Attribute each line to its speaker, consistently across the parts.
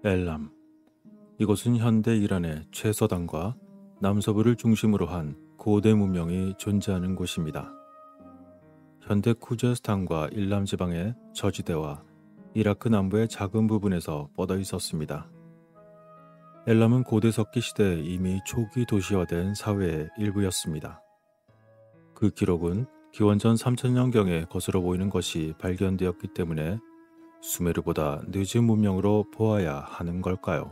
Speaker 1: 엘람. 이곳은 현대 이란의 최서단과 남서부를 중심으로 한 고대 문명이 존재하는 곳입니다. 현대 쿠제스탄과 일람 지방의 저지대와 이라크 남부의 작은 부분에서 뻗어 있었습니다. 엘람은 고대 석기 시대에 이미 초기 도시화된 사회의 일부였습니다. 그 기록은 기원전 3000년경에 거슬러 보이는 것이 발견되었기 때문에 수메르보다 늦은 문명으로 보아야 하는 걸까요?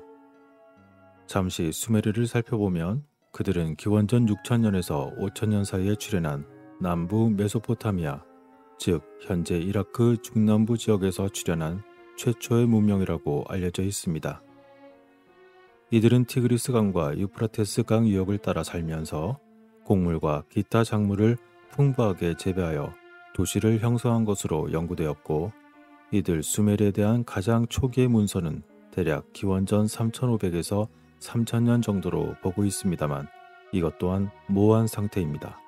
Speaker 1: 잠시 수메르를 살펴보면 그들은 기원전 6000년에서 5000년 사이에 출현한 남부 메소포타미아, 즉 현재 이라크 중남부 지역에서 출현한 최초의 문명이라고 알려져 있습니다. 이들은 티그리스 강과 유프라테스 강 유역을 따라 살면서 곡물과 기타 작물을 풍부하게 재배하여 도시를 형성한 것으로 연구되었고, 이들 수메르에 대한 가장 초기의 문서는 대략 기원전 3500에서 3000년 정도로 보고 있습니다만 이것 또한 모호한 상태입니다.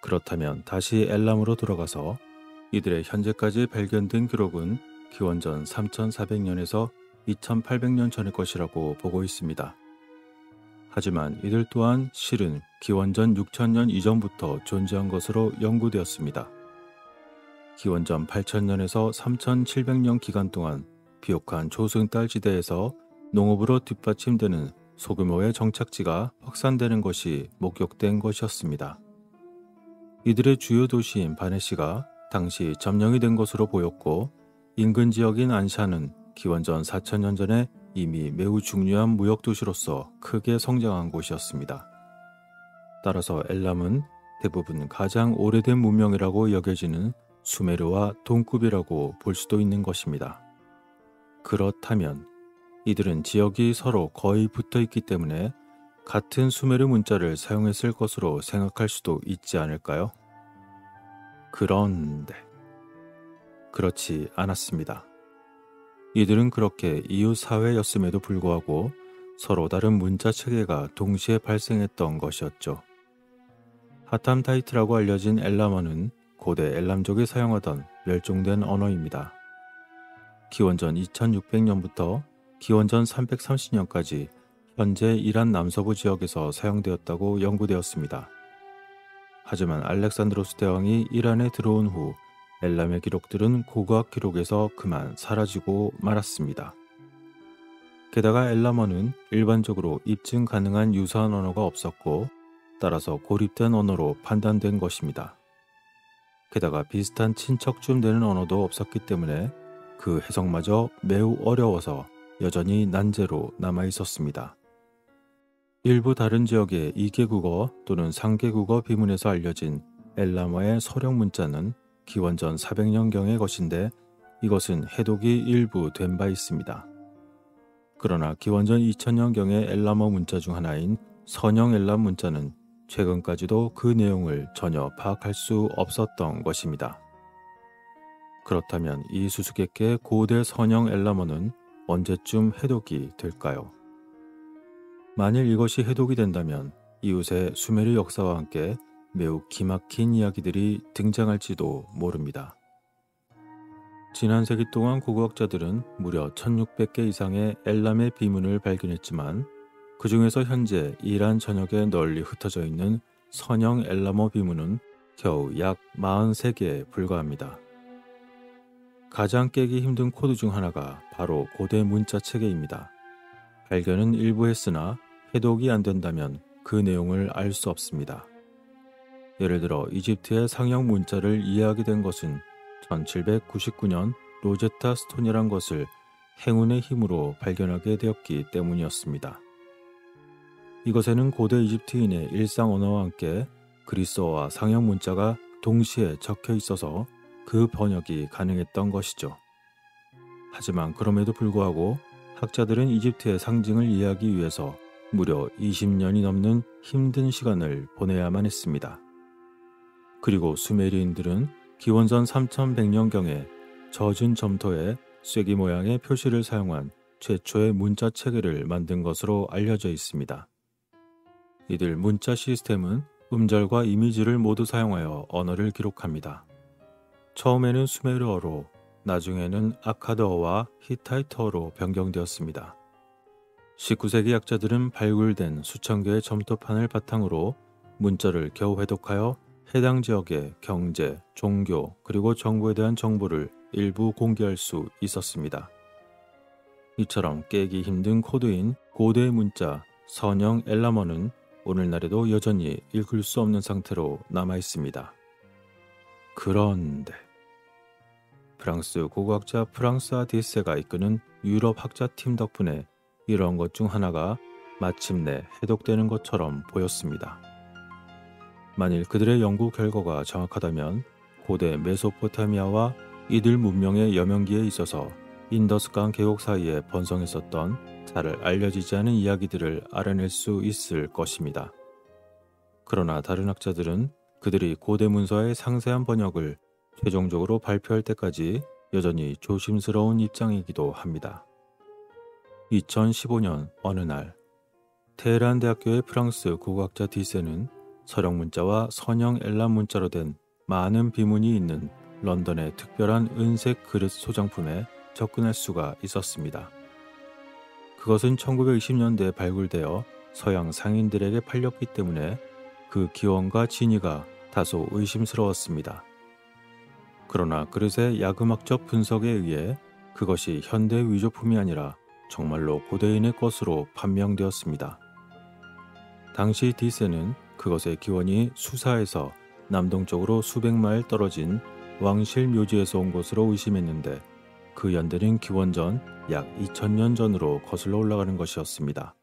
Speaker 1: 그렇다면 다시 엘람으로 돌아가서 이들의 현재까지 발견된 기록은 기원전 3400년에서 2800년 전의 것이라고 보고 있습니다. 하지만 이들 또한 실은 기원전 6000년 이전부터 존재한 것으로 연구되었습니다. 기원전 8000년에서 3700년 기간 동안 비옥한 조승달 지대에서 농업으로 뒷받침되는 소규모의 정착지가 확산되는 것이 목격된 것이었습니다. 이들의 주요 도시인 바네시가 당시 점령이 된 것으로 보였고, 인근 지역인 안샤는 기원전 4000년 전에 이미 매우 중요한 무역 도시로서 크게 성장한 곳이었습니다. 따라서 엘람은 대부분 가장 오래된 문명이라고 여겨지는 수메르와 동급이라고 볼 수도 있는 것입니다. 그렇다면 이들은 지역이 서로 거의 붙어 있기 때문에 같은 수메르 문자를 사용했을 것으로 생각할 수도 있지 않을까요? 그런데 그렇지 않았습니다. 이들은 그렇게 이웃 사회였음에도 불구하고 서로 다른 문자 체계가 동시에 발생했던 것이었죠. 하탐타이트라고 알려진 엘람어는 고대 엘람족이 사용하던 멸종된 언어입니다. 기원전 2600년부터 기원전 330년까지 현재 이란 남서부 지역에서 사용되었다고 연구되었습니다. 하지만 알렉산드로스 대왕이 이란에 들어온 후 엘람의 기록들은 고고학 기록에서 그만 사라지고 말았습니다. 게다가 엘람어는 일반적으로 입증 가능한 유사한 언어가 없었고, 따라서 고립된 언어로 판단된 것입니다. 게다가 비슷한 친척쯤 되는 언어도 없었기 때문에 그 해석마저 매우 어려워서 여전히 난제로 남아 있었습니다. 일부 다른 지역의 2개국어 또는 3개국어 비문에서 알려진 엘람어의 서령 문자는 기원전 400년경의 것인데, 이것은 해독이 일부 된 바 있습니다. 그러나 기원전 2000년경의 엘람어 문자 중 하나인 선형 엘람 문자는 최근까지도 그 내용을 전혀 파악할 수 없었던 것입니다. 그렇다면 이 수수께끼의 고대 선형 엘람어는 언제쯤 해독이 될까요? 만일 이것이 해독이 된다면 이웃의 수메르 역사와 함께 매우 기막힌 이야기들이 등장할지도 모릅니다. 지난 세기 동안 고고학자들은 무려 1600개 이상의 엘람의 비문을 발견했지만 그 중에서 현재 이란 전역에 널리 흩어져 있는 선형 엘람어 비문은 겨우 약 43개에 불과합니다. 가장 깨기 힘든 코드 중 하나가 바로 고대 문자 체계입니다. 발견은 일부 했으나 해독이 안 된다면 그 내용을 알 수 없습니다. 예를 들어 이집트의 상형 문자를 이해하게 된 것은 1799년 로제타 스톤이란 것을 행운의 힘으로 발견하게 되었기 때문이었습니다. 이것에는 고대 이집트인의 일상 언어와 함께 그리스어와 상형 문자가 동시에 적혀 있어서 그 번역이 가능했던 것이죠. 하지만 그럼에도 불구하고 학자들은 이집트의 상징을 이해하기 위해서 무려 20년이 넘는 힘든 시간을 보내야만 했습니다. 그리고 수메리인들은 기원전 3100년경에 젖은 점토에 쐐기 모양의 표시를 사용한 최초의 문자 체계를 만든 것으로 알려져 있습니다. 이들 문자 시스템은 음절과 이미지를 모두 사용하여 언어를 기록합니다. 처음에는 수메르어로 나중에는 아카드어와 히타이트어로 변경되었습니다. 19세기 약자들은 발굴된 수천 개의 점토판을 바탕으로 문자를 겨우 해독하여 해당 지역의 경제, 종교, 그리고 정부에 대한 정보를 일부 공개할 수 있었습니다. 이처럼 깨기 힘든 코드인 고대 문자 선형 엘라머는 오늘날에도 여전히 읽을 수 없는 상태로 남아 있습니다. 그런데 프랑스 고고학자 프랑스아 디세가 이끄는 유럽 학자팀 덕분에 이런 것 중 하나가 마침내 해독되는 것처럼 보였습니다. 만일 그들의 연구 결과가 정확하다면 고대 메소포타미아와 이들 문명의 여명기에 있어서 인더스강 계곡 사이에 번성했었던 잘 알려지지 않은 이야기들을 알아낼 수 있을 것입니다. 그러나 다른 학자들은 그들이 고대 문서의 상세한 번역을 최종적으로 발표할 때까지 여전히 조심스러운 입장이기도 합니다. 2015년 어느 날 테헤란 대학교의 프랑스 국어학자 디세는 서령 문자와 선형 엘람 문자로 된 많은 비문이 있는 런던의 특별한 은색 그릇 소장품에 접근할 수가 있었습니다. 그것은 1920년대에 발굴되어 서양 상인들에게 팔렸기 때문에 그 기원과 진위가 다소 의심스러웠습니다. 그러나 그릇의 야금학적 분석에 의해 그것이 현대 위조품이 아니라 정말로 고대인의 것으로 판명되었습니다. 당시 디세는 그것의 기원이 수사에서 남동쪽으로 수백 마일 떨어진 왕실 묘지에서 온 것으로 의심했는데 그 연대는 기원전 약 2000년 전으로 거슬러 올라가는 것이었습니다.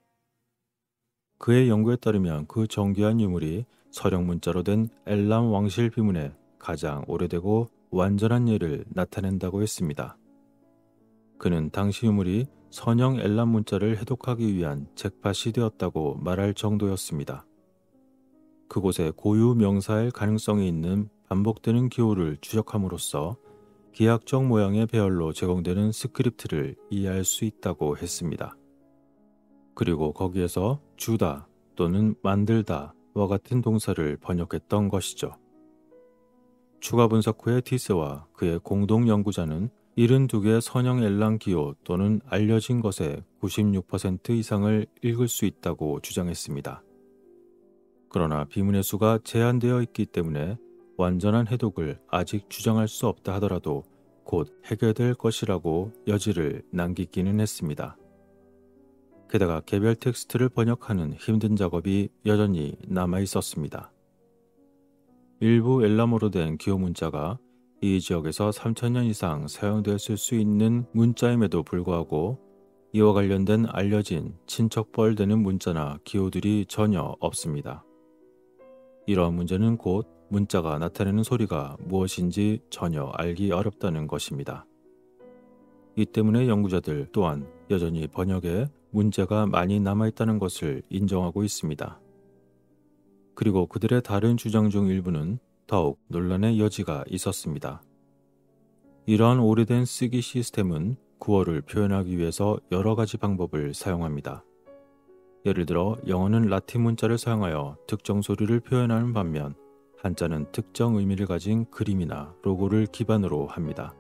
Speaker 1: 그의 연구에 따르면 그 정귀한 유물이 서령 문자로 된 엘람 왕실 비문의 가장 오래되고 완전한 예를 나타낸다고 했습니다. 그는 당시 유물이 선형 엘람 문자를 해독하기 위한 잭팟이 되었다고 말할 정도였습니다. 그곳에 고유 명사일 가능성이 있는 반복되는 기호를 추적함으로써 기하학적 모양의 배열로 제공되는 스크립트를 이해할 수 있다고 했습니다. 그리고 거기에서 주다 또는 만들다와 같은 동사를 번역했던 것이죠. 추가 분석 후에 디세와 그의 공동 연구자는 72개의 선형 엘람 기호 또는 알려진 것의 96% 이상을 읽을 수 있다고 주장했습니다. 그러나 비문의 수가 제한되어 있기 때문에 완전한 해독을 아직 주장할 수 없다 하더라도 곧 해결될 것이라고 여지를 남기기는 했습니다. 게다가 개별 텍스트를 번역하는 힘든 작업이 여전히 남아 있었습니다. 일부 엘람어로 된 기호 문자가 이 지역에서 3000년 이상 사용되었을 수 있는 문자임에도 불구하고 이와 관련된 알려진 친척벌 되는 문자나 기호들이 전혀 없습니다. 이러한 문제는 곧 문자가 나타내는 소리가 무엇인지 전혀 알기 어렵다는 것입니다. 이 때문에 연구자들 또한 여전히 번역에 문제가 많이 남아있다는 것을 인정하고 있습니다. 그리고 그들의 다른 주장 중 일부는 더욱 논란의 여지가 있었습니다. 이러한 오래된 쓰기 시스템은 구어를 표현하기 위해서 여러 가지 방법을 사용합니다. 예를 들어 영어는 라틴 문자를 사용하여 특정 소리를 표현하는 반면 한자는 특정 의미를 가진 그림이나 로고를 기반으로 합니다.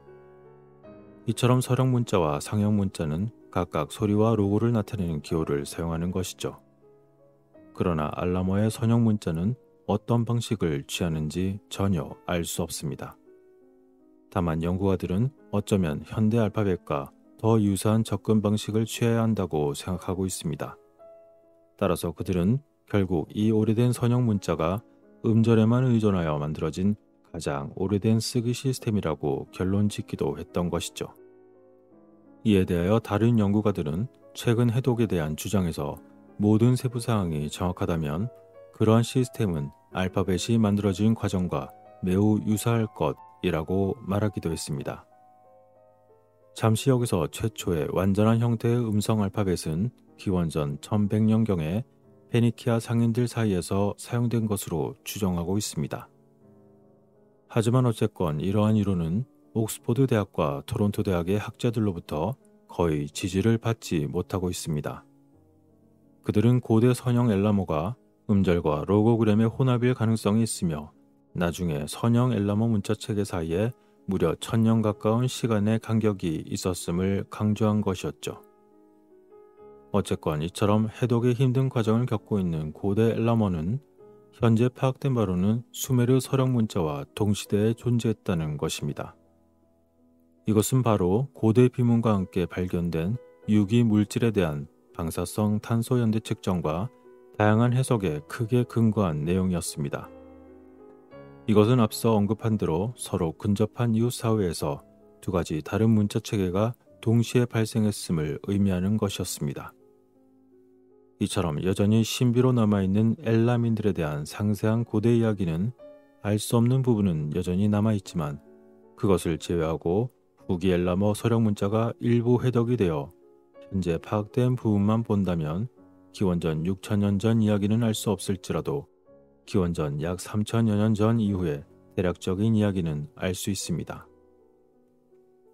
Speaker 1: 이처럼 서령 문자와 상형 문자는 각각 소리와 로고를 나타내는 기호를 사용하는 것이죠. 그러나 알라모의 선형 문자는 어떤 방식을 취하는지 전혀 알 수 없습니다. 다만 연구가들은 어쩌면 현대 알파벳과 더 유사한 접근 방식을 취해야 한다고 생각하고 있습니다. 따라서 그들은 결국 이 오래된 선형 문자가 음절에만 의존하여 만들어진 가장 오래된 쓰기 시스템이라고 결론 짓기도 했던 것이죠. 이에 대하여 다른 연구가들은 최근 해독에 대한 주장에서 모든 세부 사항이 정확하다면 그러한 시스템은 알파벳이 만들어진 과정과 매우 유사할 것이라고 말하기도 했습니다. 잠시 여기서 최초의 완전한 형태의 음성 알파벳은 기원전 1100년경에 페니키아 상인들 사이에서 사용된 것으로 추정하고 있습니다. 하지만 어쨌건 이러한 이론은 옥스포드 대학과 토론토 대학의 학자들로부터 거의 지지를 받지 못하고 있습니다. 그들은 고대 선형 엘라모가 음절과 로고그램의 혼합일 가능성이 있으며 나중에 선형 엘라모 문자체계 사이에 무려 1000년 가까운 시간의 간격이 있었음을 강조한 것이었죠. 어쨌건 이처럼 해독의 힘든 과정을 겪고 있는 고대 엘라몬은 현재 파악된 바로는 수메르 서령 문자와 동시대에 존재했다는 것입니다. 이것은 바로 고대 비문과 함께 발견된 유기 물질에 대한 방사성 탄소 연대 측정과 다양한 해석에 크게 근거한 내용이었습니다. 이것은 앞서 언급한 대로 서로 근접한 이웃 사회에서 두 가지 다른 문자 체계가 동시에 발생했음을 의미하는 것이었습니다. 이처럼 여전히 신비로 남아있는 엘람인들에 대한 상세한 고대 이야기는 알 수 없는 부분은 여전히 남아있지만 그것을 제외하고 후기 엘라머 서령 문자가 일부 해독이 되어 현재 파악된 부분만 본다면 기원전 6000년 전 이야기는 알 수 없을지라도 기원전 약 3000여 년 전 이후의 대략적인 이야기는 알 수 있습니다.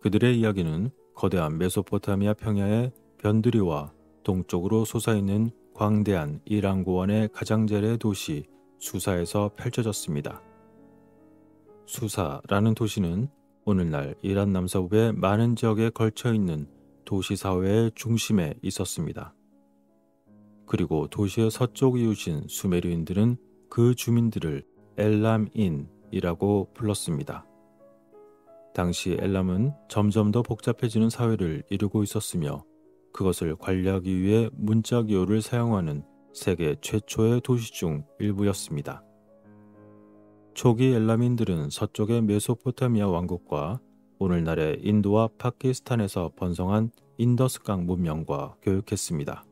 Speaker 1: 그들의 이야기는 거대한 메소포타미아 평야의 변두리와 동쪽으로 솟아있는 광대한 이란 고원의 가장자리의 도시 수사에서 펼쳐졌습니다. 수사라는 도시는 오늘날 이란 남서부의 많은 지역에 걸쳐있는 도시사회의 중심에 있었습니다. 그리고 도시의 서쪽 이웃인 수메르인들은 그 주민들을 엘람인이라고 불렀습니다. 당시 엘람은 점점 더 복잡해지는 사회를 이루고 있었으며 그것을 관리하기 위해 문자 기호를 사용하는 세계 최초의 도시 중 일부였습니다. 초기 엘람인들은 서쪽의 메소포타미아 왕국과 오늘날의 인도와 파키스탄에서 번성한 인더스강 문명과 교육했습니다.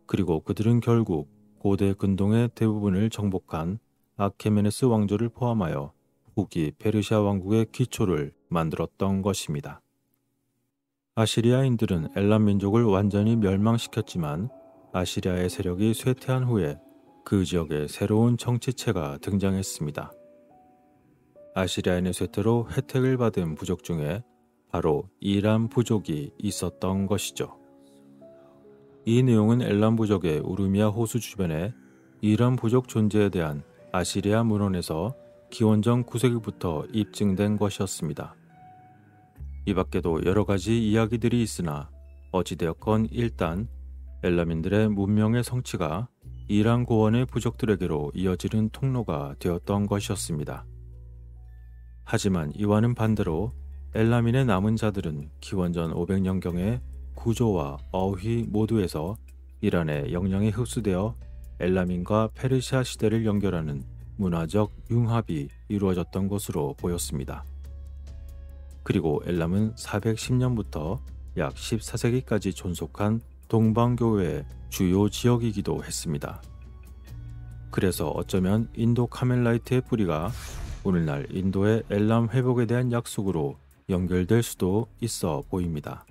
Speaker 1: 그리고 그들은 결국 고대 근동의 대부분을 정복한 아케메네스 왕조를 포함하여 후기 페르시아 왕국의 기초를 만들었던 것입니다. 아시리아인들은 엘람 민족을 완전히 멸망시켰지만 아시리아의 세력이 쇠퇴한 후에 그 지역에 새로운 정치체가 등장했습니다. 아시리아인의 쇠퇴로 혜택을 받은 부족 중에 바로 이란 부족이 있었던 것이죠. 이 내용은 엘람 부족의 우르미아 호수 주변에 이란 부족 존재에 대한 아시리아 문헌에서 기원전 9세기부터 입증된 것이었습니다. 이 밖에도 여러 가지 이야기들이 있으나 어찌되었건 일단 엘람인들의 문명의 성취가 이란 고원의 부족들에게로 이어지는 통로가 되었던 것이었습니다. 하지만 이와는 반대로 엘람인의 남은 자들은 기원전 500년경에 구조와 어휘 모두에서 이란의 영향이 흡수되어 엘람인과 페르시아 시대를 연결하는 문화적 융합이 이루어졌던 것으로 보였습니다. 그리고 엘람은 410년부터 약 14세기까지 존속한 동방교회의 주요 지역이기도 했습니다. 그래서 어쩌면 인도 카멜라이트의 뿌리가 오늘날 인도의 엘람 회복에 대한 약속으로 연결될 수도 있어 보입니다.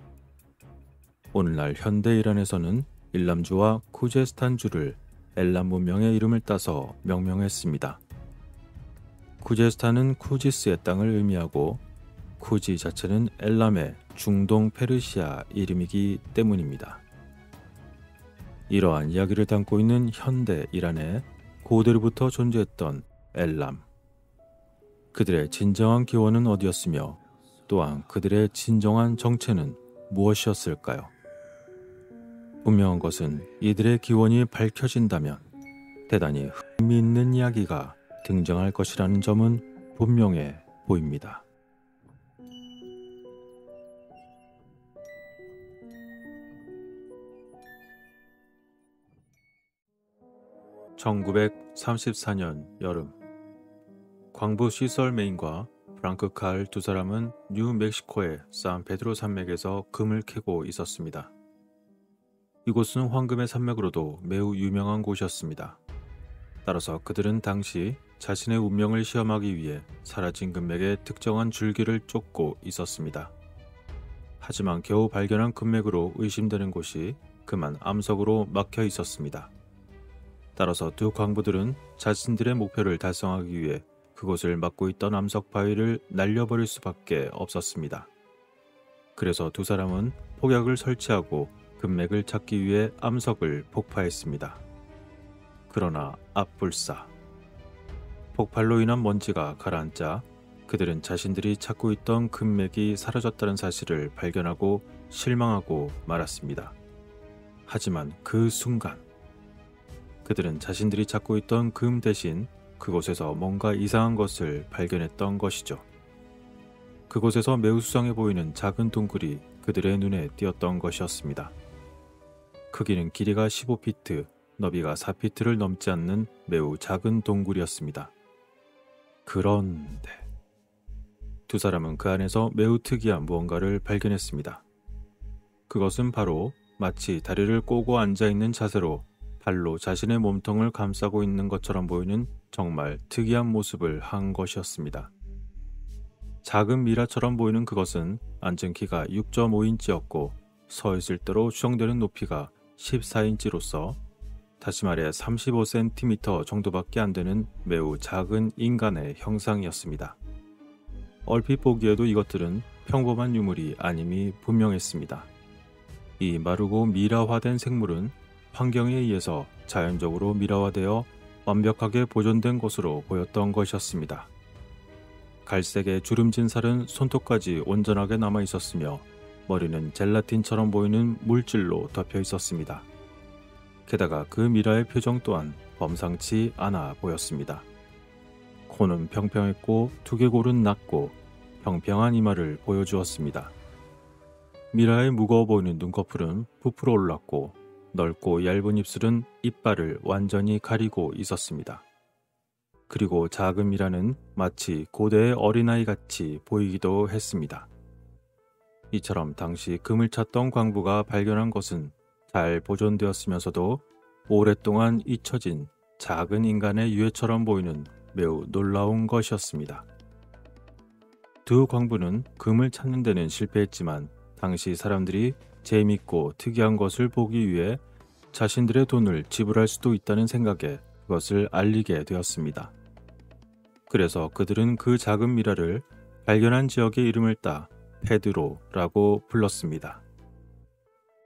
Speaker 1: 오늘날 현대 이란에서는 일람주와 쿠제스탄주를 엘람 문명의 이름을 따서 명명했습니다. 쿠제스탄은 쿠지스의 땅을 의미하고 쿠지 자체는 엘람의 중동 페르시아 이름이기 때문입니다. 이러한 이야기를 담고 있는 현대 이란에 고대로부터 존재했던 엘람. 그들의 진정한 기원은 어디였으며 또한 그들의 진정한 정체는 무엇이었을까요? 분명한 것은 이들의 기원이 밝혀진다면 대단히 흥미있는 이야기가 등장할 것이라는 점은 분명해 보입니다. 1934년 여름, 광부 시설 메인과 프랑크 칼 두 사람은 뉴멕시코의 산페드로 산맥에서 금을 캐고 있었습니다. 이곳은 황금의 산맥으로도 매우 유명한 곳이었습니다. 따라서 그들은 당시 자신의 운명을 시험하기 위해 사라진 금맥의 특정한 줄기를 쫓고 있었습니다. 하지만 겨우 발견한 금맥으로 의심되는 곳이 그만 암석으로 막혀 있었습니다. 따라서 두 광부들은 자신들의 목표를 달성하기 위해 그곳을 막고 있던 암석 바위를 날려버릴 수밖에 없었습니다. 그래서 두 사람은 폭약을 설치하고 금맥을 찾기 위해 암석을 폭파했습니다. 그러나 앞불싸. 폭발로 인한 먼지가 가라앉자 그들은 자신들이 찾고 있던 금맥이 사라졌다는 사실을 발견하고 실망하고 말았습니다. 하지만 그 순간 그들은 자신들이 찾고 있던 금 대신 그곳에서 뭔가 이상한 것을 발견했던 것이죠. 그곳에서 매우 수상해 보이는 작은 동굴이 그들의 눈에 띄었던 것이었습니다. 크기는 길이가 15피트, 너비가 4피트를 넘지 않는 매우 작은 동굴이었습니다. 그런데 두 사람은 그 안에서 매우 특이한 무언가를 발견했습니다. 그것은 바로 마치 다리를 꼬고 앉아있는 자세로 발로 자신의 몸통을 감싸고 있는 것처럼 보이는 정말 특이한 모습을 한 것이었습니다. 작은 미라처럼 보이는 그것은 앉은 키가 6.5인치였고 서 있을 때로 추정되는 높이가 14인치로서 다시 말해 35cm 정도밖에 안 되는 매우 작은 인간의 형상이었습니다. 얼핏 보기에도 이것들은 평범한 유물이 아님이 분명했습니다. 이 마르고 미라화된 생물은 환경에 의해서 자연적으로 미라화되어 완벽하게 보존된 것으로 보였던 것이었습니다. 갈색의 주름진 살은 손톱까지 온전하게 남아 있었으며 머리는 젤라틴처럼 보이는 물질로 덮여 있었습니다. 게다가 그 미라의 표정 또한 범상치 않아 보였습니다. 코는 평평했고 두개골은 낮고 평평한 이마를 보여주었습니다. 미라의 무거워 보이는 눈꺼풀은 부풀어 올랐고 넓고 얇은 입술은 이빨을 완전히 가리고 있었습니다. 그리고 작은 미라는 마치 고대의 어린아이같이 보이기도 했습니다. 이처럼 당시 금을 찾던 광부가 발견한 것은 잘 보존되었으면서도 오랫동안 잊혀진 작은 인간의 유해처럼 보이는 매우 놀라운 것이었습니다. 두 광부는 금을 찾는 데는 실패했지만 당시 사람들이 재미있고 특이한 것을 보기 위해 자신들의 돈을 지불할 수도 있다는 생각에 그것을 알리게 되었습니다. 그래서 그들은 그 작은 미라를 발견한 지역의 이름을 따 페드로라고 불렀습니다.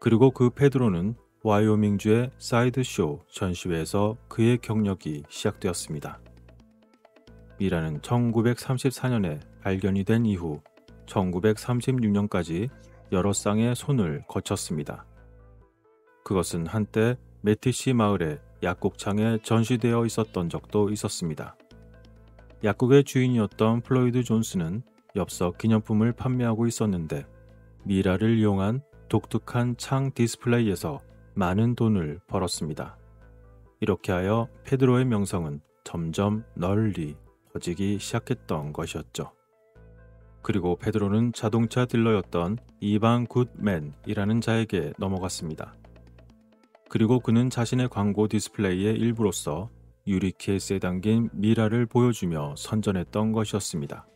Speaker 1: 그리고 그 페드로는 와이오밍주의 사이드쇼 전시회에서 그의 경력이 시작되었습니다. 미라는 1934년에 발견이 된 이후 1936년까지 여러 쌍의 손을 거쳤습니다. 그것은 한때 메티시 마을의 약국창에 전시되어 있었던 적도 있었습니다. 약국의 주인이었던 플로이드 존스는 엽서 기념품을 판매하고 있었는데 미라를 이용한 독특한 창 디스플레이에서 많은 돈을 벌었습니다. 이렇게 하여 페드로의 명성은 점점 널리 퍼지기 시작했던 것이었죠. 그리고 페드로는 자동차 딜러였던 이반 굿맨이라는 자에게 넘어갔습니다. 그리고 그는 자신의 광고 디스플레이의 일부로서 유리 케이스에 담긴 미라를 보여주며 선전했던 것이었습니다.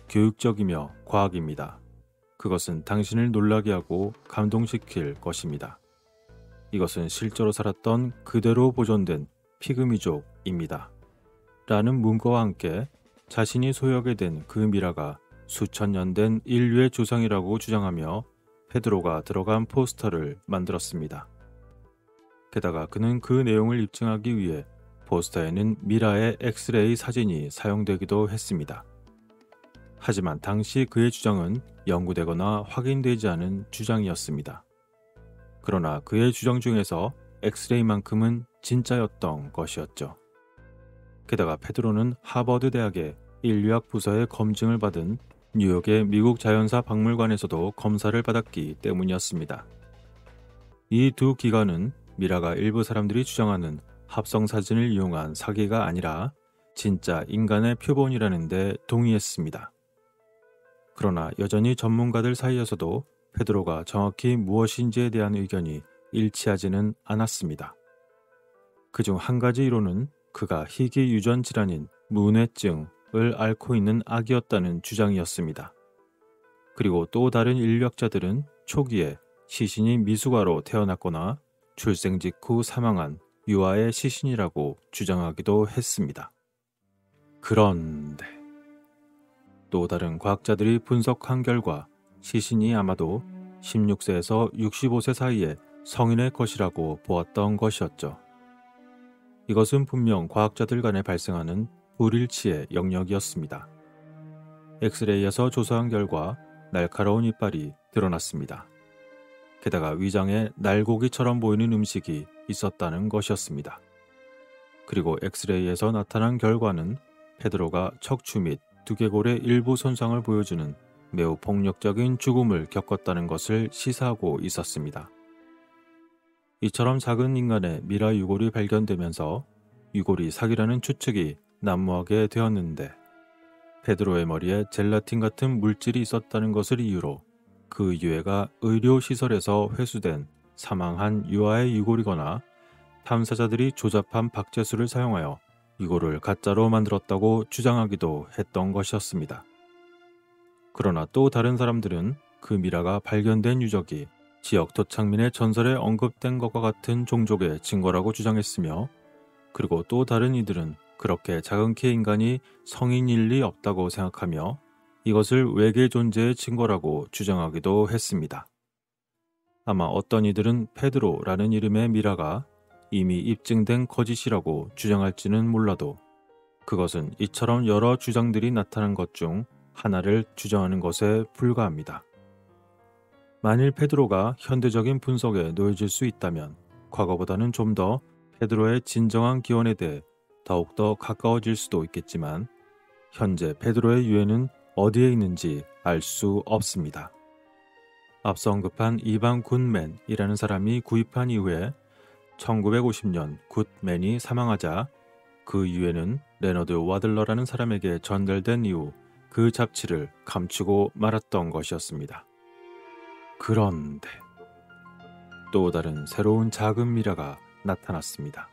Speaker 1: 교육적이며 과학입니다. 그것은 당신을 놀라게 하고 감동시킬 것입니다. 이것은 실제로 살았던 그대로 보존된 피그미족입니다. 라는 문구와 함께 자신이 소유하게 된 그 미라가 수천 년 된 인류의 조상이라고 주장하며 페드로가 들어간 포스터를 만들었습니다. 게다가 그는 그 내용을 입증하기 위해 포스터에는 미라의 엑스레이 사진이 사용되기도 했습니다. 하지만 당시 그의 주장은 연구되거나 확인되지 않은 주장이었습니다. 그러나 그의 주장 중에서 엑스레이만큼은 진짜였던 것이었죠. 게다가 페드로는 하버드 대학의 인류학 부서의 검증을 받은 뉴욕의 미국 자연사 박물관에서도 검사를 받았기 때문이었습니다. 이 두 기관은 미라가 일부 사람들이 주장하는 합성 사진을 이용한 사기가 아니라 진짜 인간의 표본이라는 데 동의했습니다. 그러나 여전히 전문가들 사이에서도 페드로가 정확히 무엇인지에 대한 의견이 일치하지는 않았습니다. 그중 한 가지 이론은 그가 희귀 유전 질환인 문해증을 앓고 있는 아기였다는 주장이었습니다. 그리고 또 다른 인류학자들은 초기에 시신이 미숙아로 태어났거나 출생 직후 사망한 유아의 시신이라고 주장하기도 했습니다. 그런데 또 다른 과학자들이 분석한 결과 시신이 아마도 16세에서 65세 사이의 성인의 것이라고 보았던 것이었죠. 이것은 분명 과학자들 간에 발생하는 불일치의 영역이었습니다. 엑스레이에서 조사한 결과 날카로운 이빨이 드러났습니다. 게다가 위장에 날고기처럼 보이는 음식이 있었다는 것이었습니다. 그리고 엑스레이에서 나타난 결과는 페드로가 척추 및 두개골의 일부 손상을 보여주는 매우 폭력적인 죽음을 겪었다는 것을 시사하고 있었습니다. 이처럼 작은 인간의 미라 유골이 발견되면서 유골이 사기라는 추측이 난무하게 되었는데, 페드로의 머리에 젤라틴 같은 물질이 있었다는 것을 이유로 그 유해가 의료시설에서 회수된 사망한 유아의 유골이거나 탐사자들이 조잡한 박제수를 사용하여 유골을 가짜로 만들었다고 주장하기도 했던 것이었습니다. 그러나 또 다른 사람들은 그 미라가 발견된 유적이 지역 토착민의 전설에 언급된 것과 같은 종족의 증거라고 주장했으며, 그리고 또 다른 이들은 그렇게 작은 키의 인간이 성인일 리 없다고 생각하며 이것을 외계 존재의 증거라고 주장하기도 했습니다. 아마 어떤 이들은 페드로라는 이름의 미라가 이미 입증된 거짓이라고 주장할지는 몰라도 그것은 이처럼 여러 주장들이 나타난 것 중 하나를 주장하는 것에 불과합니다. 만일 페드로가 현대적인 분석에 놓여질 수 있다면 과거보다는 좀 더 페드로의 진정한 기원에 대해 더욱더 가까워질 수도 있겠지만, 현재 페드로의 유해는 어디에 있는지 알 수 없습니다. 앞서 언급한 이반 굿맨이라는 사람이 구입한 이후에 1950년 굿맨이 사망하자 그 유해는 레너드 와들러라는 사람에게 전달된 이후 그 잡취를 감추고 말았던 것이었습니다. 그런데 또 다른 새로운 작은 미라가 나타났습니다.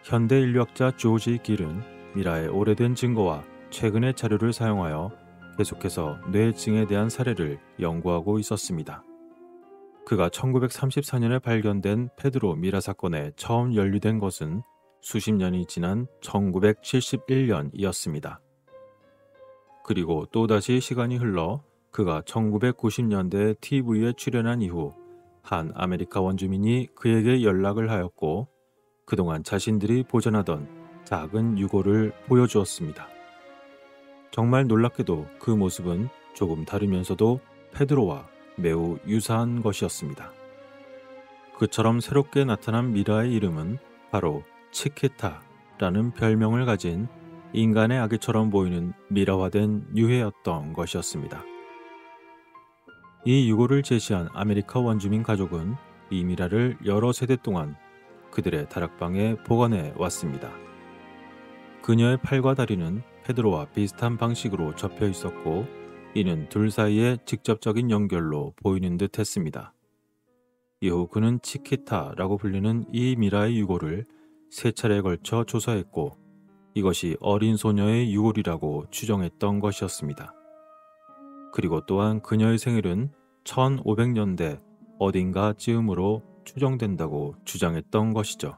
Speaker 1: 현대 인류학자 조지 길은 미라의 오래된 증거와 최근의 자료를 사용하여 계속해서 뇌증에 대한 사례를 연구하고 있었습니다. 그가 1934년에 발견된 페드로 미라 사건에 처음 연루된 것은 수십 년이 지난 1971년이었습니다. 그리고 또다시 시간이 흘러 그가 1990년대 TV에 출연한 이후 한 아메리카 원주민이 그에게 연락을 하였고 그동안 자신들이 보존하던 작은 유골을 보여주었습니다. 정말 놀랍게도 그 모습은 조금 다르면서도 페드로와 매우 유사한 것이었습니다. 그처럼 새롭게 나타난 미라의 이름은 바로 치키타라는 별명을 가진 인간의 아기처럼 보이는 미라화된 유해였던 것이었습니다. 이 유골을 제시한 아메리카 원주민 가족은 이 미라를 여러 세대 동안 그들의 다락방에 보관해 왔습니다. 그녀의 팔과 다리는 페드로와 비슷한 방식으로 접혀 있었고 이는 둘 사이의 직접적인 연결로 보이는 듯 했습니다. 이후 그는 치키타라고 불리는 이 미라의 유골을 세 차례에 걸쳐 조사했고 이것이 어린 소녀의 유골이라고 추정했던 것이었습니다. 그리고 또한 그녀의 생일은 1500년대 어딘가 즈음으로 추정된다고 주장했던 것이죠.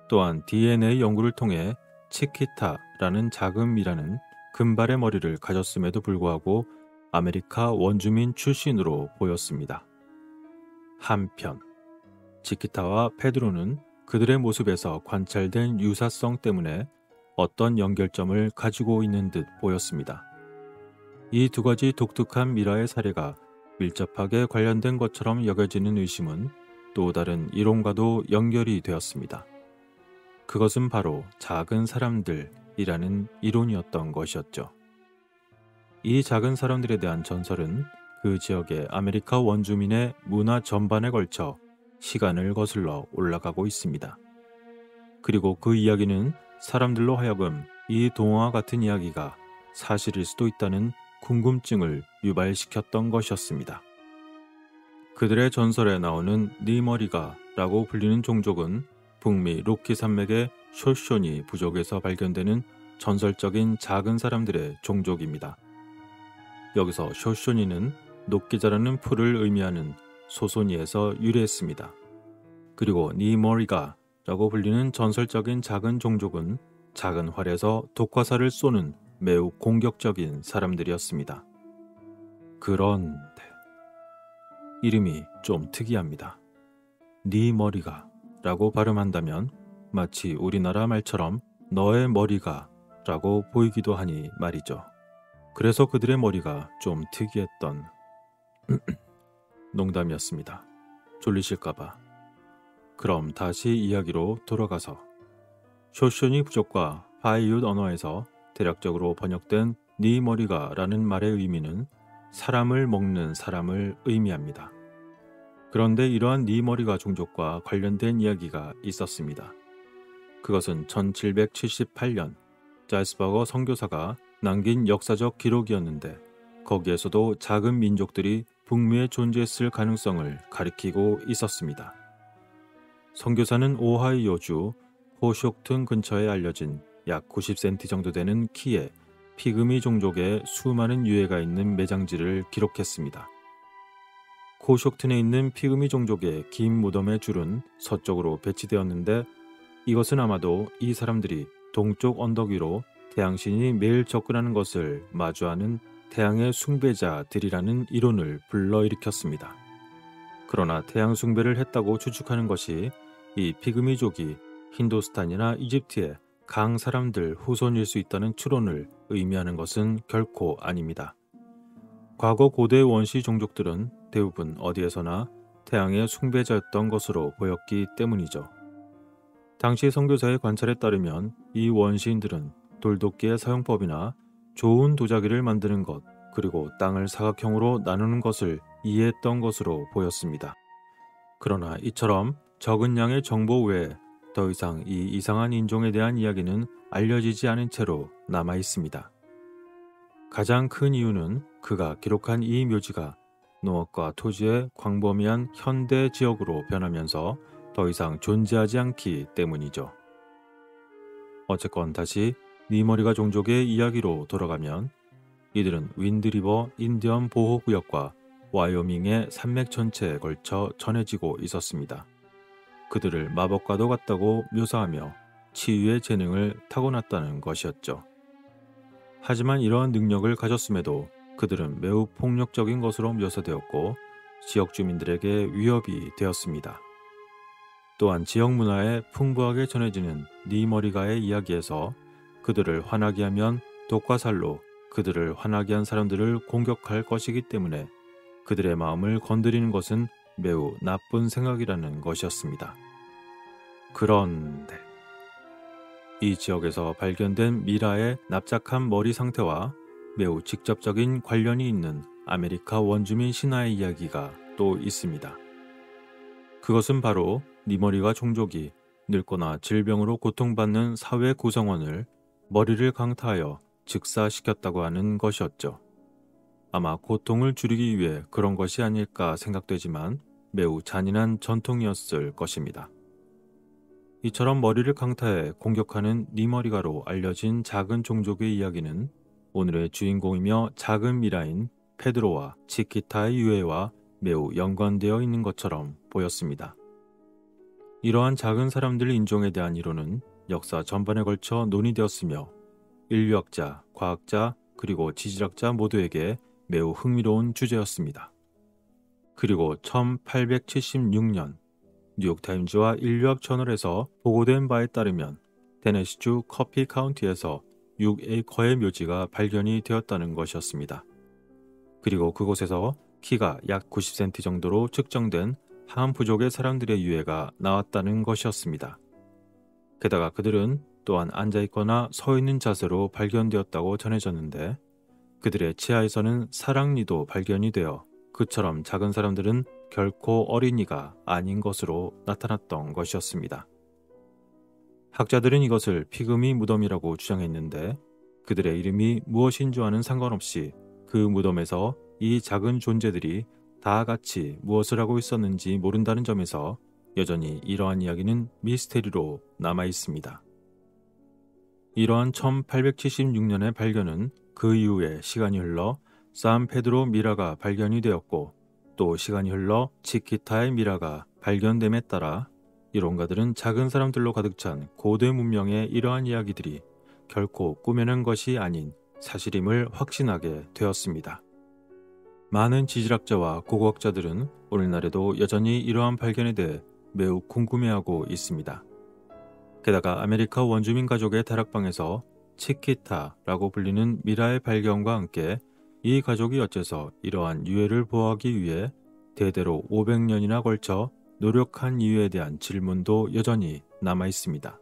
Speaker 1: 또한 DNA 연구를 통해 치키타라는 작은 미라는 금발의 머리를 가졌음에도 불구하고 아메리카 원주민 출신으로 보였습니다. 한편 치키타와 페드로는 그들의 모습에서 관찰된 유사성 때문에 어떤 연결점을 가지고 있는 듯 보였습니다. 이 두 가지 독특한 미라의 사례가 밀접하게 관련된 것처럼 여겨지는 의심은 또 다른 이론과도 연결이 되었습니다. 그것은 바로 작은 사람들이라는 이론이었던 것이었죠. 이 작은 사람들에 대한 전설은 그 지역의 아메리카 원주민의 문화 전반에 걸쳐 시간을 거슬러 올라가고 있습니다. 그리고 그 이야기는 사람들로 하여금 이 동화와 같은 이야기가 사실일 수도 있다는 궁금증을 유발시켰던 것이었습니다. 그들의 전설에 나오는 니머리가라고 불리는 종족은 북미 로키 산맥의 쇼쇼니 부족에서 발견되는 전설적인 작은 사람들의 종족입니다. 여기서 쇼쇼니는 높게 자라는 풀을 의미하는 소소니에서 유래했습니다. 그리고 니머리가라고 불리는 전설적인 작은 종족은 작은 활에서 독화살을 쏘는 매우 공격적인 사람들이었습니다. 그런데 이름이 좀 특이합니다. 니머리가라고 발음한다면 마치 우리나라 말처럼 너의 머리가 라고 보이기도 하니 말이죠. 그래서 그들의 머리가 좀 특이했던 농담이었습니다. 졸리실까봐. 그럼 다시 이야기로 돌아가서 쇼쇼니 부족과 파이윷 언어에서 대략적으로 번역된 네 머리가 라는 말의 의미는 사람을 먹는 사람을 의미합니다. 그런데 이러한 네 머리가 종족과 관련된 이야기가 있었습니다. 그것은 1778년 잘스버거 선교사가 남긴 역사적 기록이었는데 거기에서도 작은 민족들이 북미에 존재했을 가능성을 가리키고 있었습니다. 선교사는 오하이오주 호쇼튼 근처에 알려진 약 90cm 정도 되는 키의 피그미 종족의 수많은 유해가 있는 매장지를 기록했습니다. 호쇼튼에 있는 피그미 종족의 긴 무덤의 줄은 서쪽으로 배치되었는데 이것은 아마도 이 사람들이 동쪽 언덕 위로 태양신이 매일 접근하는 것을 마주하는 태양의 숭배자들이라는 이론을 불러일으켰습니다. 그러나 태양 숭배를 했다고 추측하는 것이 이 피그미족이 힌두스탄이나 이집트의 강 사람들 후손일 수 있다는 추론을 의미하는 것은 결코 아닙니다. 과거 고대 원시 종족들은 대부분 어디에서나 태양의 숭배자였던 것으로 보였기 때문이죠. 당시 선교사의 관찰에 따르면 이 원시인들은 돌도끼의 사용법이나 좋은 도자기를 만드는 것, 그리고 땅을 사각형으로 나누는 것을 이해했던 것으로 보였습니다. 그러나 이처럼 적은 양의 정보 외에 더 이상 이 이상한 인종에 대한 이야기는 알려지지 않은 채로 남아 있습니다. 가장 큰 이유는 그가 기록한 이 묘지가 농업과 토지의 광범위한 현대 지역으로 변하면서 더 이상 존재하지 않기 때문이죠. 어쨌건 다시 니머리가 종족의 이야기로 돌아가면 이들은 윈드리버 인디언 보호구역과 와이오밍의 산맥 전체에 걸쳐 전해지고 있었습니다. 그들을 마법과도 같다고 묘사하며 치유의 재능을 타고났다는 것이었죠. 하지만 이러한 능력을 가졌음에도 그들은 매우 폭력적인 것으로 묘사되었고 지역 주민들에게 위협이 되었습니다. 또한 지역 문화에 풍부하게 전해지는 니머리가의 이야기에서 그들을 화나게 하면 독과살로 그들을 화나게 한 사람들을 공격할 것이기 때문에 그들의 마음을 건드리는 것은 매우 나쁜 생각이라는 것이었습니다. 그런데 이 지역에서 발견된 미라의 납작한 머리 상태와 매우 직접적인 관련이 있는 아메리카 원주민 신화의 이야기가 또 있습니다. 그것은 바로 니머리가 종족이 늙거나 질병으로 고통받는 사회 구성원을 머리를 강타하여 즉사시켰다고 하는 것이었죠. 아마 고통을 줄이기 위해 그런 것이 아닐까 생각되지만 매우 잔인한 전통이었을 것입니다. 이처럼 머리를 강타해 공격하는 니머리가로 알려진 작은 종족의 이야기는 오늘의 주인공이며 작은 미라인 페드로와 치키타의 유해와 매우 연관되어 있는 것처럼 보였습니다. 이러한 작은 사람들 인종에 대한 이론은 역사 전반에 걸쳐 논의되었으며 인류학자, 과학자, 그리고 지질학자 모두에게 매우 흥미로운 주제였습니다. 그리고 1876년 뉴욕타임즈와 인류학 저널에서 보고된 바에 따르면 테네시주 커피 카운티에서 6에이커의 묘지가 발견이 되었다는 것이었습니다. 그리고 그곳에서 키가 약 90cm 정도로 측정된 한 부족의 사람들의 유해가 나왔다는 것이었습니다. 게다가 그들은 또한 앉아있거나 서있는 자세로 발견되었다고 전해졌는데 그들의 치아에서는 사랑니도 발견이 되어 그처럼 작은 사람들은 결코 어린이가 아닌 것으로 나타났던 것이었습니다. 학자들은 이것을 피그미 무덤이라고 주장했는데 그들의 이름이 무엇인 줄와는 상관없이 그 무덤에서 이 작은 존재들이 다 같이 무엇을 하고 있었는지 모른다는 점에서 여전히 이러한 이야기는 미스테리로 남아 있습니다. 이러한 1876년의 발견은 그 이후에 시간이 흘러 산페드로 미라가 발견이 되었고 또 시간이 흘러 치키타의 미라가 발견됨에 따라 이론가들은 작은 사람들로 가득 찬 고대 문명의 이러한 이야기들이 결코 꾸며낸 것이 아닌 사실임을 확신하게 되었습니다. 많은 지질학자와 고고학자들은 오늘날에도 여전히 이러한 발견에 대해 매우 궁금해하고 있습니다. 게다가 아메리카 원주민 가족의 다락방에서 치키타라고 불리는 미라의 발견과 함께 이 가족이 어째서 이러한 유해를 보호하기 위해 대대로 500년이나 걸쳐 노력한 이유에 대한 질문도 여전히 남아 있습니다.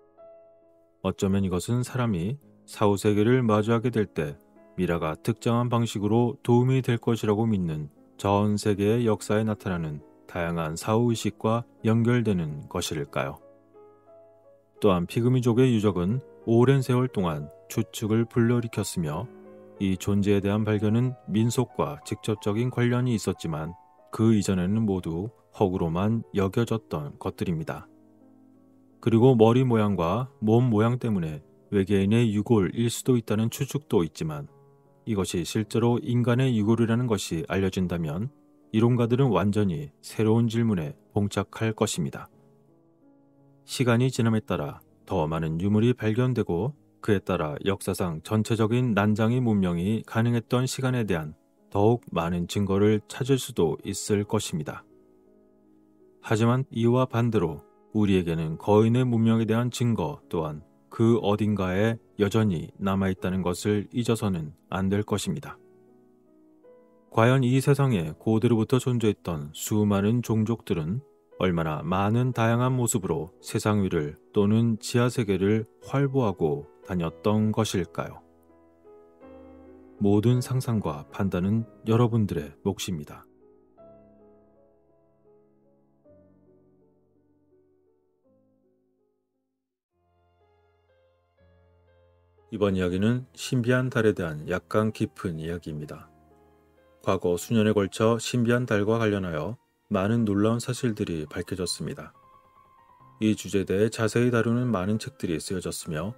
Speaker 1: 어쩌면 이것은 사람이 사후세계를 마주하게 될 때 미라가 특정한 방식으로 도움이 될 것이라고 믿는 전 세계의 역사에 나타나는 다양한 사후의식과 연결되는 것일까요? 또한 피그미족의 유적은 오랜 세월 동안 추측을 불러일으켰으며 이 존재에 대한 발견은 민속과 직접적인 관련이 있었지만 그 이전에는 모두 허구로만 여겨졌던 것들입니다. 그리고 머리 모양과 몸 모양 때문에 외계인의 유골일 수도 있다는 추측도 있지만 이것이 실제로 인간의 유골이라는 것이 알려진다면 이론가들은 완전히 새로운 질문에 봉착할 것입니다. 시간이 지남에 따라 더 많은 유물이 발견되고 그에 따라 역사상 전체적인 난장의 문명이 가능했던 시간에 대한 더욱 많은 증거를 찾을 수도 있을 것입니다. 하지만 이와 반대로 우리에게는 거인의 문명에 대한 증거 또한 그 어딘가에 여전히 남아있다는 것을 잊어서는 안 될 것입니다. 과연 이 세상에 고대로부터 존재했던 수많은 종족들은 얼마나 많은 다양한 모습으로 세상 위를 또는 지하세계를 활보하고 다녔던 것일까요? 모든 상상과 판단은 여러분들의 몫입니다. 이번 이야기는 신비한 달에 대한 약간 깊은 이야기입니다. 과거 수년에 걸쳐 신비한 달과 관련하여 많은 놀라운 사실들이 밝혀졌습니다. 이 주제에 대해 자세히 다루는 많은 책들이 쓰여졌으며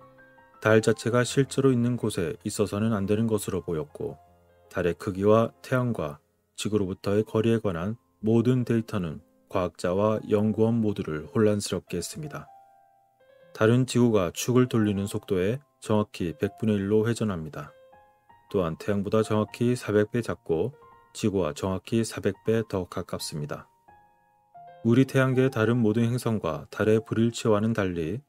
Speaker 1: 달 자체가 실제로 있는 곳에 있어서는 안 되는 것으로 보였고 달의 크기와 태양과 지구로부터의 거리에 관한 모든 데이터는 과학자와 연구원 모두를 혼란스럽게 했습니다. 달은 지구가 축을 돌리는 속도에 정확히 100분의 1로 회전합니다. 또한 태양보다 정확히 400배 작고 지구와 정확히 400배 더 가깝습니다. 우리 태양계의 다른 모든 행성과 달의 불일치와는 달리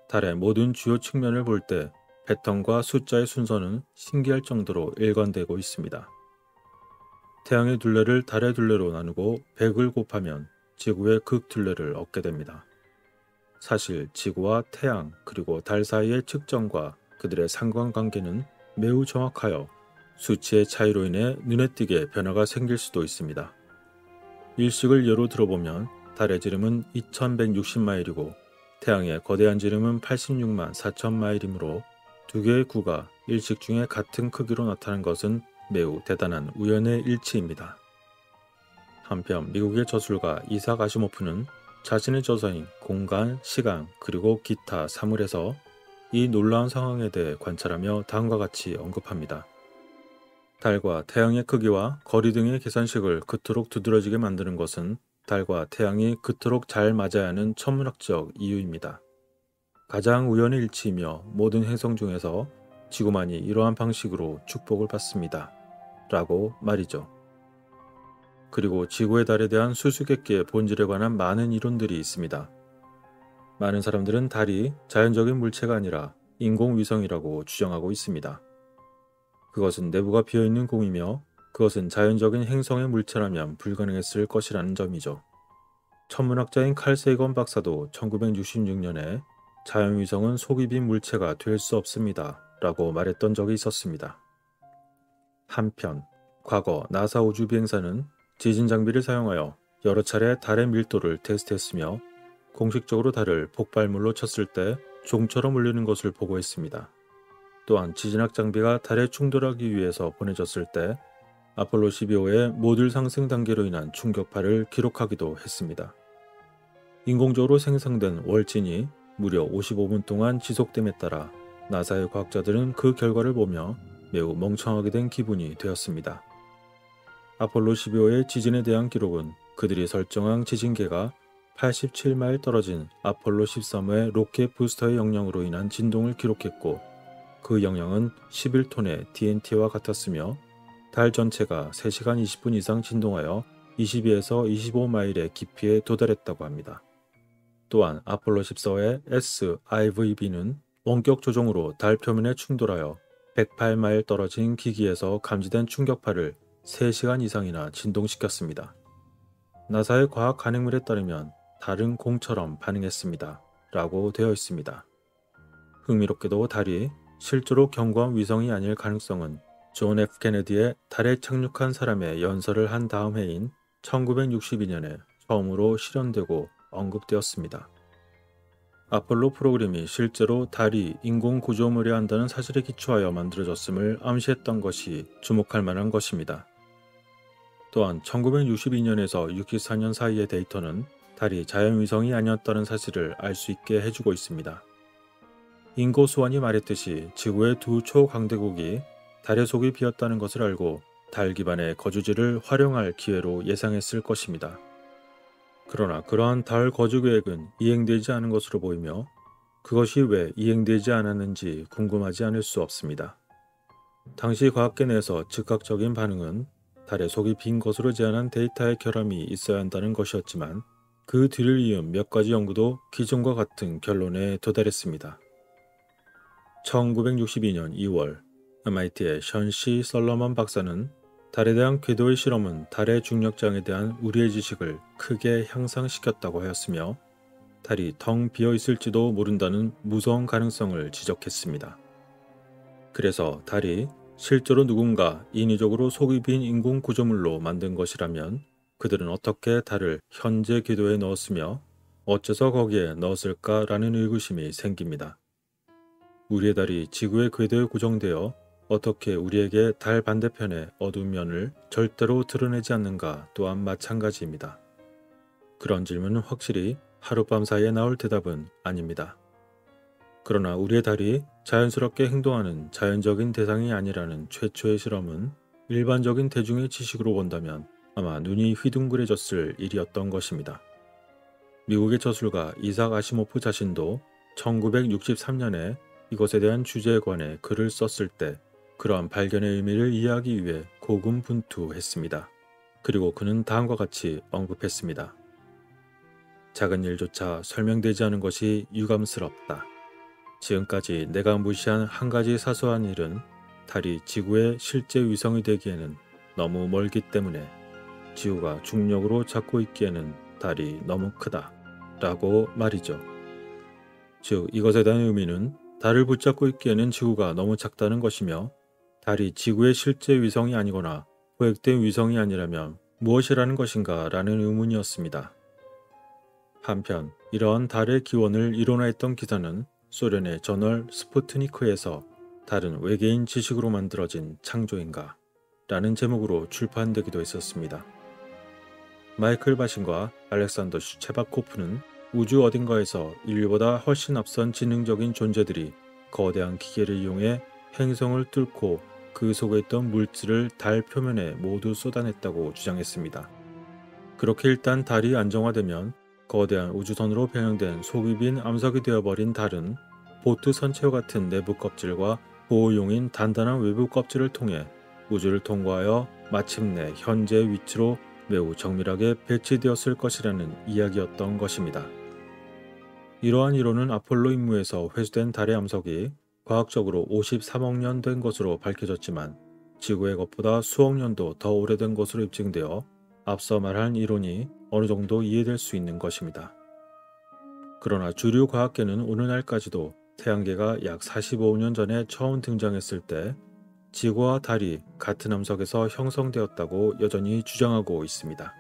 Speaker 1: 달의 모든 주요 측면을 볼 때 패턴과 숫자의 순서는 신기할 정도로 일관되고 있습니다. 태양의 둘레를 달의 둘레로 나누고 100을 곱하면 지구의 극둘레를 얻게 됩니다. 사실 지구와 태양 그리고 달 사이의 측정과 그들의 상관관계는 매우 정확하여 수치의 차이로 인해 눈에 띄게 변화가 생길 수도 있습니다. 일식을 예로 들어보면 달의 지름은 2160마일이고 태양의 거대한 지름은 86만 4천마일이므로 두 개의 구가 일식 중에 같은 크기로 나타난 것은 매우 대단한 우연의 일치입니다. 한편 미국의 저술가 이삭 아시모프는 자신의 저서인 공간, 시간, 그리고 기타 사물에서 이 놀라운 상황에 대해 관찰하며 다음과 같이 언급합니다. 달과 태양의 크기와 거리 등의 계산식을 그토록 두드러지게 만드는 것은 달과 태양이 그토록 잘 맞아야 하는 천문학적 이유입니다. 가장 우연의 일치이며 모든 행성 중에서 지구만이 이러한 방식으로 축복을 받습니다. 라고 말이죠. 그리고 지구의 달에 대한 수수께끼의 본질에 관한 많은 이론들이 있습니다. 많은 사람들은 달이 자연적인 물체가 아니라 인공위성이라고 주장하고 있습니다. 그것은 내부가 비어있는 공이며 그것은 자연적인 행성의 물체라면 불가능했을 것이라는 점이죠. 천문학자인 칼 세이건 박사도 1966년에 자연위성은 속이 빈 물체가 될 수 없습니다. 라고 말했던 적이 있었습니다. 한편 과거 나사 우주비행사는 지진 장비를 사용하여 여러 차례 달의 밀도를 테스트했으며 공식적으로 달을 폭발물로 쳤을 때 종처럼 울리는 것을 보고했습니다. 또한 지진학 장비가 달에 충돌하기 위해서 보내졌을 때 아폴로 12호의 모듈 상승 단계로 인한 충격파를 기록하기도 했습니다. 인공적으로 생성된 월진이 무려 55분 동안 지속됨에 따라 나사의 과학자들은 그 결과를 보며 매우 멍청하게 된 기분이 되었습니다. 아폴로 12호의 지진에 대한 기록은 그들이 설정한 지진계가 87마일 떨어진 아폴로 13호의 로켓 부스터의 영향으로 인한 진동을 기록했고 그 영향은 11톤의 TNT와 같았으며 달 전체가 3시간 20분 이상 진동하여 22에서 25마일의 깊이에 도달했다고 합니다. 또한 아폴로 14호의 SIVB는 원격 조종으로 달 표면에 충돌하여 108마일 떨어진 기기에서 감지된 충격파를 3시간 이상이나 진동시켰습니다. 나사의 과학 간행물에 따르면 달은 공처럼 반응했습니다. 라고 되어 있습니다. 흥미롭게도 달이 실제로 경고한 위성이 아닐 가능성은 존 F 케네디의 달에 착륙한 사람의 연설을 한 다음 해인 1962년에 처음으로 실현되고 언급되었습니다. 아폴로 프로그램이 실제로 달이 인공 구조물이어야 한다는 사실에 기초하여 만들어졌음을 암시했던 것이 주목할 만한 것입니다. 또한 1962년에서 64년 사이의 데이터는 달이 자연위성이 아니었다는 사실을 알 수 있게 해주고 있습니다. 인고수완이 말했듯이 지구의 두 초강대국이 달의 속이 비었다는 것을 알고 달 기반의 거주지를 활용할 기회로 예상했을 것입니다. 그러나 그러한 달 거주 계획은 이행되지 않은 것으로 보이며 그것이 왜 이행되지 않았는지 궁금하지 않을 수 없습니다. 당시 과학계 내에서 즉각적인 반응은 달의 속이 빈 것으로 제안한 데이터의 결함이 있어야 한다는 것이었지만 그 뒤를 이은 몇 가지 연구도 기존과 같은 결론에 도달했습니다. 1962년 2월 MIT의 션 C. 설러먼 박사는 달에 대한 궤도의 실험은 달의 중력장에 대한 우리의 지식을 크게 향상시켰다고 하였으며 달이 텅 비어 있을지도 모른다는 무서운 가능성을 지적했습니다. 그래서 달이 실제로 누군가 인위적으로 속이 빈 인공 구조물로 만든 것이라면 그들은 어떻게 달을 현재 궤도에 넣었으며 어째서 거기에 넣었을까라는 의구심이 생깁니다. 우리의 달이 지구의 궤도에 고정되어 어떻게 우리에게 달 반대편의 어두운 면을 절대로 드러내지 않는가 또한 마찬가지입니다. 그런 질문은 확실히 하룻밤 사이에 나올 대답은 아닙니다. 그러나 우리의 달이 자연스럽게 행동하는 자연적인 대상이 아니라는 최초의 실험은 일반적인 대중의 지식으로 본다면 아마 눈이 휘둥그레졌을 일이었던 것입니다. 미국의 저술가 이삭 아시모프 자신도 1963년에 이것에 대한 주제에 관해 글을 썼을 때 그러한 발견의 의미를 이해하기 위해 고군분투했습니다. 그리고 그는 다음과 같이 언급했습니다. 작은 일조차 설명되지 않은 것이 유감스럽다. 지금까지 내가 무시한 한 가지 사소한 일은 달이 지구의 실제 위성이 되기에는 너무 멀기 때문에 지구가 중력으로 잡고 있기에는 달이 너무 크다. 라고 말이죠. 즉 이것에 대한 의미는 달을 붙잡고 있기에는 지구가 너무 작다는 것이며 달이 지구의 실제 위성이 아니거나 포획된 위성이 아니라면 무엇이라는 것인가 라는 의문이었습니다. 한편 이러한 달의 기원을 이론화했던 기사는 소련의 저널 스푸트니크에서 달은 외계인 지식으로 만들어진 창조인가? 라는 제목으로 출판되기도 했었습니다. 마이클 바신과 알렉산더 슈체바코프는 우주 어딘가에서 인류보다 훨씬 앞선 지능적인 존재들이 거대한 기계를 이용해 행성을 뚫고 그 속에 있던 물질을 달 표면에 모두 쏟아냈다고 주장했습니다. 그렇게 일단 달이 안정화되면 거대한 우주선으로 변형된 속이 빈 암석이 되어버린 달은 보트 선체와 같은 내부 껍질과 보호용인 단단한 외부 껍질을 통해 우주를 통과하여 마침내 현재 위치로 매우 정밀하게 배치되었을 것이라는 이야기였던 것입니다. 이러한 이론은 아폴로 임무에서 회수된 달의 암석이 과학적으로 53억 년 된 것으로 밝혀졌지만 지구의 것보다 수억 년도 더 오래된 것으로 입증되어 앞서 말한 이론이 어느 정도 이해될 수 있는 것입니다. 그러나 주류 과학계는 오늘날까지도 태양계가 약 45억 년 전에 처음 등장했을 때 지구와 달이 같은 암석에서 형성되었다고 여전히 주장하고 있습니다.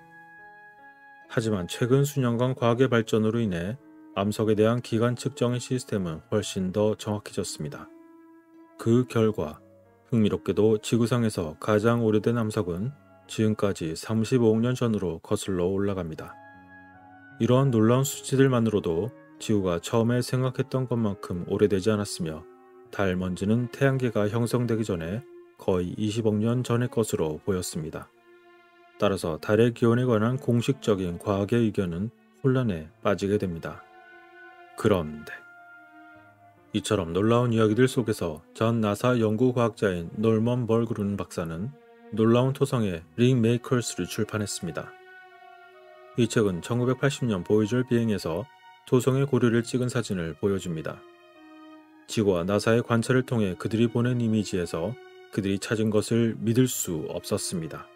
Speaker 1: 하지만 최근 수년간 과학의 발전으로 인해 암석에 대한 기간 측정의 시스템은 훨씬 더 정확해졌습니다. 그 결과 흥미롭게도 지구상에서 가장 오래된 암석은 지금까지 35억 년 전으로 거슬러 올라갑니다. 이러한 놀라운 수치들만으로도 지구가 처음에 생각했던 것만큼 오래되지 않았으며 달 먼지는 태양계가 형성되기 전에 거의 20억 년 전의 것으로 보였습니다. 따라서 달의 기원에 관한 공식적인 과학의 의견은 혼란에 빠지게 됩니다. 그런데 이처럼 놀라운 이야기들 속에서 전 나사 연구과학자인 놀먼 벌그룬 박사는 놀라운 토성의 링메이커스를 출판했습니다. 이 책은 1980년 보이저 비행에서 토성의 고리를 찍은 사진을 보여줍니다. 지구와 나사의 관찰을 통해 그들이 보낸 이미지에서 그들이 찾은 것을 믿을 수 없었습니다.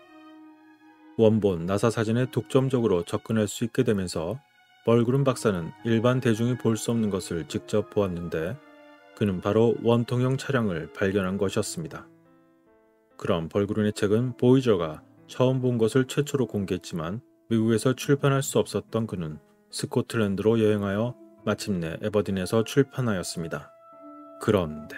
Speaker 1: 원본 나사 사진에 독점적으로 접근할 수 있게 되면서 벌그룬 박사는 일반 대중이 볼 수 없는 것을 직접 보았는데 그는 바로 원통형 차량을 발견한 것이었습니다. 그럼 벌그룬의 책은 보이저가 처음 본 것을 최초로 공개했지만 미국에서 출판할 수 없었던 그는 스코틀랜드로 여행하여 마침내 에버딘에서 출판하였습니다. 그런데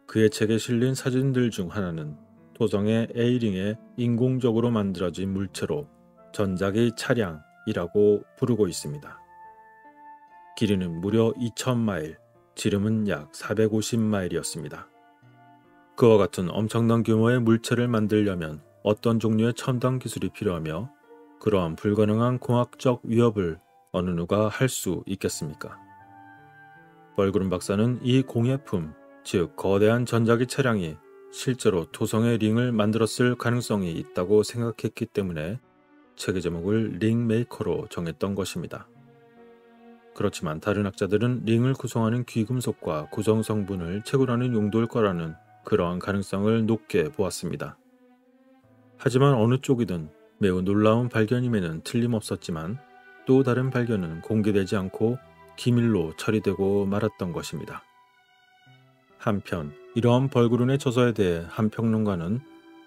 Speaker 1: 그의 책에 실린 사진들 중 하나는 토성의 A링에 인공적으로 만들어진 물체로 전자기 차량이라고 부르고 있습니다. 길이는 무려 2000마일, 지름은 약 450마일이었습니다. 그와 같은 엄청난 규모의 물체를 만들려면 어떤 종류의 첨단 기술이 필요하며 그러한 불가능한 공학적 위협을 어느 누가 할 수 있겠습니까? 벌그룬 박사는 이 공예품, 즉 거대한 전자기 차량이 실제로 토성의 링을 만들었을 가능성이 있다고 생각했기 때문에 책의 제목을 링메이커로 정했던 것입니다. 그렇지만 다른 학자들은 링을 구성하는 귀금속과 구성 성분을 채굴하는 용도일 거라는 그러한 가능성을 높게 보았습니다. 하지만 어느 쪽이든 매우 놀라운 발견임에는 틀림없었지만 또 다른 발견은 공개되지 않고 기밀로 처리되고 말았던 것입니다. 한편 이러한 벌그룬의 저서에 대해 한 평론가는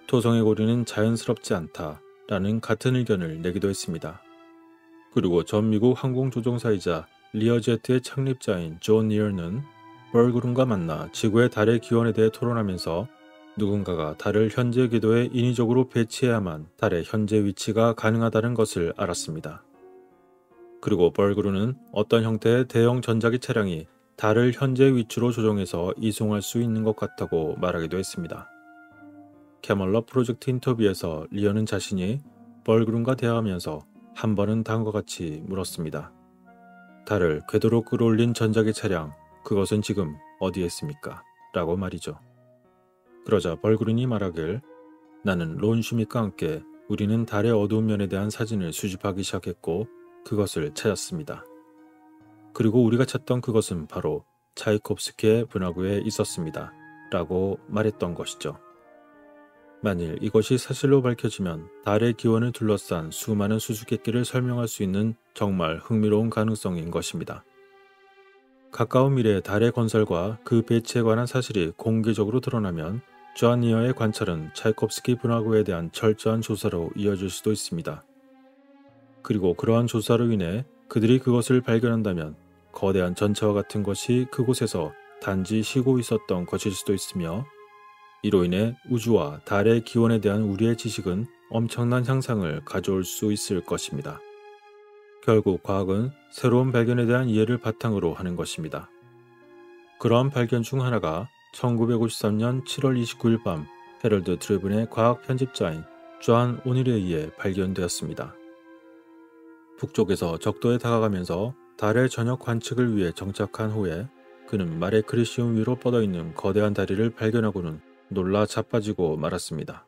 Speaker 1: 토성의 고리는 자연스럽지 않다라는 같은 의견을 내기도 했습니다. 그리고 전 미국 항공조종사이자 리어제트의 창립자인 존 니얼는 벌그룬과 만나 지구의 달의 기원에 대해 토론하면서 누군가가 달을 현재 궤도에 인위적으로 배치해야만 달의 현재 위치가 가능하다는 것을 알았습니다. 그리고 벌그룬은 어떤 형태의 대형 전자기 차량이 달을 현재 위치로 조정해서 이송할 수 있는 것 같다고 말하기도 했습니다. 캐멀러 프로젝트 인터뷰에서 리어는 자신이 벌그룬과 대화하면서 한 번은 다음과 같이 물었습니다. 달을 궤도로 끌어올린 전자기 차량, 그것은 지금 어디에 있습니까? 라고 말이죠. 그러자 벌그룬이 말하길 나는 론 슈밋과 함께 우리는 달의 어두운 면에 대한 사진을 수집하기 시작했고 그것을 찾았습니다. 그리고 우리가 찾던 그것은 바로 차이콥스키의 분화구에 있었습니다. 라고 말했던 것이죠. 만일 이것이 사실로 밝혀지면 달의 기원을 둘러싼 수많은 수수께끼를 설명할 수 있는 정말 흥미로운 가능성인 것입니다. 가까운 미래의 달의 건설과 그 배치에 관한 사실이 공개적으로 드러나면 존 니어의 관찰은 차이콥스키 분화구에 대한 철저한 조사로 이어질 수도 있습니다. 그리고 그러한 조사로 인해 그들이 그것을 발견한다면 거대한 전차와 같은 것이 그곳에서 단지 쉬고 있었던 것일 수도 있으며 이로 인해 우주와 달의 기원에 대한 우리의 지식은 엄청난 향상을 가져올 수 있을 것입니다. 결국 과학은 새로운 발견에 대한 이해를 바탕으로 하는 것입니다. 그러한 발견 중 하나가 1953년 7월 29일 밤 헤럴드 트리뷴의 과학 편집자인 존 오닐에 의해 발견되었습니다. 북쪽에서 적도에 다가가면서 달의 저녁 관측을 위해 정착한 후에 그는 말의 크리시움 위로 뻗어있는 거대한 다리를 발견하고는 놀라 자빠지고 말았습니다.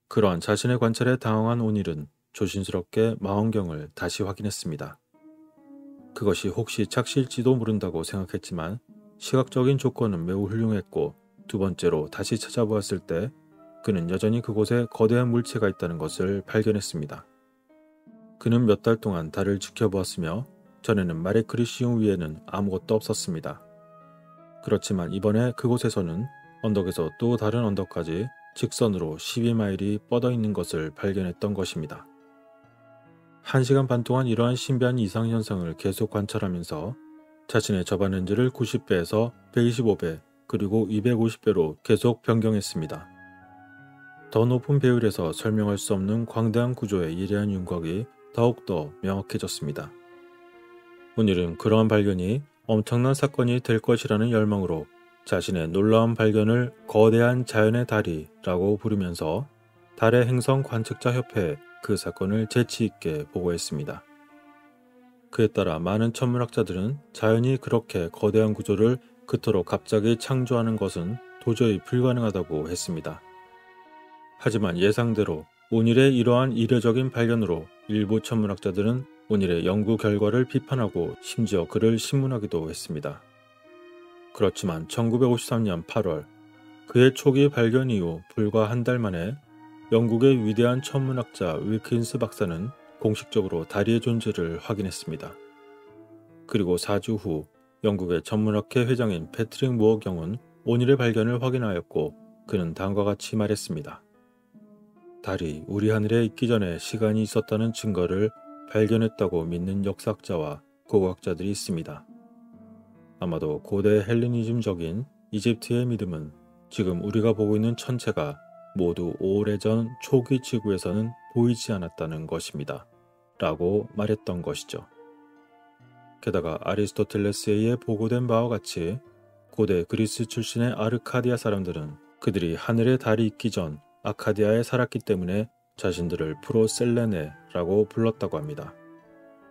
Speaker 1: 그러한 자신의 관찰에 당황한 오닐은 조심스럽게 망원경을 다시 확인했습니다. 그것이 혹시 착시일지도 모른다고 생각했지만 시각적인 조건은 매우 훌륭했고 두 번째로 다시 찾아보았을 때 그는 여전히 그곳에 거대한 물체가 있다는 것을 발견했습니다. 그는 몇 달 동안 달을 지켜보았으며 전에는 마레 크리시움 위에는 아무것도 없었습니다. 그렇지만 이번에 그곳에서는 언덕에서 또 다른 언덕까지 직선으로 12마일이 뻗어있는 것을 발견했던 것입니다. 1시간 반 동안 이러한 신비한 이상현상을 계속 관찰하면서 자신의 접안 렌즈를 90배에서 125배 그리고 250배로 계속 변경했습니다. 더 높은 배율에서 설명할 수 없는 광대한 구조의 예리한 윤곽이 더욱더 명확해졌습니다. 오늘은 그러한 발견이 엄청난 사건이 될 것이라는 열망으로 자신의 놀라운 발견을 거대한 자연의 다리라고 부르면서 달의 행성 관측자 협회에 그 사건을 재치 있게 보고했습니다. 그에 따라 많은 천문학자들은 자연이 그렇게 거대한 구조를 그토록 갑자기 창조하는 것은 도저히 불가능하다고 했습니다. 하지만 예상대로 오닐의 이러한 이례적인 발견으로 일부 천문학자들은 오닐의 연구 결과를 비판하고 심지어 그를 신문하기도 했습니다. 그렇지만 1953년 8월 그의 초기 발견 이후 불과 한 달 만에 영국의 위대한 천문학자 윌킨스 박사는 공식적으로 달의 존재를 확인했습니다. 그리고 4주 후 영국의 천문학회 회장인 패트릭 무어 경은 오닐의 발견을 확인하였고 그는 다음과 같이 말했습니다. 달이 우리 하늘에 있기 전에 시간이 있었다는 증거를 발견했다고 믿는 역사학자와 고고학자들이 있습니다. 아마도 고대 헬레니즘적인 이집트의 믿음은 지금 우리가 보고 있는 천체가 모두 오래전 초기 지구에서는 보이지 않았다는 것입니다. 라고 말했던 것이죠. 게다가 아리스토텔레스에 의해 보고된 바와 같이 고대 그리스 출신의 아르카디아 사람들은 그들이 하늘에 달이 있기 전 아카디아에 살았기 때문에 자신들을 프로셀레네라고 불렀다고 합니다.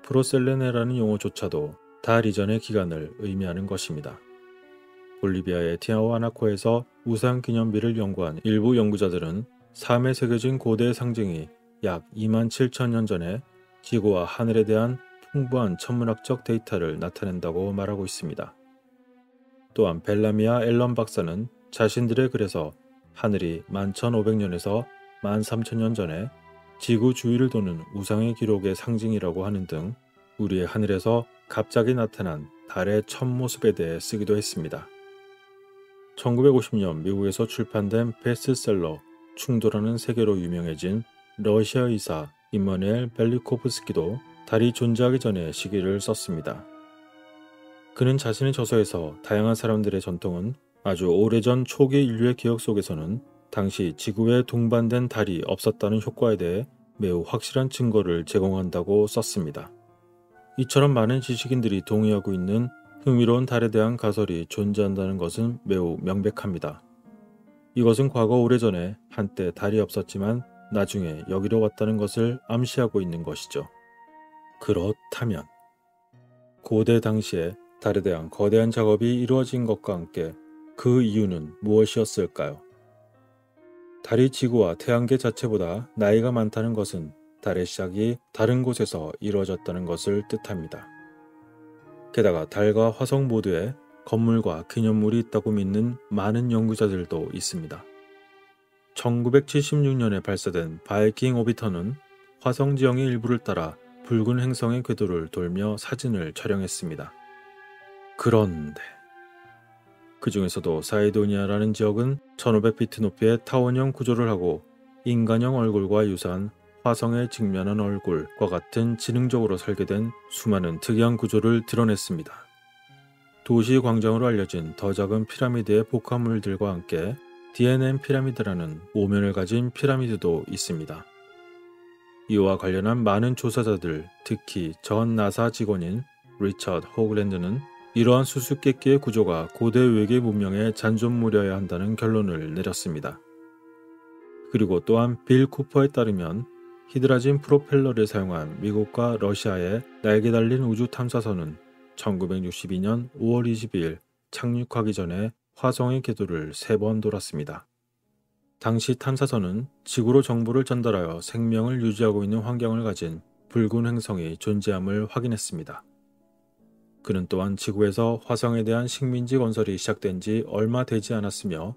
Speaker 1: 프로셀레네라는 용어조차도 달 이전의 기간을 의미하는 것입니다. 볼리비아의 티아후아나코에서 우상 기념비를 연구한 일부 연구자들은 삶에 새겨진 고대의 상징이 약 27,000년 전에 지구와 하늘에 대한 풍부한 천문학적 데이터를 나타낸다고 말하고 있습니다. 또한 벨라미아 앨런 박사는 자신들의 글에서 하늘이 11,500년에서 13,000년 전에 지구 주위를 도는 우상의 기록의 상징이라고 하는 등 우리의 하늘에서 갑자기 나타난 달의 첫 모습에 대해 쓰기도 했습니다. 1950년 미국에서 출판된 베스트셀러 충돌하는 세계로 유명해진 러시아 의사 임마누엘 벨리코프스키도 달이 존재하기 전의 시기를 썼습니다. 그는 자신의 저서에서 다양한 사람들의 전통은 아주 오래전 초기 인류의 기억 속에서는 당시 지구에 동반된 달이 없었다는 효과에 대해 매우 확실한 증거를 제공한다고 썼습니다. 이처럼 많은 지식인들이 동의하고 있는 흥미로운 달에 대한 가설이 존재한다는 것은 매우 명백합니다. 이것은 과거 오래전에 한때 달이 없었지만 나중에 여기로 왔다는 것을 암시하고 있는 것이죠. 그렇다면 고대 당시에 달에 대한 거대한 작업이 이루어진 것과 함께 그 이유는 무엇이었을까요? 달이 지구와 태양계 자체보다 나이가 많다는 것은 달의 시작이 다른 곳에서 이루어졌다는 것을 뜻합니다. 게다가 달과 화성 모두에 건물과 기념물이 있다고 믿는 많은 연구자들도 있습니다. 1976년에 발사된 바이킹 오비터는 화성 지형의 일부를 따라 붉은 행성의 궤도를 돌며 사진을 촬영했습니다. 그런데 그 중에서도 사이도니아라는 지역은 1500피트 높이의 타원형 구조를 하고 인간형 얼굴과 유사한 화성에 직면한 얼굴과 같은 지능적으로 설계된 수많은 특이한 구조를 드러냈습니다. 도시 광장으로 알려진 더 작은 피라미드의 복합물들과 함께 DNM 피라미드라는 오면을 가진 피라미드도 있습니다. 이와 관련한 많은 조사자들, 특히 전 나사 직원인 리처드 호글랜드는 이러한 수수께끼의 구조가 고대 외계 문명의 잔존물이어야 한다는 결론을 내렸습니다. 그리고 또한 빌 쿠퍼에 따르면 히드라진 프로펠러를 사용한 미국과 러시아의 날개 달린 우주 탐사선은 1962년 5월 22일 착륙하기 전에 화성의 궤도를 3번 돌았습니다. 당시 탐사선은 지구로 정보를 전달하여 생명을 유지하고 있는 환경을 가진 붉은 행성이 존재함을 확인했습니다. 그는 또한 지구에서 화성에 대한 식민지 건설이 시작된 지 얼마 되지 않았으며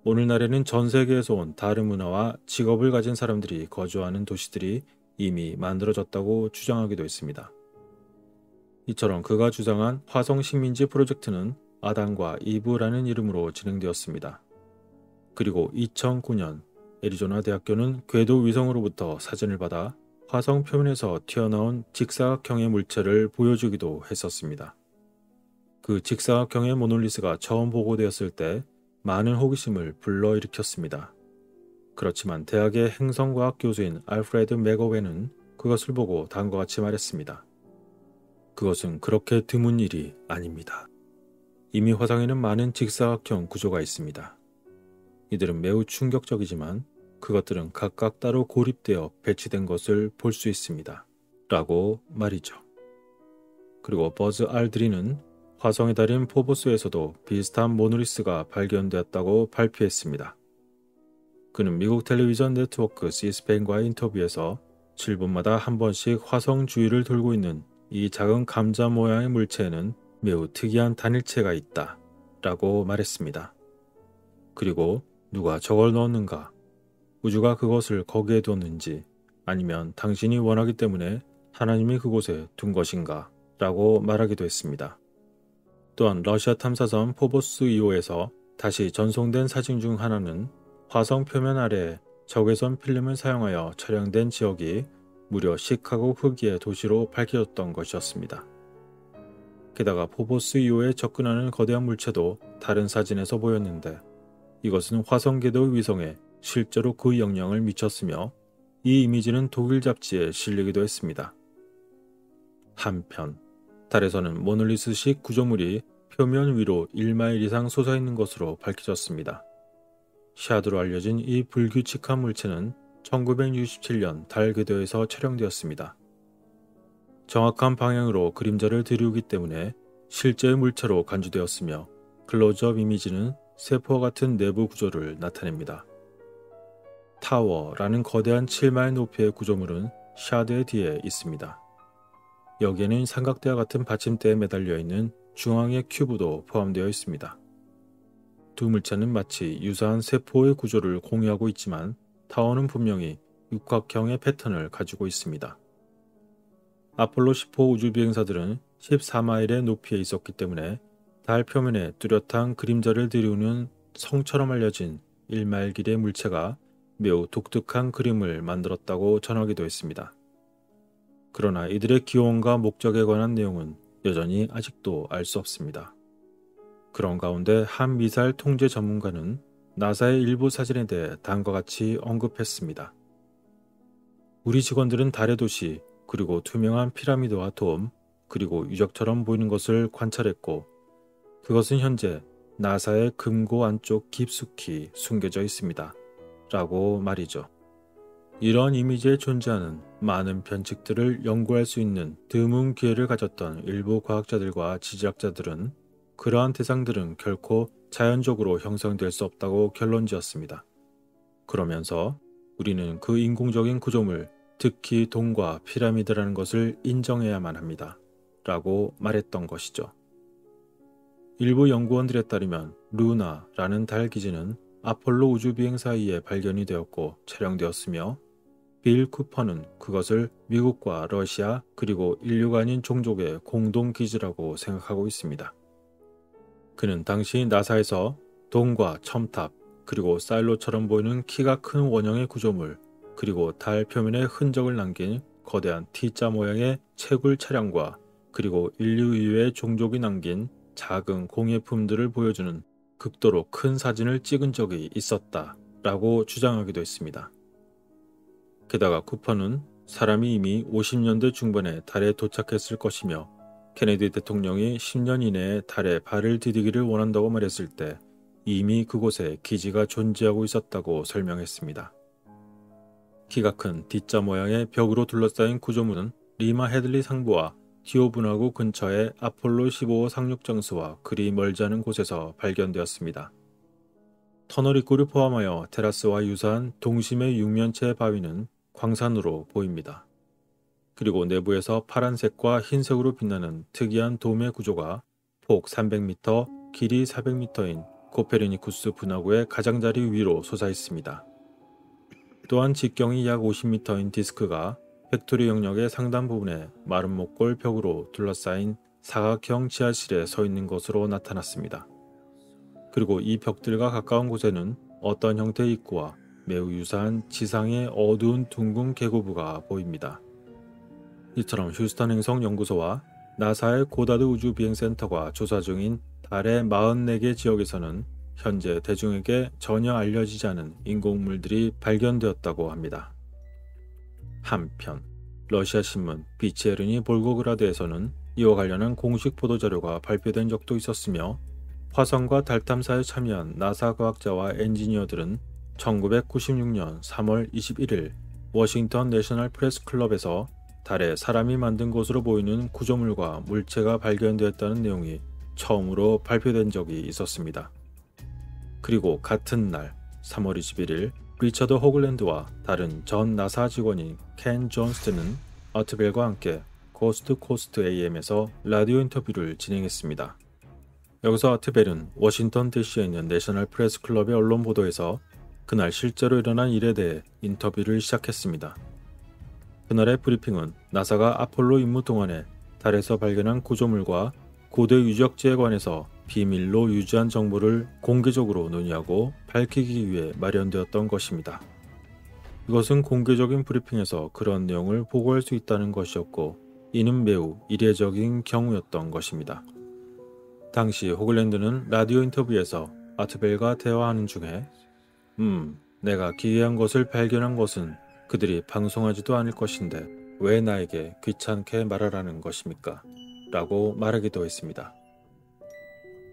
Speaker 1: 오늘날에는 전 세계에서 온 다른 문화와 직업을 가진 사람들이 거주하는 도시들이 이미 만들어졌다고 주장하기도 했습니다. 이처럼 그가 주장한 화성 식민지 프로젝트는 아담과 이브라는 이름으로 진행되었습니다. 그리고 2009년 애리조나 대학교는 궤도 위성으로부터 사진을 받아 화성 표면에서 튀어나온 직사각형의 물체를 보여주기도 했었습니다. 그 직사각형의 모놀리스가 처음 보고되었을 때 많은 호기심을 불러일으켰습니다. 그렇지만 대학의 행성과학 교수인 알프레드 맥어웨는 그것을 보고 다음과 같이 말했습니다. 그것은 그렇게 드문 일이 아닙니다. 이미 화성에는 많은 직사각형 구조가 있습니다. 이들은 매우 충격적이지만 그것들은 각각 따로 고립되어 배치된 것을 볼 수 있습니다. 라고 말이죠. 그리고 버즈 알드린은 화성의 달인 포보스에서도 비슷한 모노리스가 발견되었다고 발표했습니다. 그는 미국 텔레비전 네트워크 시스펜과의 인터뷰에서 7분마다 한 번씩 화성 주위를 돌고 있는 이 작은 감자 모양의 물체에는 매우 특이한 단일체가 있다 라고 말했습니다. 그리고 누가 저걸 넣었는가? 우주가 그것을 거기에 두었는지 아니면 당신이 원하기 때문에 하나님이 그곳에 둔 것인가? 라고 말하기도 했습니다. 또한 러시아 탐사선 포보스 2호에서 다시 전송된 사진 중 하나는 화성 표면 아래에 적외선 필름을 사용하여 촬영된 지역이 무려 시카고 흑의의 도시로 밝혀졌던 것이었습니다. 게다가 포보스 2호에 접근하는 거대한 물체도 다른 사진에서 보였는데 이것은 화성 궤도 위성에 실제로 그 영향을 미쳤으며 이 이미지는 독일 잡지에 실리기도 했습니다. 한편 달에서는 모놀리스식 구조물이 표면 위로 1마일 이상 솟아있는 것으로 밝혀졌습니다. 샤드로 알려진 이 불규칙한 물체는 1967년 달 궤도에서 촬영되었습니다. 정확한 방향으로 그림자를 들이우기 때문에 실제의 물체로 간주되었으며 클로즈업 이미지는 세포와 같은 내부 구조를 나타냅니다. 타워라는 거대한 7마일 높이의 구조물은 샤드의 뒤에 있습니다. 여기에는 삼각대와 같은 받침대에 매달려 있는 중앙의 큐브도 포함되어 있습니다. 두 물체는 마치 유사한 세포의 구조를 공유하고 있지만 타워는 분명히 육각형의 패턴을 가지고 있습니다. 아폴로 10호 우주비행사들은 14마일의 높이에 있었기 때문에 달 표면에 뚜렷한 그림자를 들이우는 성처럼 알려진 1마일 길이의 물체가 매우 독특한 그림을 만들었다고 전하기도 했습니다. 그러나 이들의 기원과 목적에 관한 내용은 여전히 아직도 알 수 없습니다. 그런 가운데 한 미사일 통제 전문가는 나사의 일부 사진에 대해 다음과 같이 언급했습니다. 우리 직원들은 달의 도시 그리고 투명한 피라미드와 돔 그리고 유적처럼 보이는 것을 관찰했고 그것은 현재 나사의 금고 안쪽 깊숙이 숨겨져 있습니다. 라고 말이죠. 이런 이미지에 존재하는 많은 변칙들을 연구할 수 있는 드문 기회를 가졌던 일부 과학자들과 지질학자들은 그러한 대상들은 결코 자연적으로 형성될 수 없다고 결론지었습니다. 그러면서 우리는 그 인공적인 구조물, 특히 돔과 피라미드라는 것을 인정해야만 합니다. 라고 말했던 것이죠. 일부 연구원들에 따르면 루나라는 달 기지는 아폴로 우주비행사에 의해 발견이 되었고 촬영되었으며 빌 쿠퍼는 그것을 미국과 러시아 그리고 인류가 아닌 종족의 공동 기지라고 생각하고 있습니다. 그는 당시 나사에서 돔과 첨탑 그리고 사일로처럼 보이는 키가 큰 원형의 구조물 그리고 달 표면에 흔적을 남긴 거대한 T자 모양의 채굴 차량과 그리고 인류 이외의 종족이 남긴 작은 공예품들을 보여주는 극도로 큰 사진을 찍은 적이 있었다 라고 주장하기도 했습니다. 게다가 쿠퍼는 사람이 이미 50년대 중반에 달에 도착했을 것이며 케네디 대통령이 10년 이내에 달에 발을 디디기를 원한다고 말했을 때 이미 그곳에 기지가 존재하고 있었다고 설명했습니다. 키가 큰 D자 모양의 벽으로 둘러싸인 구조물은 리마 헤들리 상부와 티오 분화구 근처의 아폴로 15호 상륙 장소와 그리 멀지 않은 곳에서 발견되었습니다. 터널 입구를 포함하여 테라스와 유사한 동심의 육면체 바위는 광산으로 보입니다. 그리고 내부에서 파란색과 흰색으로 빛나는 특이한 돔의 구조가 폭 300m, 길이 400m인 코페르니쿠스 분화구의 가장자리 위로 솟아 있습니다. 또한 직경이 약 50m인 디스크가 팩토리 영역의 상단 부분에 마른 목골 벽으로 둘러싸인 사각형 지하실에 서 있는 것으로 나타났습니다. 그리고 이 벽들과 가까운 곳에는 어떤 형태의 입구와 매우 유사한 지상의 어두운 둥근 계고부가 보입니다. 이처럼 휴스턴 행성 연구소와 나사의 고다드 우주비행센터가 조사 중인 달의 44개 지역에서는 현재 대중에게 전혀 알려지지 않은 인공물들이 발견되었다고 합니다. 한편 러시아 신문 비치에르니 볼고그라드에서는 이와 관련한 공식 보도자료가 발표된 적도 있었으며 화성과 달 탐사에 참여한 나사 과학자와 엔지니어들은 1996년 3월 21일 워싱턴 내셔널 프레스 클럽에서 달에 사람이 만든 것으로 보이는 구조물과 물체가 발견되었다는 내용이 처음으로 발표된 적이 있었습니다. 그리고 같은 날 3월 21일 리처드 호글랜드와 다른 전 나사 직원인 켄 존스트는 어트벨과 함께 코스트 코스트 AM에서 라디오 인터뷰를 진행했습니다. 여기서 아트벨은 워싱턴 DC에 있는 내셔널 프레스 클럽의 언론 보도에서 그날 실제로 일어난 일에 대해 인터뷰를 시작했습니다. 그날의 브리핑은 나사가 아폴로 임무 동안에 달에서 발견한 구조물과 고대 유적지에 관해서 비밀로 유지한 정보를 공개적으로 논의하고 밝히기 위해 마련되었던 것입니다. 이것은 공개적인 브리핑에서 그런 내용을 보고할 수 있다는 것이었고, 이는 매우 이례적인 경우였던 것입니다. 당시 호글랜드는 라디오 인터뷰에서 아트벨과 대화하는 중에 내가 기이한 것을 발견한 것은 그들이 방송하지도 않을 것인데 왜 나에게 귀찮게 말하라는 것입니까? 라고 말하기도 했습니다.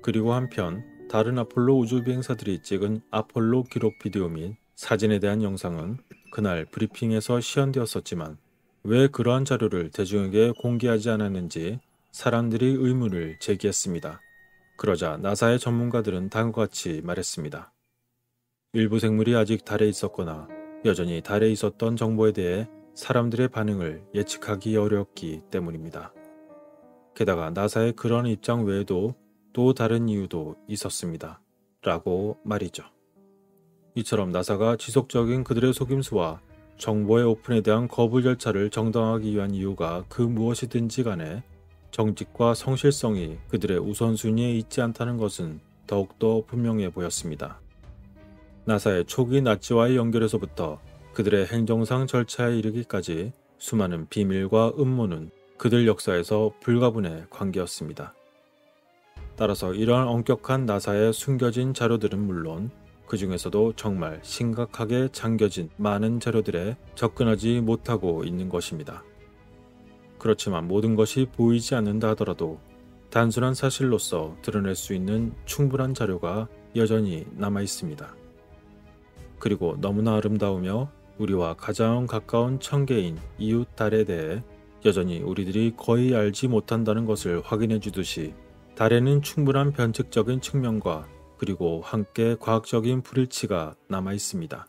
Speaker 1: 그리고 한편 다른 아폴로 우주비행사들이 찍은 아폴로 기록 비디오 및 사진에 대한 영상은 그날 브리핑에서 시연되었었지만 왜 그러한 자료를 대중에게 공개하지 않았는지 사람들이 의문을 제기했습니다. 그러자 나사의 전문가들은 다음과 같이 말했습니다. 일부 생물이 아직 달에 있었거나 여전히 달에 있었던 정보에 대해 사람들의 반응을 예측하기 어려웠기 때문입니다. 게다가 나사의 그런 입장 외에도 또 다른 이유도 있었습니다. 라고 말이죠. 이처럼 나사가 지속적인 그들의 속임수와 정보의 오픈에 대한 거부 절차를 정당화하기 위한 이유가 그 무엇이든지 간에 정직과 성실성이 그들의 우선순위에 있지 않다는 것은 더욱더 분명해 보였습니다. 나사의 초기 나치와의 연결에서부터 그들의 행정상 절차에 이르기까지 수많은 비밀과 음모는 그들 역사에서 불가분의 관계였습니다. 따라서 이러한 엄격한 나사의 숨겨진 자료들은 물론 그 중에서도 정말 심각하게 잠겨진 많은 자료들에 접근하지 못하고 있는 것입니다. 그렇지만 모든 것이 보이지 않는다 하더라도 단순한 사실로서 드러낼 수 있는 충분한 자료가 여전히 남아 있습니다. 그리고 너무나 아름다우며 우리와 가장 가까운 천계인 이웃 달에 대해 여전히 우리들이 거의 알지 못한다는 것을 확인해 주듯이 달에는 충분한 변칙적인 측면과 그리고 함께 과학적인 불일치가 남아 있습니다.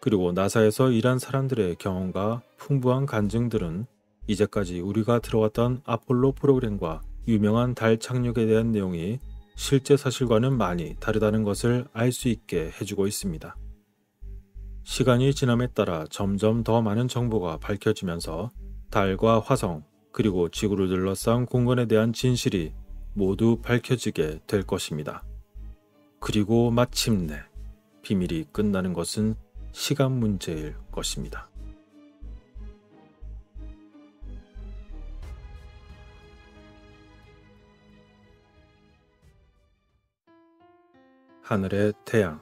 Speaker 1: 그리고 나사에서 일한 사람들의 경험과 풍부한 간증들은 이제까지 우리가 들어왔던 아폴로 프로그램과 유명한 달 착륙에 대한 내용이 실제 사실과는 많이 다르다는 것을 알 수 있게 해주고 있습니다. 시간이 지남에 따라 점점 더 많은 정보가 밝혀지면서 달과 화성 그리고 지구를 둘러싼 공간에 대한 진실이 모두 밝혀지게 될 것입니다. 그리고 마침내 비밀이 끝나는 것은 시간 문제일 것입니다. 하늘의 태양.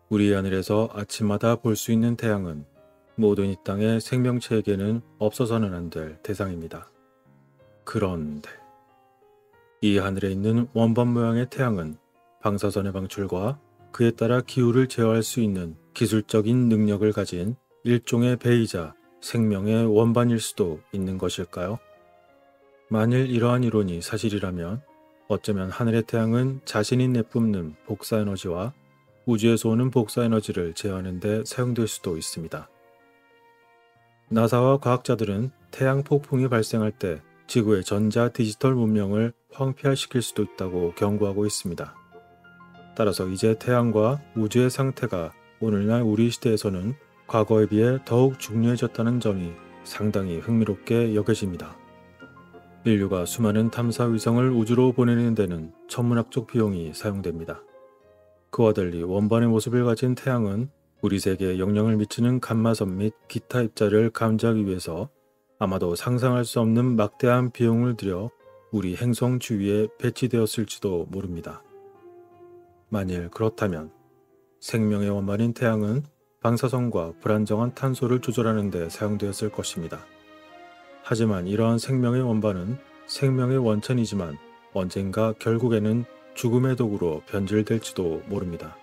Speaker 1: 우리 하늘에서 아침마다 볼 수 있는 태양은 모든 이 땅의 생명체에게는 없어서는 안 될 대상입니다. 그런데 이 하늘에 있는 원반 모양의 태양은 방사선의 방출과 그에 따라 기후를 제어할 수 있는 기술적인 능력을 가진 일종의 배이자 생명의 원반일 수도 있는 것일까요? 만일 이러한 이론이 사실이라면 어쩌면 하늘의 태양은 자신이 내뿜는 복사에너지와 우주에서 오는 복사에너지를 제어하는 데 사용될 수도 있습니다. 나사와 과학자들은 태양 폭풍이 발생할 때 지구의 전자 디지털 문명을 황폐화시킬 수도 있다고 경고하고 있습니다. 따라서 이제 태양과 우주의 상태가 오늘날 우리 시대에서는 과거에 비해 더욱 중요해졌다는 점이 상당히 흥미롭게 여겨집니다. 인류가 수많은 탐사 위성을 우주로 보내는 데는 천문학적 비용이 사용됩니다. 그와 달리 원반의 모습을 가진 태양은 우리 세계에 영향을 미치는 감마선 및 기타 입자를 감지하기 위해서 아마도 상상할 수 없는 막대한 비용을 들여 우리 행성 주위에 배치되었을지도 모릅니다. 만일 그렇다면 생명의 원반인 태양은 방사선과 불안정한 탄소를 조절하는 데 사용되었을 것입니다. 하지만 이러한 생명의 원반은 생명의 원천이지만 언젠가 결국에는 죽음의 도구로 변질될지도 모릅니다.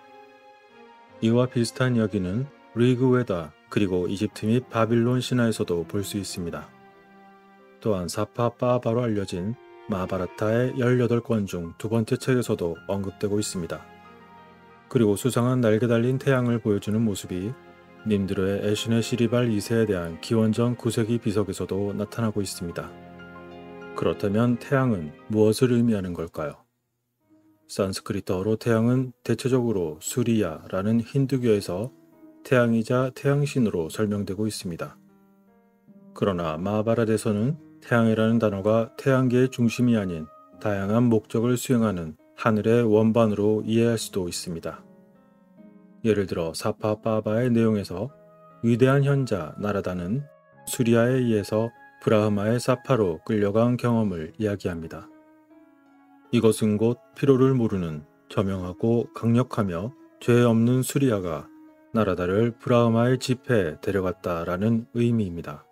Speaker 1: 이와 비슷한 이야기는 리그웨다 그리고 이집트 및 바빌론 신화에서도 볼 수 있습니다. 또한 사파빠바로 알려진 마하바라타의 18권 중 두 번째 책에서도 언급되고 있습니다. 그리고 수상한 날개 달린 태양을 보여주는 모습이 님드로의 애신의 시리발 2세에 대한 기원전 9세기 비석에서도 나타나고 있습니다. 그렇다면 태양은 무엇을 의미하는 걸까요? 산스크리트어로 태양은 대체적으로 수리야라는 힌두교에서 태양이자 태양신으로 설명되고 있습니다. 그러나 마하바라트에서는 태양이라는 단어가 태양계의 중심이 아닌 다양한 목적을 수행하는 하늘의 원반으로 이해할 수도 있습니다. 예를 들어 사파바바의 내용에서 위대한 현자 나라다는 수리야에 의해서 브라흐마의 사파로 끌려간 경험을 이야기합니다. 이것은 곧 피로를 모르는 저명하고 강력하며 죄 없는 수리야가 나라다를 브라흐마의 집회에 데려갔다라는 의미입니다.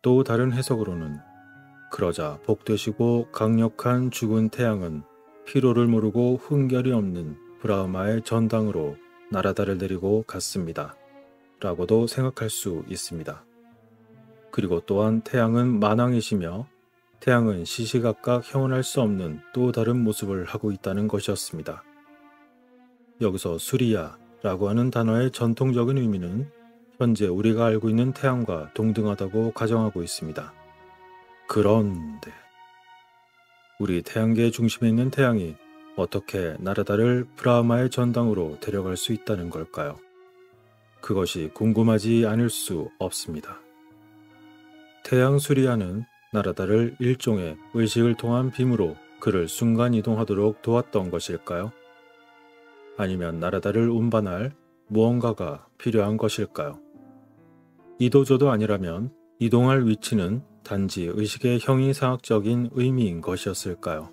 Speaker 1: 또 다른 해석으로는 그러자 복되시고 강력한 죽은 태양은 피로를 모르고 흥결이 없는 브라흐마의 전당으로 나라다를 데리고 갔습니다. 라고도 생각할 수 있습니다. 그리고 또한 태양은 만왕이시며 태양은 시시각각 형언할 수 없는 또 다른 모습을 하고 있다는 것이었습니다. 여기서 수리야라고 하는 단어의 전통적인 의미는 현재 우리가 알고 있는 태양과 동등하다고 가정하고 있습니다. 그런데 우리 태양계의 중심에 있는 태양이 어떻게 나라다를 브라흐마의 전당으로 데려갈 수 있다는 걸까요? 그것이 궁금하지 않을 수 없습니다. 태양 수리야는 나라다를 일종의 의식을 통한 빔으로 그를 순간 이동하도록 도왔던 것일까요? 아니면 나라다를 운반할 무언가가 필요한 것일까요? 이도저도 아니라면 이동할 위치는 단지 의식의 형이상학적인 의미인 것이었을까요?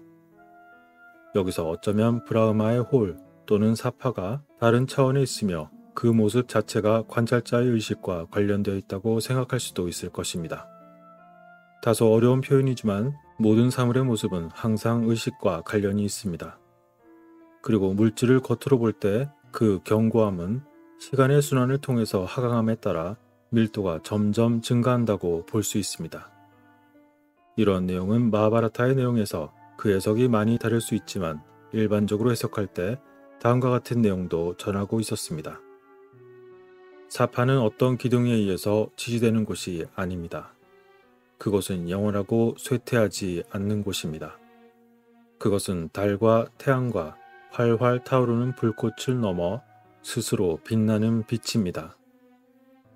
Speaker 1: 여기서 어쩌면 브라흐마의 홀 또는 사파가 다른 차원에 있으며 그 모습 자체가 관찰자의 의식과 관련되어 있다고 생각할 수도 있을 것입니다. 다소 어려운 표현이지만 모든 사물의 모습은 항상 의식과 관련이 있습니다. 그리고 물질을 겉으로 볼 때 그 견고함은 시간의 순환을 통해서 하강함에 따라 밀도가 점점 증가한다고 볼 수 있습니다. 이런 내용은 마하바라타의 내용에서 그 해석이 많이 다를 수 있지만 일반적으로 해석할 때 다음과 같은 내용도 전하고 있었습니다. 사파는 어떤 기둥에 의해서 지지되는 곳이 아닙니다. 그것은 영원하고 쇠퇴하지 않는 곳입니다. 그것은 달과 태양과 활활 타오르는 불꽃을 넘어 스스로 빛나는 빛입니다.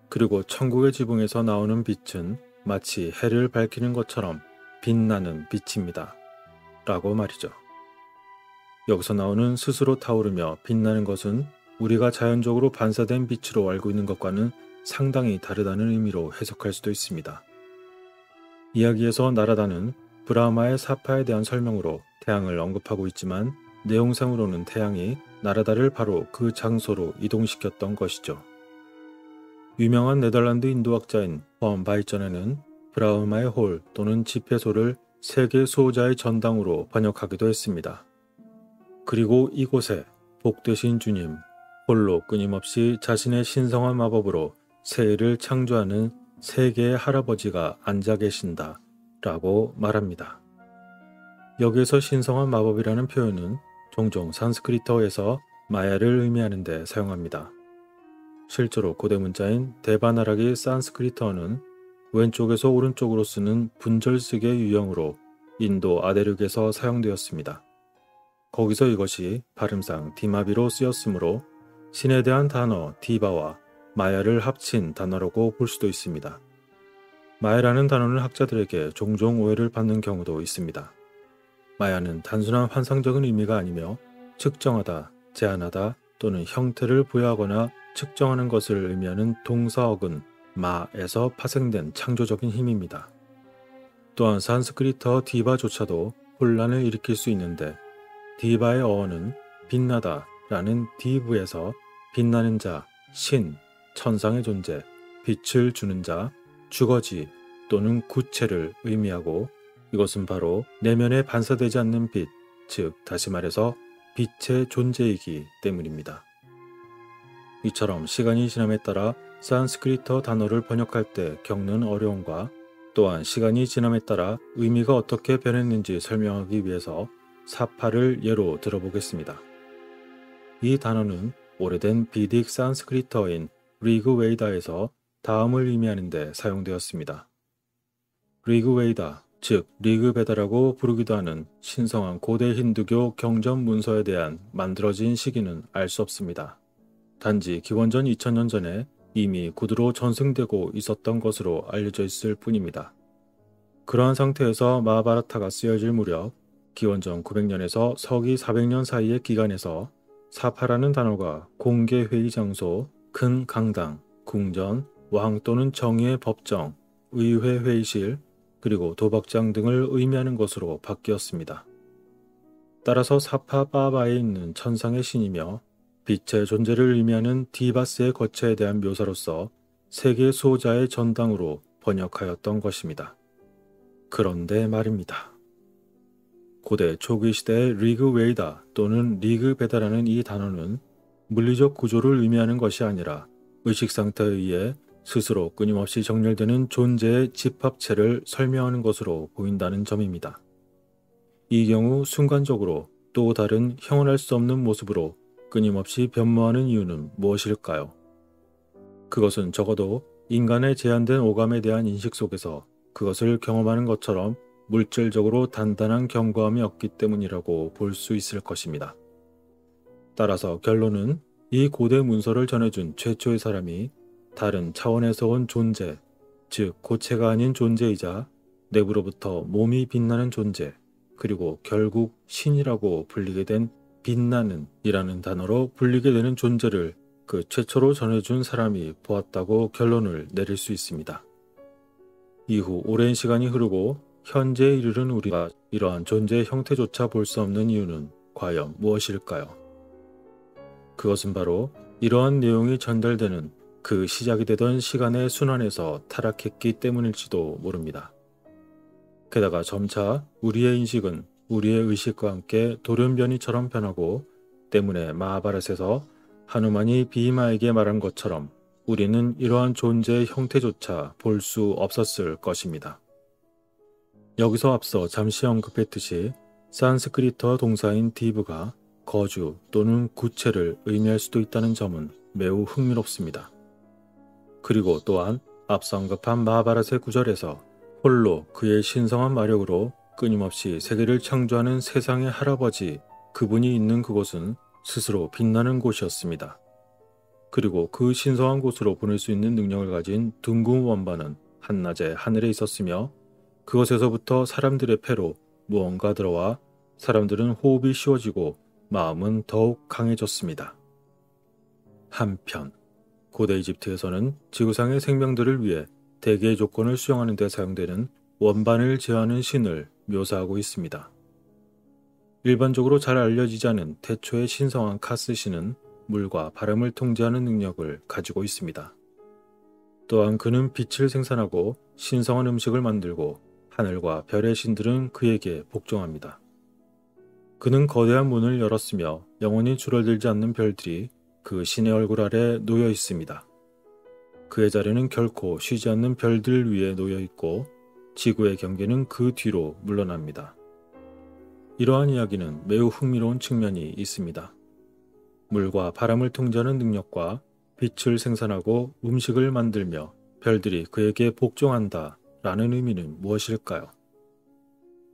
Speaker 1: 그리고 천국의 지붕에서 나오는 빛은 마치 해를 밝히는 것처럼 빛나는 빛입니다. 라고 말이죠. 여기서 나오는 스스로 타오르며 빛나는 것은 우리가 자연적으로 반사된 빛으로 알고 있는 것과는 상당히 다르다는 의미로 해석할 수도 있습니다. 이야기에서 나라다는 브라흐마의 사파에 대한 설명으로 태양을 언급하고 있지만 내용상으로는 태양이 나라다를 바로 그 장소로 이동시켰던 것이죠. 유명한 네덜란드 인도학자인 번 바이전에는 브라흐마의 홀 또는 집회소를 세계 수호자의 전당으로 번역하기도 했습니다. 그리고 이곳에 복되신 주님, 홀로 끊임없이 자신의 신성한 마법으로 세계를 창조하는 세계의 할아버지가 앉아 계신다 라고 말합니다. 여기에서 신성한 마법이라는 표현은 종종 산스크리트어에서 마야를 의미하는 데 사용합니다. 실제로 고대 문자인 데바나라기 산스크리트어는 왼쪽에서 오른쪽으로 쓰는 분절쓰기의 유형으로 인도 아대륙에서 사용되었습니다. 거기서 이것이 발음상 디마비로 쓰였으므로 신에 대한 단어 디바와 마야를 합친 단어라고 볼 수도 있습니다. 마야라는 단어는 학자들에게 종종 오해를 받는 경우도 있습니다. 마야는 단순한 환상적인 의미가 아니며 측정하다, 제한하다 또는 형태를 부여하거나 측정하는 것을 의미하는 동사어근 마에서 파생된 창조적인 힘입니다. 또한 산스크리트어 디바조차도 혼란을 일으킬 수 있는데 디바의 어원은 빛나다 라는 디브에서 빛나는 자, 신, 천상의 존재, 빛을 주는 자, 주거지 또는 구체를 의미하고 이것은 바로 내면에 반사되지 않는 빛, 즉 다시 말해서 빛의 존재이기 때문입니다. 이처럼 시간이 지남에 따라 산스크리트어 단어를 번역할 때 겪는 어려움과 또한 시간이 지남에 따라 의미가 어떻게 변했는지 설명하기 위해서 사파를 예로 들어보겠습니다. 이 단어는 오래된 비딕 산스크리트어인 리그웨이다에서 다음을 의미하는 데 사용되었습니다. 리그웨이다 즉 리그베다라고 부르기도 하는 신성한 고대 힌두교 경전 문서에 대한 만들어진 시기는 알 수 없습니다. 단지 기원전 2000년 전에 이미 구두로 전승되고 있었던 것으로 알려져 있을 뿐입니다. 그러한 상태에서 마하바라타가 쓰여질 무렵 기원전 900년에서 서기 400년 사이의 기간에서 사파라는 단어가 공개 회의 장소, 큰 강당, 궁전, 왕 또는 정의의 법정, 의회 회의실, 그리고 도박장 등을 의미하는 것으로 바뀌었습니다. 따라서 사파바바에 있는 천상의 신이며 빛의 존재를 의미하는 디바스의 거처에 대한 묘사로서 세계 수호자의 전당으로 번역하였던 것입니다. 그런데 말입니다. 고대 초기 시대의 리그웨이다 또는 리그베다라는 이 단어는 물리적 구조를 의미하는 것이 아니라 의식 상태에 의해 스스로 끊임없이 정렬되는 존재의 집합체를 설명하는 것으로 보인다는 점입니다. 이 경우 순간적으로 또 다른 형언할 수 없는 모습으로 끊임없이 변모하는 이유는 무엇일까요? 그것은 적어도 인간의 제한된 오감에 대한 인식 속에서 그것을 경험하는 것처럼 물질적으로 단단한 견고함이 없기 때문이라고 볼 수 있을 것입니다. 따라서 결론은 이 고대 문서를 전해준 최초의 사람이 다른 차원에서 온 존재, 즉 고체가 아닌 존재이자 내부로부터 몸이 빛나는 존재, 그리고 결국 신이라고 불리게 된 빛나는 이라는 단어로 불리게 되는 존재를 그 최초로 전해준 사람이 보았다고 결론을 내릴 수 있습니다. 이후 오랜 시간이 흐르고 현재에 이르는 우리가 이러한 존재의 형태조차 볼 수 없는 이유는 과연 무엇일까요? 그것은 바로 이러한 내용이 전달되는 그 시작이 되던 시간의 순환에서 타락했기 때문일지도 모릅니다. 게다가 점차 우리의 인식은 우리의 의식과 함께 돌연변이처럼 변하고 때문에 마하바рат에서 하누만이 비마에게 말한 것처럼 우리는 이러한 존재의 형태조차 볼 수 없었을 것입니다. 여기서 앞서 잠시 언급했듯이 산스크리트어 동사인 디브가 거주 또는 구체를 의미할 수도 있다는 점은 매우 흥미롭습니다. 그리고 또한 앞서 언급한 마하바рат의 구절에서 홀로 그의 신성한 마력으로 끊임없이 세계를 창조하는 세상의 할아버지 그분이 있는 그곳은 스스로 빛나는 곳이었습니다. 그리고 그 신성한 곳으로 보낼 수 있는 능력을 가진 둥근 원반은 한낮에 하늘에 있었으며 그것에서부터 사람들의 폐로 무언가 들어와 사람들은 호흡이 쉬워지고 마음은 더욱 강해졌습니다. 한편 고대 이집트에서는 지구상의 생명들을 위해 대기의 조건을 수용하는 데 사용되는 원반을 제어하는 신을 묘사하고 있습니다. 일반적으로 잘 알려지지 않은 태초의 신성한 카스 신은 물과 바람을 통제하는 능력을 가지고 있습니다. 또한 그는 빛을 생산하고 신성한 음식을 만들고 하늘과 별의 신들은 그에게 복종합니다. 그는 거대한 문을 열었으며 영원히 줄어들지 않는 별들이 그 신의 얼굴 아래 놓여 있습니다. 그의 자리는 결코 쉬지 않는 별들 위에 놓여 있고 지구의 경계는 그 뒤로 물러납니다. 이러한 이야기는 매우 흥미로운 측면이 있습니다. 물과 바람을 통제하는 능력과 빛을 생산하고 음식을 만들며 별들이 그에게 복종한다 라는 의미는 무엇일까요?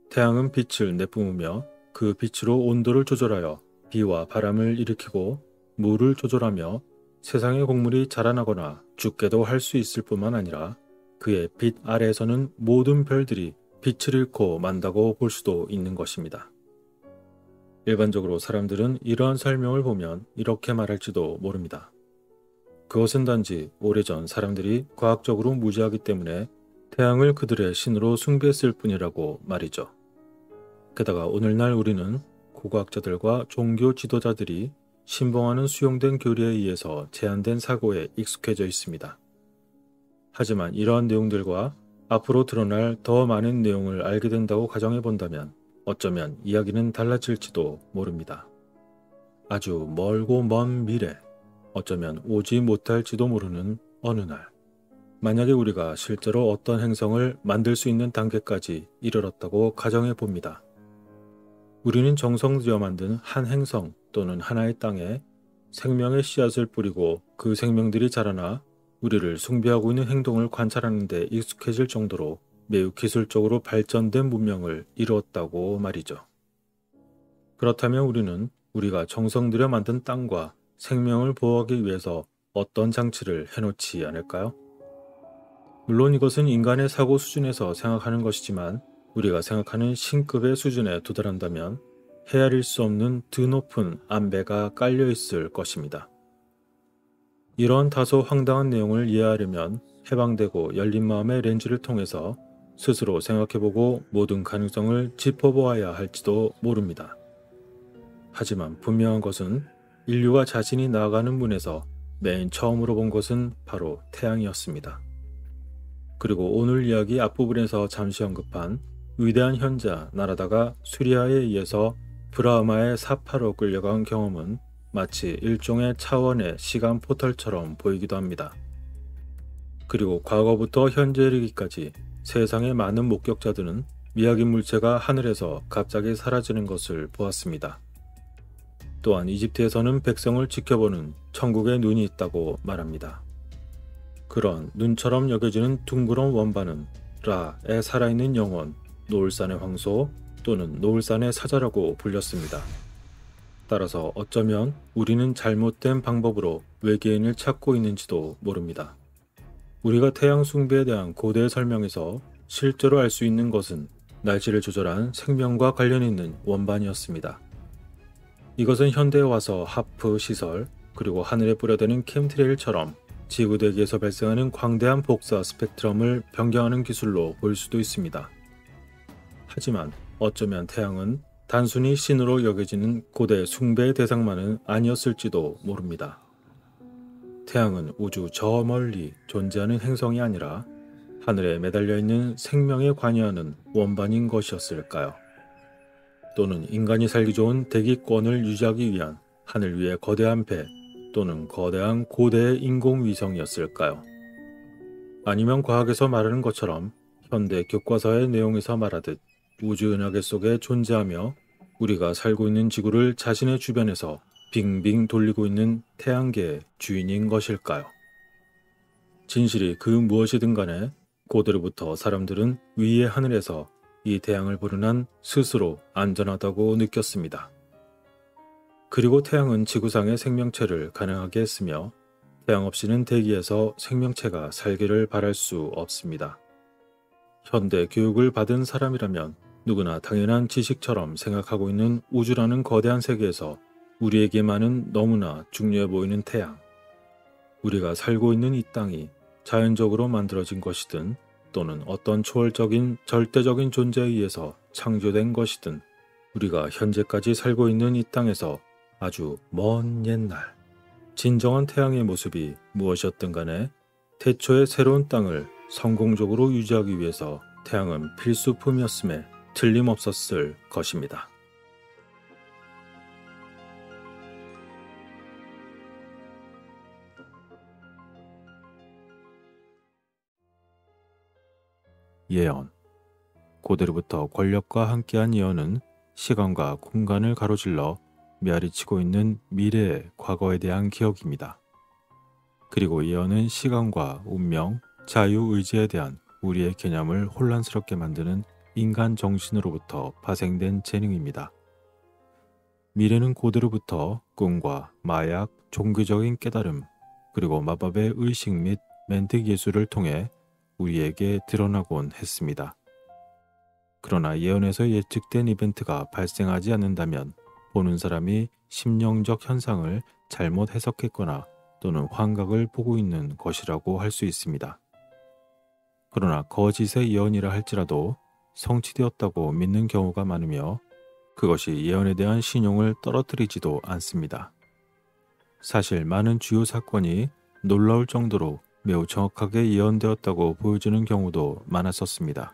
Speaker 1: 태양은 빛을 내뿜으며 그 빛으로 온도를 조절하여 비와 바람을 일으키고 물을 조절하며 세상의 곡물이 자라나거나 죽게도 할 수 있을 뿐만 아니라 그의 빛 아래에서는 모든 별들이 빛을 잃고 만다고 볼 수도 있는 것입니다. 일반적으로 사람들은 이러한 설명을 보면 이렇게 말할지도 모릅니다. 그것은 단지 오래전 사람들이 과학적으로 무지하기 때문에 태양을 그들의 신으로 숭배했을 뿐이라고 말이죠. 게다가 오늘날 우리는 고고학자들과 종교 지도자들이 신봉하는 수용된 교리에 의해서 제한된 사고에 익숙해져 있습니다. 하지만 이러한 내용들과 앞으로 드러날 더 많은 내용을 알게 된다고 가정해 본다면 어쩌면 이야기는 달라질지도 모릅니다. 아주 멀고 먼 미래, 어쩌면 오지 못할지도 모르는 어느 날, 만약에 우리가 실제로 어떤 행성을 만들 수 있는 단계까지 이르렀다고 가정해 봅니다. 우리는 정성들여 만든 한 행성 또는 하나의 땅에 생명의 씨앗을 뿌리고 그 생명들이 자라나 우리를 숭배하고 있는 행동을 관찰하는 데 익숙해질 정도로 매우 기술적으로 발전된 문명을 이루었다고 말이죠. 그렇다면 우리는 우리가 정성 들여 만든 땅과 생명을 보호하기 위해서 어떤 장치를 해놓지 않을까요? 물론 이것은 인간의 사고 수준에서 생각하는 것이지만 우리가 생각하는 신급의 수준에 도달한다면 헤아릴 수 없는 드높은 안배가 깔려 있을 것입니다. 이런 다소 황당한 내용을 이해하려면 해방되고 열린 마음의 렌즈를 통해서 스스로 생각해보고 모든 가능성을 짚어보아야 할지도 모릅니다. 하지만 분명한 것은 인류가 자신이 나아가는 문에서 맨 처음으로 본 것은 바로 태양이었습니다. 그리고 오늘 이야기 앞부분에서 잠시 언급한 위대한 현자 나라다가 수리아에 의해서 브라흐마의 사파로 끌려간 경험은 마치 일종의 차원의 시간 포털처럼 보이기도 합니다. 그리고 과거부터 현재에 이르기까지 세상의 많은 목격자들은 미확인 물체가 하늘에서 갑자기 사라지는 것을 보았습니다. 또한 이집트에서는 백성을 지켜보는 천국의 눈이 있다고 말합니다. 그런 눈처럼 여겨지는 둥그런 원반은 라의 살아있는 영혼, 노을산의 황소 또는 노을산의 사자라고 불렸습니다. 따라서 어쩌면 우리는 잘못된 방법으로 외계인을 찾고 있는지도 모릅니다. 우리가 태양 숭배에 대한 고대 설명에서 실제로 알 수 있는 것은 날씨를 조절한 생명과 관련 있는 원반이었습니다. 이것은 현대에 와서 하프 시설 그리고 하늘에 뿌려대는 캠트레일처럼 지구대기에서 발생하는 광대한 복사 스펙트럼을 변경하는 기술로 보일 수도 있습니다. 하지만 어쩌면 태양은 단순히 신으로 여겨지는 고대 숭배의 대상만은 아니었을지도 모릅니다. 태양은 우주 저 멀리 존재하는 행성이 아니라 하늘에 매달려 있는 생명에 관여하는 원반인 것이었을까요? 또는 인간이 살기 좋은 대기권을 유지하기 위한 하늘 위의 거대한 배 또는 거대한 고대의 인공위성이었을까요? 아니면 과학에서 말하는 것처럼 현대 교과서의 내용에서 말하듯 우주 은하계 속에 존재하며 우리가 살고 있는 지구를 자신의 주변에서 빙빙 돌리고 있는 태양계의 주인인 것일까요? 진실이 그 무엇이든 간에 고대로부터 사람들은 위의 하늘에서 이 태양을 보는 한 스스로 안전하다고 느꼈습니다. 그리고 태양은 지구상의 생명체를 가능하게 했으며 태양 없이는 대기에서 생명체가 살기를 바랄 수 없습니다. 현대 교육을 받은 사람이라면 누구나 당연한 지식처럼 생각하고 있는 우주라는 거대한 세계에서 우리에게만은 너무나 중요해 보이는 태양. 우리가 살고 있는 이 땅이 자연적으로 만들어진 것이든 또는 어떤 초월적인 절대적인 존재에 의해서 창조된 것이든 우리가 현재까지 살고 있는 이 땅에서 아주 먼 옛날 진정한 태양의 모습이 무엇이었든 간에 태초의 새로운 땅을 성공적으로 유지하기 위해서 태양은 필수품이었음에 틀림없었을 것입니다. 예언. 고대로부터 권력과 함께한 예언은 시간과 공간을 가로질러 메아리치고 있는 미래의 과거에 대한 기억입니다. 그리고 예언은 시간과 운명, 자유의지에 대한 우리의 개념을 혼란스럽게 만드는 인간 정신으로부터 파생된 재능입니다. 미래는 고대로부터 꿈과 마약, 종교적인 깨달음, 그리고 마법의 의식 및 멘트 예술을 통해 우리에게 드러나곤 했습니다. 그러나 예언에서 예측된 이벤트가 발생하지 않는다면 보는 사람이 심령적 현상을 잘못 해석했거나 또는 환각을 보고 있는 것이라고 할 수 있습니다. 그러나 거짓의 예언이라 할지라도 성취되었다고 믿는 경우가 많으며 그것이 예언에 대한 신용을 떨어뜨리지도 않습니다. 사실 많은 주요 사건이 놀라울 정도로 매우 정확하게 예언되었다고 보여주는 경우도 많았었습니다.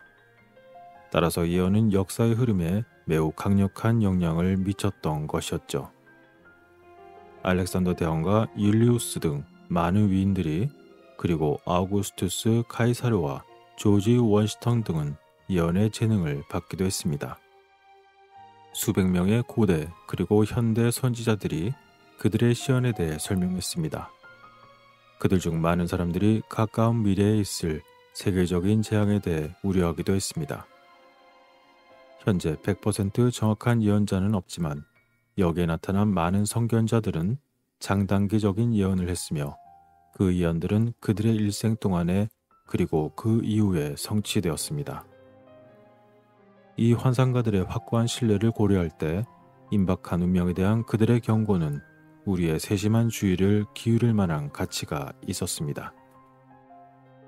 Speaker 1: 따라서 예언은 역사의 흐름에 매우 강력한 영향을 미쳤던 것이었죠. 알렉산더 대왕과 율리우스 등 많은 위인들이 그리고 아우구스투스 카이사르와 조지 원시턴 등은 예언의 재능을 받기도 했습니다. 수백 명의 고대 그리고 현대 선지자들이 그들의 시연에 대해 설명했습니다. 그들 중 많은 사람들이 가까운 미래에 있을 세계적인 재앙에 대해 우려하기도 했습니다. 현재 100% 정확한 예언자는 없지만 여기에 나타난 많은 선견자들은 장단기적인 예언을 했으며 그 예언들은 그들의 일생 동안에 그리고 그 이후에 성취되었습니다. 이 환상가들의 확고한 신뢰를 고려할 때 임박한 운명에 대한 그들의 경고는 우리의 세심한 주의를 기울일 만한 가치가 있었습니다.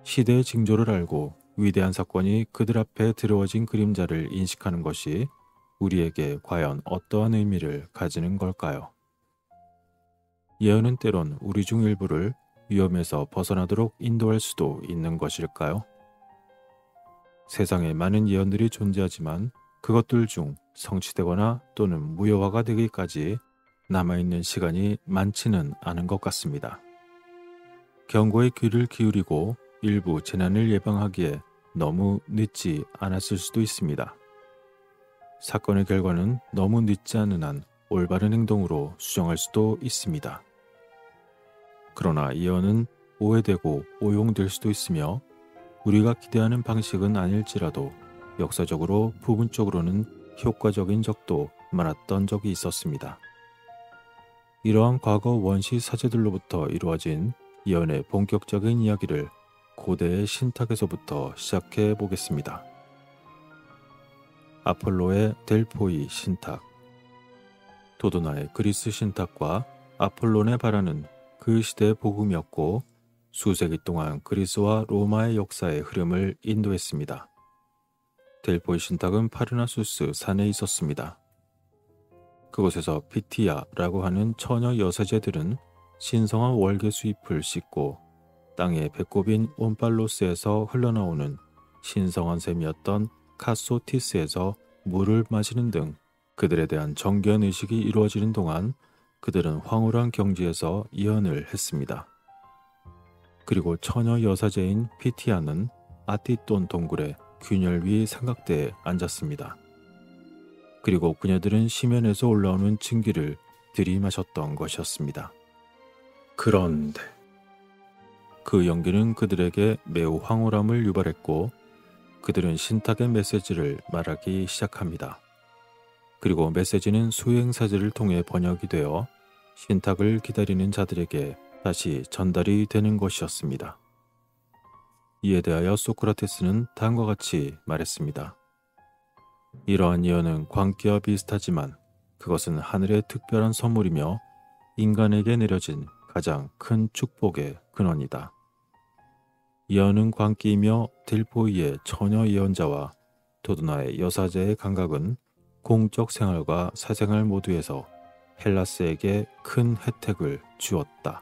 Speaker 1: 시대의 징조를 알고 위대한 사건이 그들 앞에 드러워진 그림자를 인식하는 것이 우리에게 과연 어떠한 의미를 가지는 걸까요? 예언은 때론 우리 중 일부를 위험에서 벗어나도록 인도할 수도 있는 것일까요? 세상에 많은 예언들이 존재하지만 그것들 중 성취되거나 또는 무효화가 되기까지 남아있는 시간이 많지는 않은 것 같습니다. 경고의 귀를 기울이고 일부 재난을 예방하기에 너무 늦지 않았을 수도 있습니다. 사건의 결과는 너무 늦지 않은 한 올바른 행동으로 수정할 수도 있습니다. 그러나 예언은 오해되고 오용될 수도 있으며 우리가 기대하는 방식은 아닐지라도 역사적으로 부분적으로는 효과적인 적도 많았던 적이 있었습니다. 이러한 과거 원시 사제들로부터 이루어진 예언의 본격적인 이야기를 고대의 신탁에서부터 시작해 보겠습니다. 아폴로의 델포이 신탁. 도도나의 그리스 신탁과 아폴론의 바라는 그 시대의 복음이었고 수세기 동안 그리스와 로마의 역사의 흐름을 인도했습니다. 델포이 신탁은 파르나수스 산에 있었습니다. 그곳에서 피티아라고 하는 처녀 여사제들은 신성한 월계수 잎을 씻고 땅의 배꼽인 온팔로스에서 흘러나오는 신성한 샘이었던 카소티스에서 물을 마시는 등 그들에 대한 정교한 의식이 이루어지는 동안 그들은 황홀한 경지에서 예언을 했습니다. 그리고 처녀 여사제인 피티아는 아티돈 동굴의 균열 위 삼각대에 앉았습니다. 그리고 그녀들은 심연에서 올라오는 증기를 들이마셨던 것이었습니다. 그런데 그 연기는 그들에게 매우 황홀함을 유발했고 그들은 신탁의 메시지를 말하기 시작합니다. 그리고 메시지는 수행사제를 통해 번역이 되어 신탁을 기다리는 자들에게 다시 전달이 되는 것이었습니다. 이에 대하여 소크라테스는 다음과 같이 말했습니다. 이러한 예언은 광기와 비슷하지만 그것은 하늘의 특별한 선물이며 인간에게 내려진 가장 큰 축복의 근원이다. 예언은 광기이며 델포이의 처녀 예언자와 도도나의 여사제의 감각은 공적 생활과 사생활 모두에서 헬라스에게 큰 혜택을 주었다.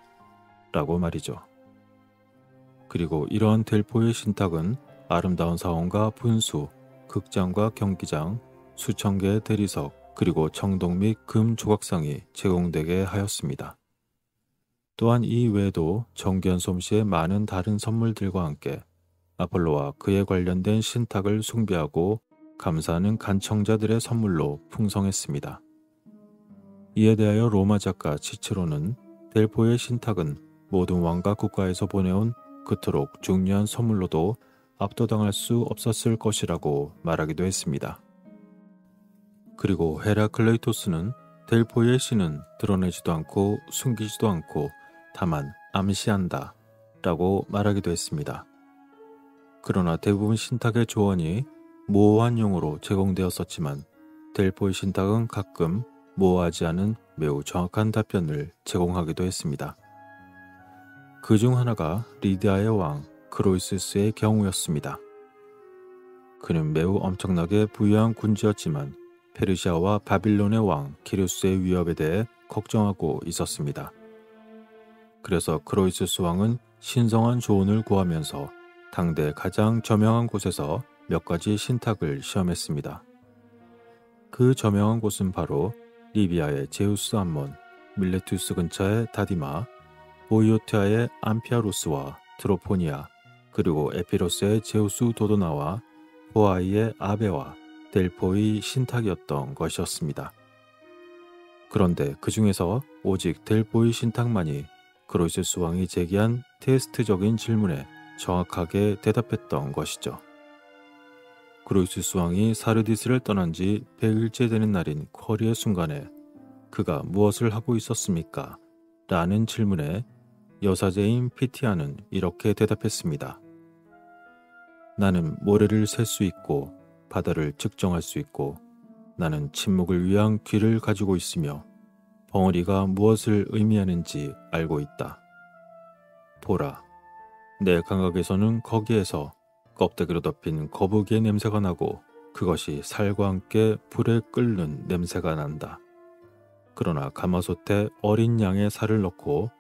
Speaker 1: 라고 말이죠. 그리고 이러한 델포의 신탁은 아름다운 사원과 분수, 극장과 경기장, 수천 개의 대리석, 그리고 청동 및 금 조각상이 제공되게 하였습니다. 또한 이 외에도 정교한 솜씨의 많은 다른 선물들과 함께 아폴로와 그에 관련된 신탁을 숭배하고 감사하는 간청자들의 선물로 풍성했습니다. 이에 대하여 로마 작가 치체로는 델포의 신탁은 모든 왕과 국가에서 보내온 그토록 중요한 선물로도 압도당할 수 없었을 것이라고 말하기도 했습니다. 그리고 헤라클레이토스는 델포의 신은 드러내지도 않고 숨기지도 않고 다만 암시한다 라고 말하기도 했습니다. 그러나 대부분 신탁의 조언이 모호한 용어로 제공되었었지만 델포의 신탁은 가끔 모호하지 않은 매우 정확한 답변을 제공하기도 했습니다. 그 중 하나가 리디아의 왕 크로이시스의 경우였습니다. 그는 매우 엄청나게 부유한 군주였지만 페르시아와 바빌론의 왕 키루스의 위협에 대해 걱정하고 있었습니다. 그래서 크로이시스 왕은 신성한 조언을 구하면서 당대 가장 저명한 곳에서 몇 가지 신탁을 시험했습니다. 그 저명한 곳은 바로 리비아의 제우스 암몬, 밀레투스 근처의 다디마, 보이오티아의 암피아루스와 트로포니아, 그리고 에피로스의 제우스 도도나와 포아이의 아베와 델포의 신탁이었던 것이었습니다. 그런데 그 중에서 오직 델포의 신탁만이 크로이시스 왕이 제기한 테스트적인 질문에 정확하게 대답했던 것이죠. 크로이수스 왕이 사르디스를 떠난 지 100일째 되는 날인 쿼리의 순간에 그가 무엇을 하고 있었습니까? 라는 질문에 여사제인 피티아는 이렇게 대답했습니다. 나는 모래를 셀 수 있고 바다를 측정할 수 있고 나는 침묵을 위한 귀를 가지고 있으며 벙어리가 무엇을 의미하는지 알고 있다. 보라, 내 감각에서는 거기에서 껍데기로 덮인 거북이의 냄새가 나고 그것이 살과 함께 불에 끓는 냄새가 난다. 그러나 가마솥에 어린 양의 살을 넣고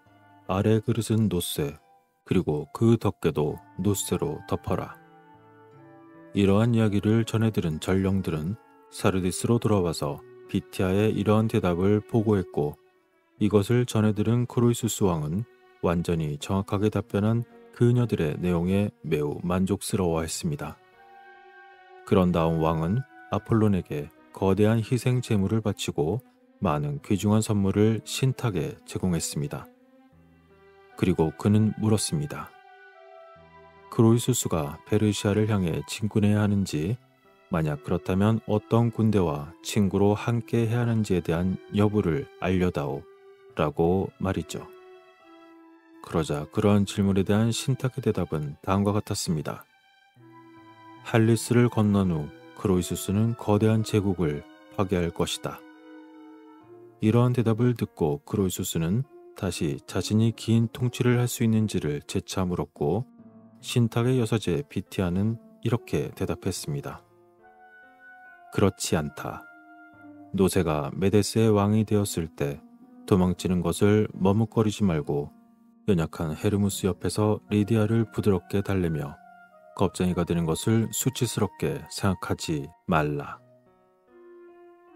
Speaker 1: 아래 그릇은 노쇠, 그리고 그 덮개도 노쇠로 덮어라. 이러한 이야기를 전해 들은 전령들은 사르디스로 돌아와서 비티아의 이러한 대답을 보고했고 이것을 전해 들은 크로이수스 왕은 완전히 정확하게 답변한 그녀들의 내용에 매우 만족스러워했습니다. 그런 다음 왕은 아폴론에게 거대한 희생 제물을 바치고 많은 귀중한 선물을 신탁에 제공했습니다. 그리고 그는 물었습니다. 크로이수스가 페르시아를 향해 진군해야 하는지, 만약 그렇다면 어떤 군대와 친구로 함께 해야 하는지에 대한 여부를 알려다오 라고 말이죠. 그러자 그러한 질문에 대한 신탁의 대답은 다음과 같았습니다. 할리스를 건넌 후 크로이수스는 거대한 제국을 파괴할 것이다. 이러한 대답을 듣고 크로이수스는 다시 자신이 긴 통치를 할 수 있는지를 재차 물었고 신탁의 여사제 비티아는 이렇게 대답했습니다. 그렇지 않다. 노세가 메데스의 왕이 되었을 때 도망치는 것을 머뭇거리지 말고 연약한 헤르무스 옆에서 리디아를 부드럽게 달래며 겁쟁이가 되는 것을 수치스럽게 생각하지 말라.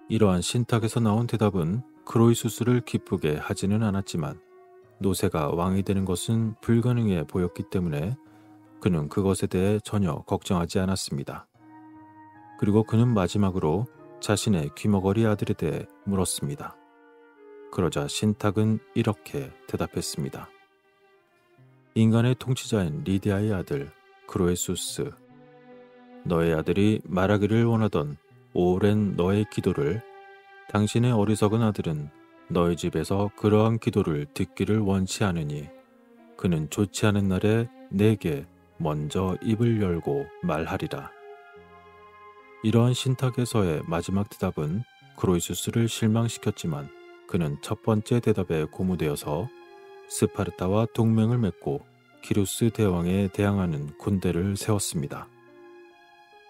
Speaker 1: 이러한 신탁에서 나온 대답은 크로이수스를 기쁘게 하지는 않았지만 노세가 왕이 되는 것은 불가능해 보였기 때문에 그는 그것에 대해 전혀 걱정하지 않았습니다. 그리고 그는 마지막으로 자신의 귀머거리 아들에 대해 물었습니다. 그러자 신탁은 이렇게 대답했습니다. 인간의 통치자인 리디아의 아들 크로이수스, 너의 아들이 말하기를 원하던 오랜 너의 기도를 당신의 어리석은 아들은 너희 집에서 그러한 기도를 듣기를 원치 않으니 그는 좋지 않은 날에 내게 먼저 입을 열고 말하리라. 이러한 신탁에서의 마지막 대답은 크로이수스를 실망시켰지만 그는 첫 번째 대답에 고무되어서 스파르타와 동맹을 맺고 키루스 대왕에 대항하는 군대를 세웠습니다.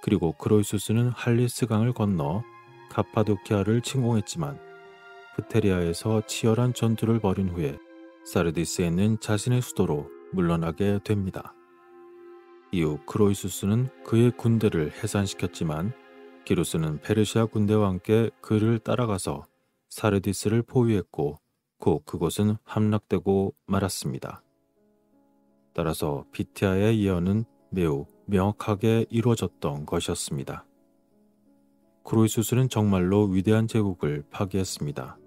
Speaker 1: 그리고 크로이수스는 할리스 강을 건너 카파도키아를 침공했지만 프테리아에서 치열한 전투를 벌인 후에 사르디스에 있는 자신의 수도로 물러나게 됩니다. 이후 크로이수스는 그의 군대를 해산시켰지만 기루스는 페르시아 군대와 함께 그를 따라가서 사르디스를 포위했고 곧 그곳은 함락되고 말았습니다. 따라서 비티아의 예언은 매우 명확하게 이루어졌던 것이었습니다. 크로이수스는 정말로 위대한 제국을 파괴했습니다.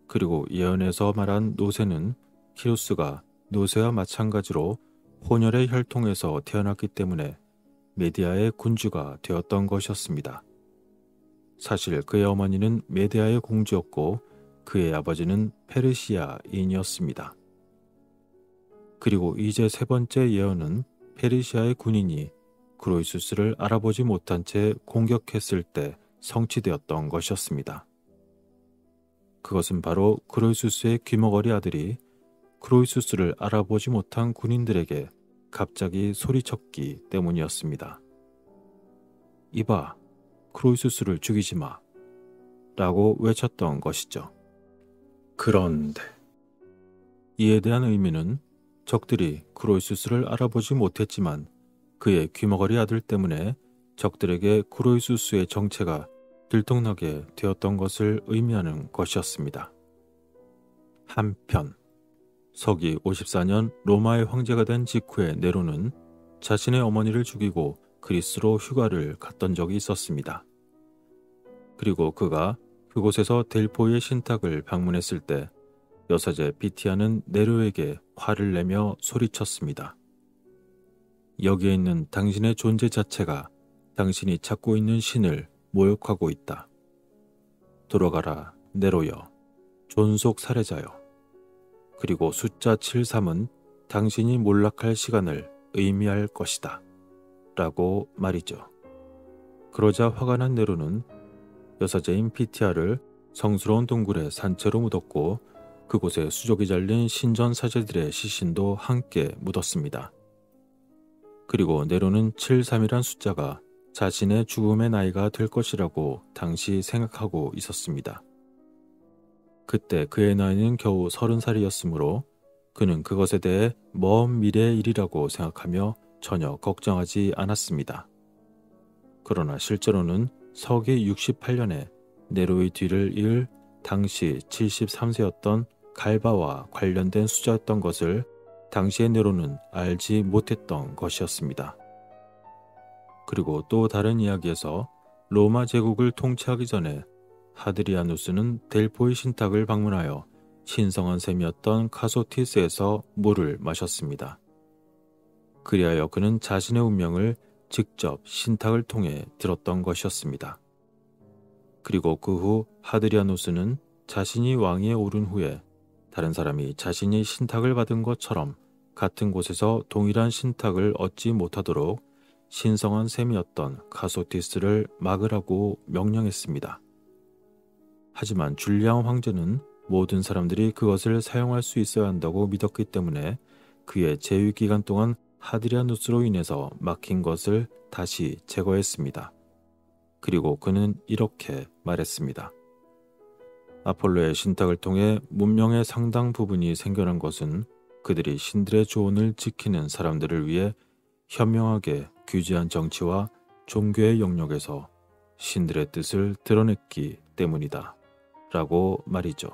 Speaker 1: 그리고 예언에서 말한 노세는 키루스가 노세와 마찬가지로 혼혈의 혈통에서 태어났기 때문에 메디아의 군주가 되었던 것이었습니다. 사실 그의 어머니는 메디아의 공주였고 그의 아버지는 페르시아인이었습니다. 그리고 이제 세 번째 예언은 페르시아의 군인이 크로이수스를 알아보지 못한 채 공격했을 때 성취되었던 것이었습니다. 그것은 바로 크로이수스의 귀머거리 아들이 크로이수스를 알아보지 못한 군인들에게 갑자기 소리쳤기 때문이었습니다. 이봐, 크로이수스를 죽이지 마 라고 외쳤던 것이죠. 그런데 이에 대한 의미는 적들이 크로이수스를 알아보지 못했지만 그의 귀머거리 아들 때문에 적들에게 크로이수스의 정체가 들통나게 되었던 것을 의미하는 것이었습니다. 한편 서기 54년 로마의 황제가 된 직후에 네로는 자신의 어머니를 죽이고 그리스로 휴가를 갔던 적이 있었습니다. 그리고 그가 그곳에서 델포이의 신탁을 방문했을 때 여사제 비티아는 네로에게 화를 내며 소리쳤습니다. 여기에 있는 당신의 존재 자체가 당신이 찾고 있는 신을 모욕하고 있다. 돌아가라, 네로여, 존속 살해자여. 그리고 숫자 73은 당신이 몰락할 시간을 의미할 것이다. 라고 말이죠. 그러자 화가 난 네로는 여사제인 피티아를 성스러운 동굴에 산채로 묻었고 그곳에 수족이 잘린 신전 사제들의 시신도 함께 묻었습니다. 그리고 네로는 73이란 숫자가 자신의 죽음의 나이가 될 것이라고 당시 생각하고 있었습니다. 그때 그의 나이는 겨우 30살이었으므로 그는 그것에 대해 먼 미래의 일이라고 생각하며 전혀 걱정하지 않았습니다. 그러나 실제로는 서기 68년에 네로의 뒤를 이을 당시 73세였던 갈바와 관련된 숫자였던 것을 당시의 네로는 알지 못했던 것이었습니다. 그리고 또 다른 이야기에서 로마 제국을 통치하기 전에 하드리아누스는 델포의 신탁을 방문하여 신성한 셈이었던 카소티스에서 물을 마셨습니다. 그리하여 그는 자신의 운명을 직접 신탁을 통해 들었던 것이었습니다. 그리고 그 후 하드리아누스는 자신이 왕위에 오른 후에 다른 사람이 자신이 신탁을 받은 것처럼 같은 곳에서 동일한 신탁을 얻지 못하도록 신성한 셈이었던 카소티스를 막으라고 명령했습니다. 하지만 줄리안 황제는 모든 사람들이 그것을 사용할 수 있어야 한다고 믿었기 때문에 그의 재위 기간 동안 하드리아누스로 인해서 막힌 것을 다시 제거했습니다. 그리고 그는 이렇게 말했습니다. 아폴로의 신탁을 통해 문명의 상당 부분이 생겨난 것은 그들이 신들의 조언을 지키는 사람들을 위해 현명하게 규제한 정치와 종교의 영역에서 신들의 뜻을 드러냈기 때문이다. 라고 말이죠.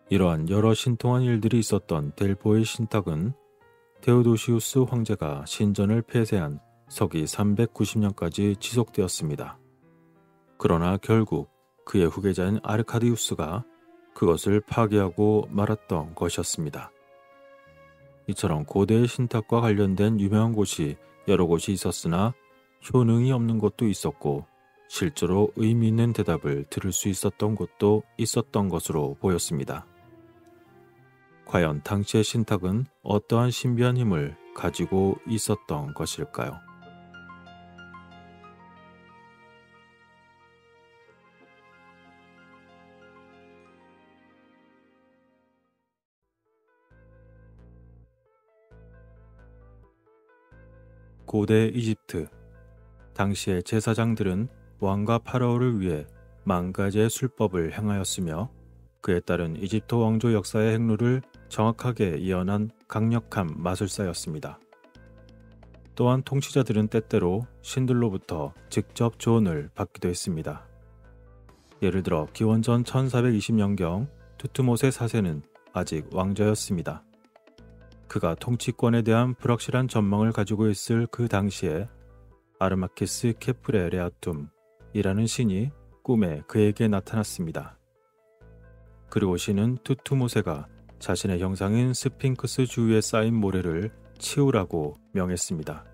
Speaker 1: 이러한 여러 신통한 일들이 있었던 델포의 신탁은 데오도시우스 황제가 신전을 폐쇄한 서기 390년까지 지속되었습니다. 그러나 결국 그의 후계자인 아르카디우스가 그것을 파괴하고 말았던 것이었습니다. 이처럼 고대의 신탁과 관련된 유명한 곳이 여러 곳이 있었으나 효능이 없는 곳도 있었고 실제로 의미 있는 대답을 들을 수 있었던 곳도 있었던 것으로 보였습니다. 과연 당시의 신탁은 어떠한 신비한 힘을 가지고 있었던 것일까요? 고대 이집트. 당시의 제사장들은 왕과 파라오를 위해 만 가지의 술법을 행하였으며 그에 따른 이집트 왕조 역사의 행로를 정확하게 예언한 강력한 마술사였습니다. 또한 통치자들은 때때로 신들로부터 직접 조언을 받기도 했습니다. 예를 들어 기원전 1420년경 투트모세 4세는 아직 왕자였습니다. 그가 통치권에 대한 불확실한 전망을 가지고 있을 그 당시에 아르마키스 케프레 레아툼이라는 신이 꿈에 그에게 나타났습니다. 그리고 신은 투트모세가 자신의 형상인 스핑크스 주위에 쌓인 모래를 치우라고 명했습니다.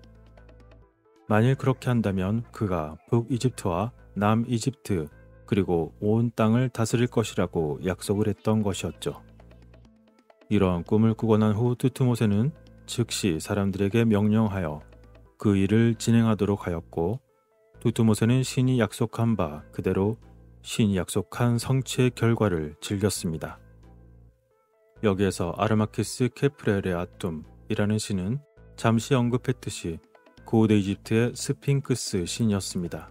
Speaker 1: 만일 그렇게 한다면 그가 북이집트와 남이집트 그리고 온 땅을 다스릴 것이라고 약속을 했던 것이었죠. 이러한 꿈을 꾸고 난 후 투트모세는 즉시 사람들에게 명령하여 그 일을 진행하도록 하였고 투트모세는 신이 약속한 바 그대로 신이 약속한 성취의 결과를 즐겼습니다. 여기에서 아르마키스 케프레레아툼이라는 신은 잠시 언급했듯이 고대 이집트의 스핑크스 신이었습니다.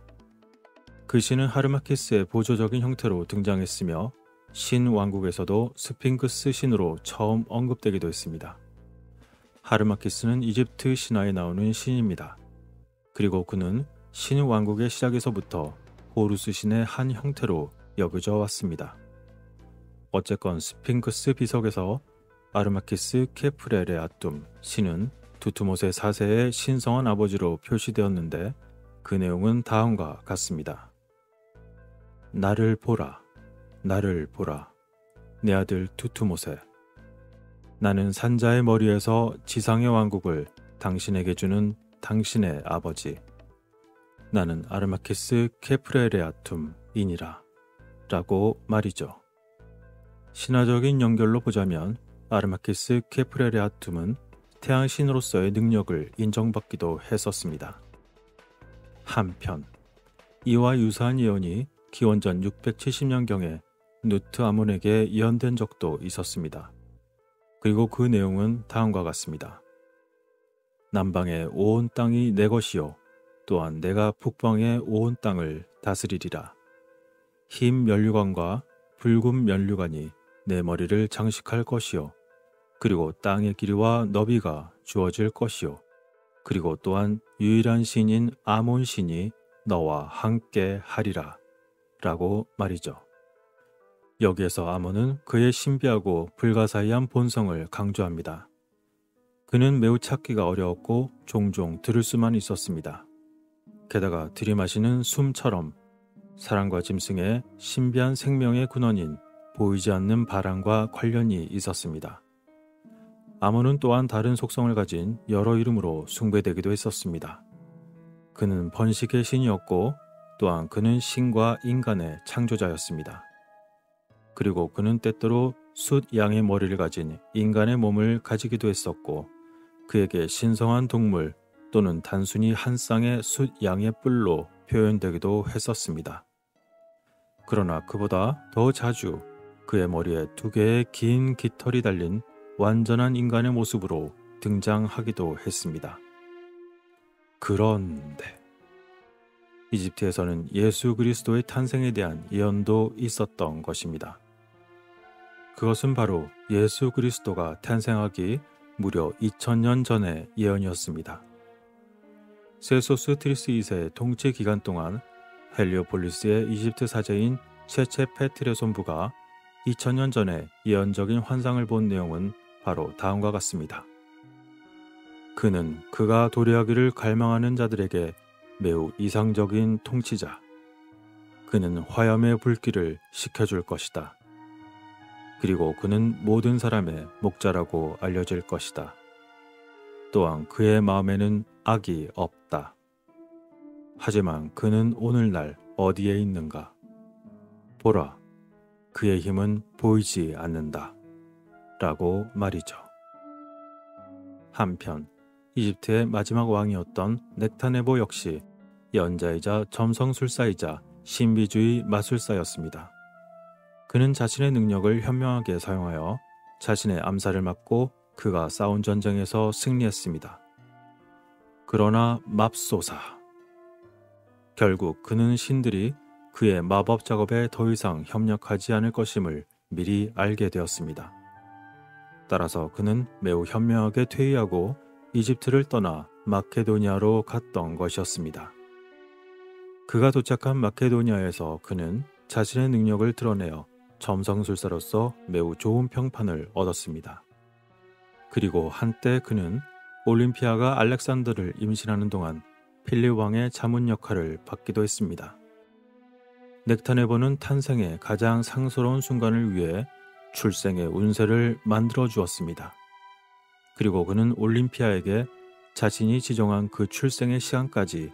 Speaker 1: 그 신은 하르마키스의 보조적인 형태로 등장했으며 신 왕국에서도 스핑크스 신으로 처음 언급되기도 했습니다. 하르마키스는 이집트 신화에 나오는 신입니다. 그리고 그는 신 왕국의 시작에서부터 호루스 신의 한 형태로 여겨져 왔습니다. 어쨌건 스핑크스 비석에서 아르마키스 케프레레아툼 신은 투트모세 4세의 신성한 아버지로 표시되었는데 그 내용은 다음과 같습니다. 나를 보라, 나를 보라, 내 아들 투트모세. 나는 산자의 머리에서 지상의 왕국을 당신에게 주는 당신의 아버지, 나는 아르마키스 케프레레아툼이니라 라고 말이죠. 신화적인 연결로 보자면 아르마키스 케프레레아툼은 태양신으로서의 능력을 인정받기도 했었습니다. 한편 이와 유사한 예언이 기원전 670년경에 누트 아몬에게 예언된 적도 있었습니다. 그리고 그 내용은 다음과 같습니다. 남방의 온 땅이 내 것이요 또한 내가 북방의 온 땅을 다스리리라. 흰 면류관과 붉은 면류관이 내 머리를 장식할 것이요 그리고 땅의 길이와 너비가 주어질 것이요 그리고 또한 유일한 신인 아몬 신이 너와 함께 하리라 라고 말이죠. 여기에서 아몬은 그의 신비하고 불가사의한 본성을 강조합니다. 그는 매우 찾기가 어려웠고 종종 들을 수만 있었습니다. 게다가 들이마시는 숨처럼 사람과 짐승의 신비한 생명의 근원인 보이지 않는 바람과 관련이 있었습니다. 아몬은 또한 다른 속성을 가진 여러 이름으로 숭배되기도 했었습니다. 그는 번식의 신이었고 또한 그는 신과 인간의 창조자였습니다. 그리고 그는 때때로 숫 양의 머리를 가진 인간의 몸을 가지기도 했었고 그에게 신성한 동물 또는 단순히 한 쌍의 숫 양의 뿔로 표현되기도 했었습니다. 그러나 그보다 더 자주 그의 머리에 2개의 긴 깃털이 달린 완전한 인간의 모습으로 등장하기도 했습니다. 그런데 이집트에서는 예수 그리스도의 탄생에 대한 예언도 있었던 것입니다. 그것은 바로 예수 그리스도가 탄생하기 무려 2000년 전의 예언이었습니다. 세소스 트리스 2세의 통치 기간 동안 헬리오폴리스의 이집트 사제인 체체페트레손부가 2000년 전에 예언적인 환상을 본 내용은 바로 다음과 같습니다. 그는 그가 도래하기를 갈망하는 자들에게 매우 이상적인 통치자, 그는 화염의 불길을 식혀줄 것이다. 그리고 그는 모든 사람의 목자라고 알려질 것이다. 또한 그의 마음에는 악이 없다. 하지만 그는 오늘날 어디에 있는가? 보라, 그의 힘은 보이지 않는다. 라고 말이죠. 한편 이집트의 마지막 왕이었던 넥타네보 역시 예언자이자 점성술사이자 신비주의 마술사였습니다. 그는 자신의 능력을 현명하게 사용하여 자신의 암살을 막고 그가 싸운 전쟁에서 승리했습니다. 그러나 맙소사. 결국 그는 신들이 그의 마법 작업에 더 이상 협력하지 않을 것임을 미리 알게 되었습니다. 따라서 그는 매우 현명하게 퇴위하고 이집트를 떠나 마케도니아로 갔던 것이었습니다. 그가 도착한 마케도니아에서 그는 자신의 능력을 드러내어 점성술사로서 매우 좋은 평판을 얻었습니다. 그리고 한때 그는 올림피아가 알렉산더를 임신하는 동안 필립 왕의 자문 역할을 받기도 했습니다. 넥타네보는 탄생의 가장 상스러운 순간을 위해 출생의 운세를 만들어 주었습니다. 그리고 그는 올림피아에게 자신이 지정한 그 출생의 시간까지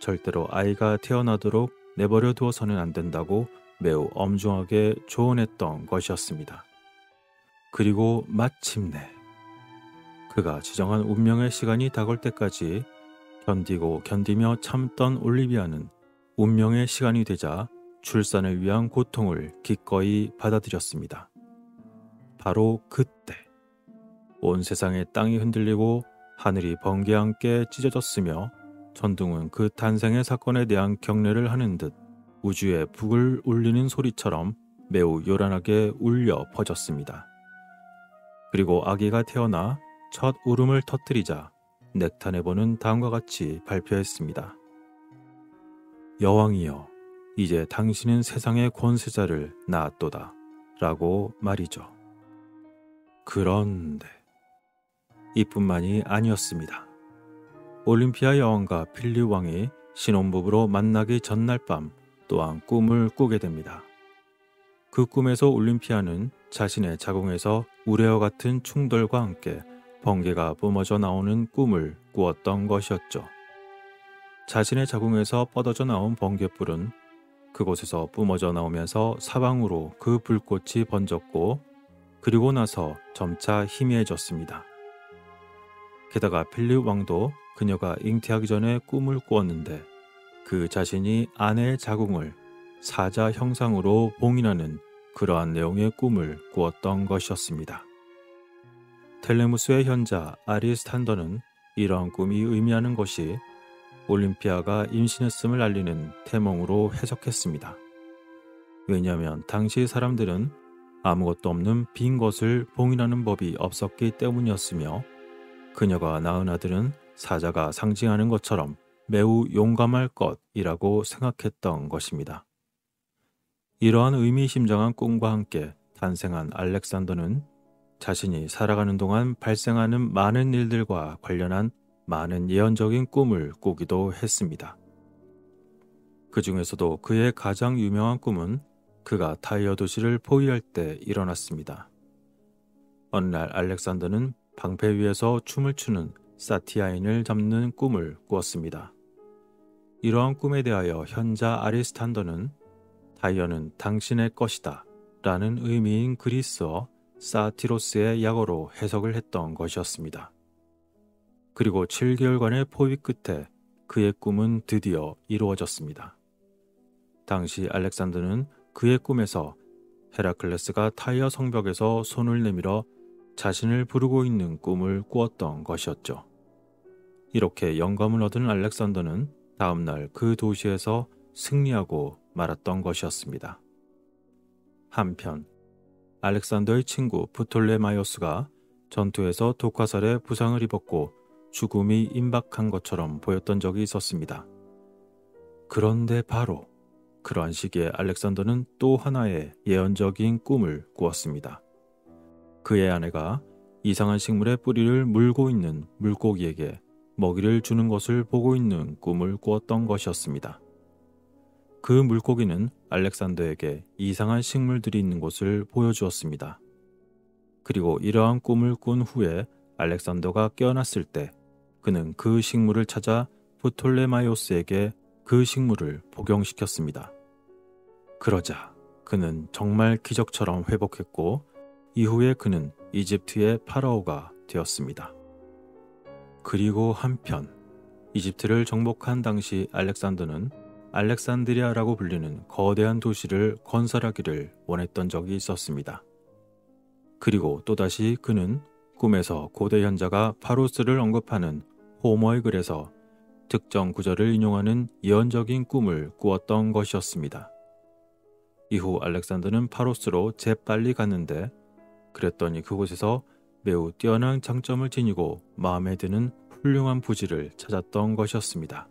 Speaker 1: 절대로 아이가 태어나도록 내버려 두어서는 안 된다고 매우 엄중하게 조언했던 것이었습니다. 그리고 마침내 그가 지정한 운명의 시간이 다가올 때까지 견디며 참던 올리비아는 운명의 시간이 되자 출산을 위한 고통을 기꺼이 받아들였습니다. 바로 그때 온 세상의 땅이 흔들리고 하늘이 번개와 함께 찢어졌으며 천둥은 그 탄생의 사건에 대한 경례를 하는 듯 우주의 북을 울리는 소리처럼 매우 요란하게 울려 퍼졌습니다. 그리고 아기가 태어나 첫 울음을 터뜨리자 넥타네보는 다음과 같이 발표했습니다. 여왕이여, 이제 당신은 세상의 권세자를 낳았도다 라고 말이죠. 그런데 이뿐만이 아니었습니다. 올림피아 여왕과 필립 왕이 신혼부부로 만나기 전날 밤 또한 꿈을 꾸게 됩니다. 그 꿈에서 올림피아는 자신의 자궁에서 우레와 같은 충돌과 함께 번개가 뿜어져 나오는 꿈을 꾸었던 것이었죠. 자신의 자궁에서 뻗어져 나온 번개불은 그곳에서 뿜어져 나오면서 사방으로 그 불꽃이 번졌고 그리고 나서 점차 희미해졌습니다. 게다가 필립 왕도 그녀가 잉태하기 전에 꿈을 꾸었는데 그 자신이 아내의 자궁을 사자 형상으로 봉인하는 그러한 내용의 꿈을 꾸었던 것이었습니다. 텔레무스의 현자 아리스탄더는 이러한 꿈이 의미하는 것이 올림피아가 임신했음을 알리는 태몽으로 해석했습니다. 왜냐하면 당시 사람들은 아무것도 없는 빈 것을 봉인하는 법이 없었기 때문이었으며 그녀가 낳은 아들은 사자가 상징하는 것처럼 매우 용감할 것이라고 생각했던 것입니다. 이러한 의미심장한 꿈과 함께 탄생한 알렉산더는 자신이 살아가는 동안 발생하는 많은 일들과 관련한 많은 예언적인 꿈을 꾸기도 했습니다. 그 중에서도 그의 가장 유명한 꿈은 그가 타이어 도시를 포위할 때 일어났습니다. 어느 날 알렉산더는 방패 위에서 춤을 추는 사티아인을 잡는 꿈을 꾸었습니다. 이러한 꿈에 대하여 현자 아리스탄더는 타이어는 당신의 것이다 라는 의미인 그리스어 사티로스의 약어로 해석을 했던 것이었습니다. 그리고 7개월간의 포위 끝에 그의 꿈은 드디어 이루어졌습니다. 당시 알렉산더는 그의 꿈에서 헤라클레스가 타이어 성벽에서 손을 내밀어 자신을 부르고 있는 꿈을 꾸었던 것이었죠. 이렇게 영감을 얻은 알렉산더는 다음날 그 도시에서 승리하고 말았던 것이었습니다. 한편 알렉산더의 친구 프톨레마이오스가 전투에서 독화살에 부상을 입었고 죽음이 임박한 것처럼 보였던 적이 있었습니다. 그런데 바로 그러한 시기에 알렉산더는 또 하나의 예언적인 꿈을 꾸었습니다. 그의 아내가 이상한 식물의 뿌리를 물고 있는 물고기에게 먹이를 주는 것을 보고 있는 꿈을 꾸었던 것이었습니다. 그 물고기는 알렉산더에게 이상한 식물들이 있는 곳을 보여주었습니다. 그리고 이러한 꿈을 꾼 후에 알렉산더가 깨어났을 때 그는 그 식물을 찾아 프톨레마이오스에게 그 식물을 복용시켰습니다. 그러자 그는 정말 기적처럼 회복했고 이후에 그는 이집트의 파라오가 되었습니다. 그리고 한편 이집트를 정복한 당시 알렉산더는 알렉산드리아라고 불리는 거대한 도시를 건설하기를 원했던 적이 있었습니다. 그리고 또다시 그는 꿈에서 고대 현자가 파로스를 언급하는 호머의 글에서 특정 구절을 인용하는 예언적인 꿈을 꾸었던 것이었습니다. 이후 알렉산더는 파로스로 재빨리 갔는데 그랬더니 그곳에서 매우 뛰어난 장점을 지니고 마음에 드는 훌륭한 부지를 찾았던 것이었습니다.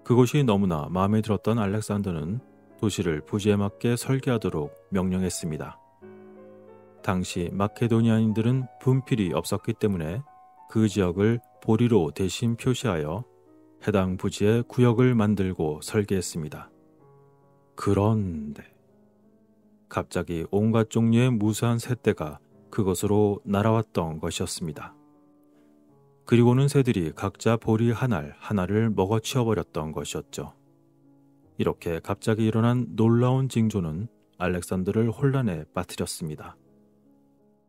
Speaker 1: 그곳이 너무나 마음에 들었던 알렉산더는 도시를 부지에 맞게 설계하도록 명령했습니다. 당시 마케도니아인들은 분필이 없었기 때문에 그 지역을 보리로 대신 표시하여 해당 부지에 구역을 만들고 설계했습니다. 그런데 갑자기 온갖 종류의 무수한 새떼가 그것으로 날아왔던 것이었습니다. 그리고는 새들이 각자 보리 하나를 먹어치워버렸던 것이었죠. 이렇게 갑자기 일어난 놀라운 징조는 알렉산더를 혼란에 빠뜨렸습니다.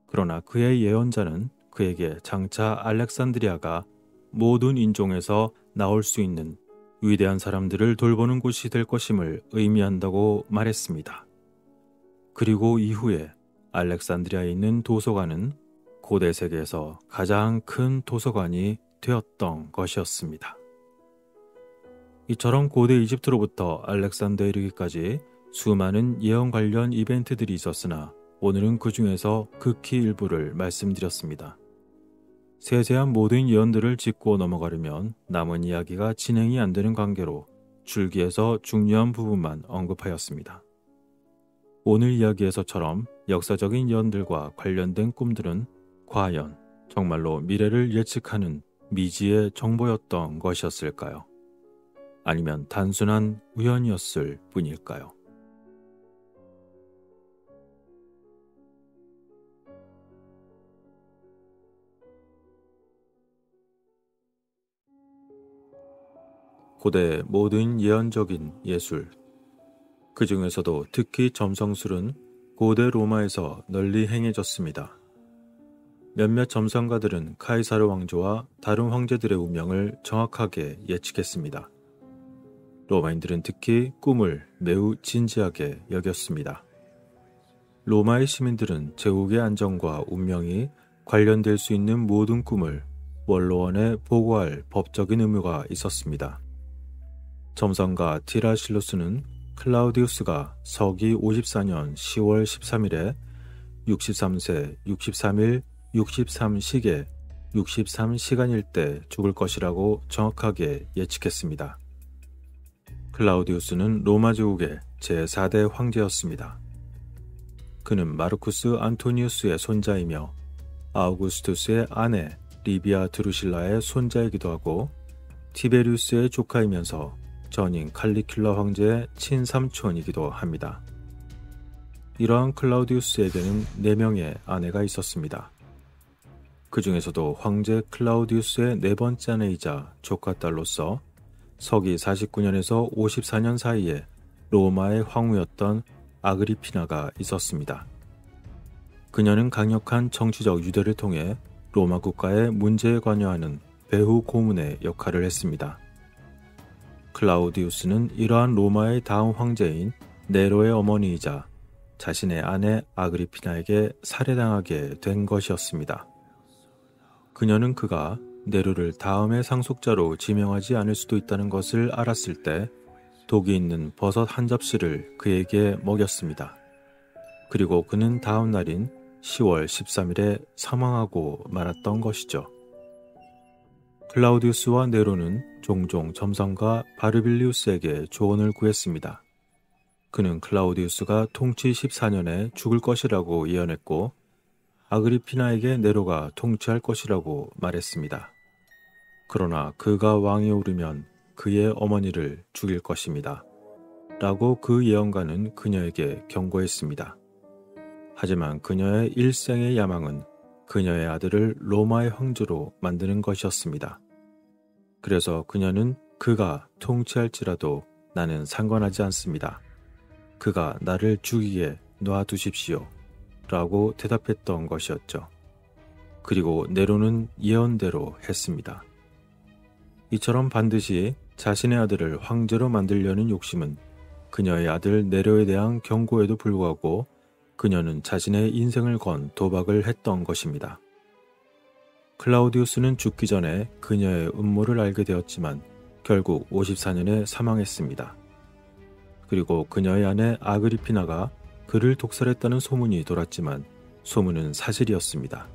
Speaker 1: 그러나 그의 예언자는 그에게 장차 알렉산드리아가 모든 인종에서 나올 수 있는 위대한 사람들을 돌보는 곳이 될 것임을 의미한다고 말했습니다. 그리고 이후에 알렉산드리아에 있는 도서관은 고대 세계에서 가장 큰 도서관이 되었던 것이었습니다. 이처럼 고대 이집트로부터 알렉산더에 이르기까지 수많은 예언 관련 이벤트들이 있었으나 오늘은 그 중에서 극히 일부를 말씀드렸습니다. 세세한 모든 예언들을 짚고 넘어가려면 남은 이야기가 진행이 안 되는 관계로 줄기에서 중요한 부분만 언급하였습니다. 오늘 이야기에서처럼 역사적인 예언들과 관련된 꿈들은 과연 정말로 미래를 예측하는 미지의 정보였던 것이었을까요? 아니면 단순한 우연이었을 뿐일까요? 고대 모든 예언적인 예술, 그 중에서도 특히 점성술은 고대 로마에서 널리 행해졌습니다. 몇몇 점성가들은 카이사르 왕조와 다른 황제들의 운명을 정확하게 예측했습니다. 로마인들은 특히 꿈을 매우 진지하게 여겼습니다. 로마의 시민들은 제국의 안정과 운명이 관련될 수 있는 모든 꿈을 원로원에 보고할 법적인 의무가 있었습니다. 점성가 티라실루스는 클라우디우스가 서기 54년 10월 13일에 63세 63일 63시계 63시간일 때 죽을 것이라고 정확하게 예측했습니다. 클라우디우스는 로마 제국의 제4대 황제였습니다. 그는 마르쿠스 안토니우스의 손자이며 아우구스투스의 아내 리비아 드루실라의 손자이기도 하고 티베리우스의 조카이면서 전인 칼리큘라 황제의 친삼촌이기도 합니다. 이러한 클라우디우스에게는 4명의 아내가 있었습니다. 그 중에서도 황제 클라우디우스의 4번째 아내이자 조카딸로서 서기 49년에서 54년 사이에 로마의 황후였던 아그리피나가 있었습니다. 그녀는 강력한 정치적 유대를 통해 로마 국가의 문제에 관여하는 배후 고문의 역할을 했습니다. 클라우디우스는 이러한 로마의 다음 황제인 네로의 어머니이자 자신의 아내 아그리피나에게 살해당하게 된 것이었습니다. 그녀는 그가 네로를 다음의 상속자로 지명하지 않을 수도 있다는 것을 알았을 때 독이 있는 버섯 한 접시를 그에게 먹였습니다. 그리고 그는 다음 날인 10월 13일에 사망하고 말았던 것이죠. 클라우디우스와 네로는 종종 점성가 바르빌리우스에게 조언을 구했습니다. 그는 클라우디우스가 통치 14년에 죽을 것이라고 예언했고 아그리피나에게 네로가 통치할 것이라고 말했습니다. 그러나 그가 왕에 오르면 그의 어머니를 죽일 것입니다. 라고 그 예언가는 그녀에게 경고했습니다. 하지만 그녀의 일생의 야망은 그녀의 아들을 로마의 황제로 만드는 것이었습니다. 그래서 그녀는 그가 통치할지라도 나는 상관하지 않습니다. 그가 나를 죽이게 놔두십시오. 라고 대답했던 것이었죠. 그리고 네로는 예언대로 했습니다. 이처럼 반드시 자신의 아들을 황제로 만들려는 욕심은 그녀의 아들 네로에 대한 경고에도 불구하고 그녀는 자신의 인생을 건 도박을 했던 것입니다. 클라우디우스는 죽기 전에 그녀의 음모를 알게 되었지만 결국 54년에 사망했습니다. 그리고 그녀의 아내 아그리피나가 그를 독살했다는 소문이 돌았지만 소문은 사실이었습니다.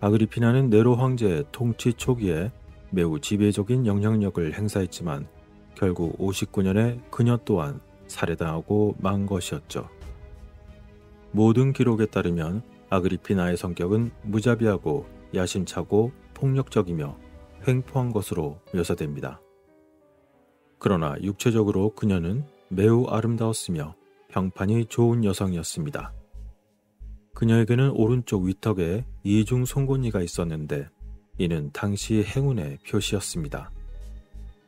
Speaker 1: 아그리피나는 네로 황제의 통치 초기에 매우 지배적인 영향력을 행사했지만 결국 59년에 그녀 또한 살해당하고 만 것이었죠. 모든 기록에 따르면 아그리피나의 성격은 무자비하고 야심차고 폭력적이며 횡포한 것으로 묘사됩니다. 그러나 육체적으로 그녀는 매우 아름다웠으며 평판이 좋은 여성이었습니다. 그녀에게는 오른쪽 위턱에 이중 송곳니가 있었는데 이는 당시 행운의 표시였습니다.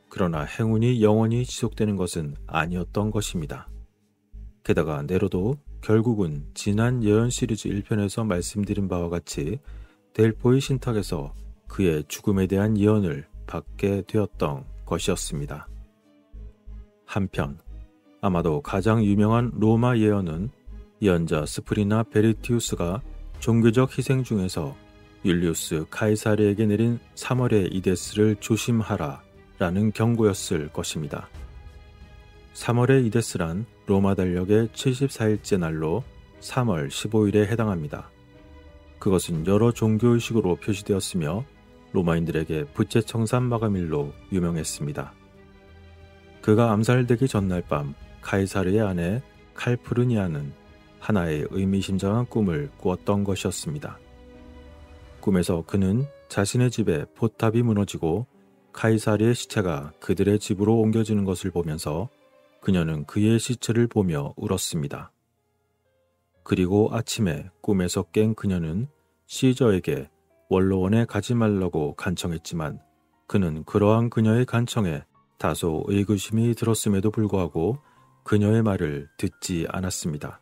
Speaker 1: 그러나 행운이 영원히 지속되는 것은 아니었던 것입니다. 게다가 네로도 결국은 지난 예언 시리즈 1편에서 말씀드린 바와 같이 델포의 신탁에서 그의 죽음에 대한 예언을 받게 되었던 것이었습니다. 한편 아마도 가장 유명한 로마 예언은 예언자 스프리나 베리티우스가 종교적 희생 중에서 율리우스 카이사르에게 내린 3월의 이데스를 조심하라 라는 경고였을 것입니다. 3월의 이데스란 로마 달력의 74일째 날로 3월 15일에 해당합니다. 그것은 여러 종교의식으로 표시되었으며 로마인들에게 부채청산 마감일로 유명했습니다. 그가 암살되기 전날 밤 카이사르의 아내 칼푸르니아는 하나의 의미심장한 꿈을 꾸었던 것이었습니다. 꿈에서 그는 자신의 집에 포탑이 무너지고 카이사르의 시체가 그들의 집으로 옮겨지는 것을 보면서 그녀는 그의 시체를 보며 울었습니다. 그리고 아침에 꿈에서 깬 그녀는 시저에게 원로원에 가지 말라고 간청했지만 그는 그러한 그녀의 간청에 다소 의구심이 들었음에도 불구하고 그녀의 말을 듣지 않았습니다.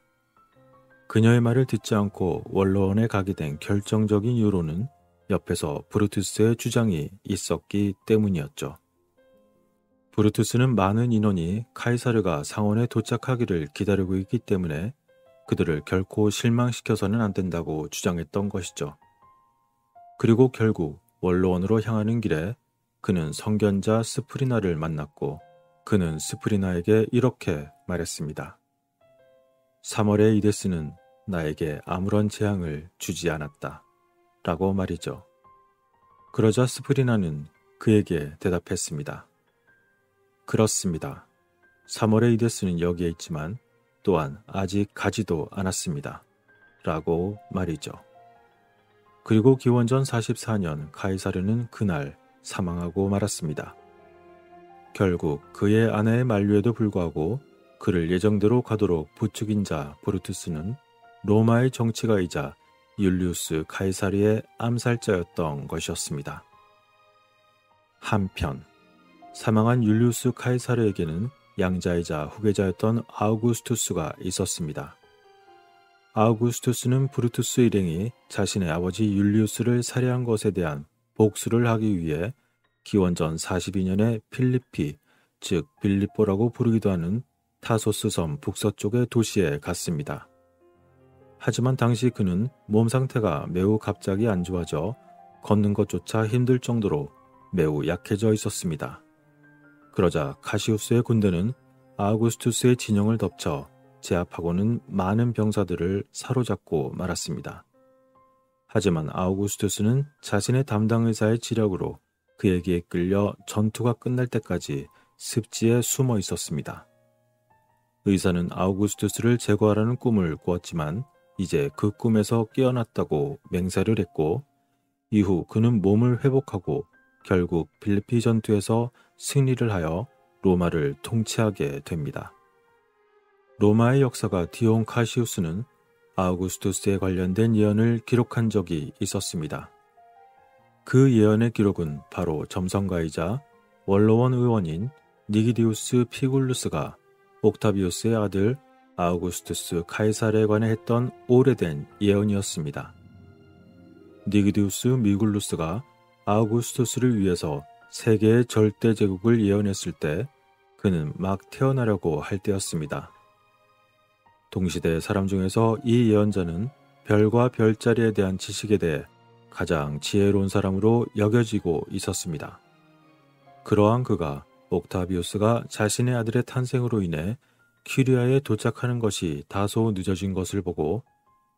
Speaker 1: 그녀의 말을 듣지 않고 원로원에 가게 된 결정적인 이유로는 옆에서 브루투스의 주장이 있었기 때문이었죠. 브루투스는 많은 인원이 카이사르가 상원에 도착하기를 기다리고 있기 때문에 그들을 결코 실망시켜서는 안 된다고 주장했던 것이죠. 그리고 결국 원로원으로 향하는 길에 그는 성견자 스프리나를 만났고 그는 스프리나에게 이렇게 말했습니다. 3월에 이데스는 나에게 아무런 재앙을 주지 않았다. 라고 말이죠. 그러자 스프리나는 그에게 대답했습니다. 그렇습니다. 3월에 이데스는 여기에 있지만 또한 아직 가지도 않았습니다. 라고 말이죠. 그리고 기원전 44년 카이사르는 그날 사망하고 말았습니다. 결국 그의 아내의 만류에도 불구하고 그를 예정대로 가도록 부추긴 자 브루투스는 로마의 정치가이자 율리우스 카이사르의 암살자였던 것이었습니다. 한편 사망한 율리우스 카이사르에게는 양자이자 후계자였던 아우구스투스가 있었습니다. 아우구스투스는 브루투스 일행이 자신의 아버지 율리우스를 살해한 것에 대한 복수를 하기 위해 기원전 42년에 필리피, 즉 빌립보라고 부르기도 하는 타소스 섬 북서쪽의 도시에 갔습니다. 하지만 당시 그는 몸 상태가 매우 갑자기 안 좋아져 걷는 것조차 힘들 정도로 매우 약해져 있었습니다. 그러자 카시우스의 군대는 아우구스투스의 진영을 덮쳐 제압하고는 많은 병사들을 사로잡고 말았습니다. 하지만 아우구스투스는 자신의 담당 의사의 지력으로 그에게 끌려 전투가 끝날 때까지 습지에 숨어 있었습니다. 의사는 아우구스투스를 제거하라는 꿈을 꾸었지만 이제 그 꿈에서 깨어났다고 맹세를 했고 이후 그는 몸을 회복하고 결국 필리피 전투에서 승리를 하여 로마를 통치하게 됩니다. 로마의 역사가 뒤온 카시우스는 아우구스투스에 관련된 예언을 기록한 적이 있었습니다. 그 예언의 기록은 바로 점성가이자 원로원 의원인 니기디우스 피굴루스가 옥타비우스의 아들 아우구스투스 카이사르에 관해 했던 오래된 예언이었습니다. 니기디우스 미굴루스가 아우구스투스를 위해서 세계의 절대 제국을 예언했을 때 그는 막 태어나려고 할 때였습니다. 동시대 사람 중에서 이 예언자는 별과 별자리에 대한 지식에 대해 가장 지혜로운 사람으로 여겨지고 있었습니다. 그러한 그가 옥타비우스가 자신의 아들의 탄생으로 인해 퀴리아에 도착하는 것이 다소 늦어진 것을 보고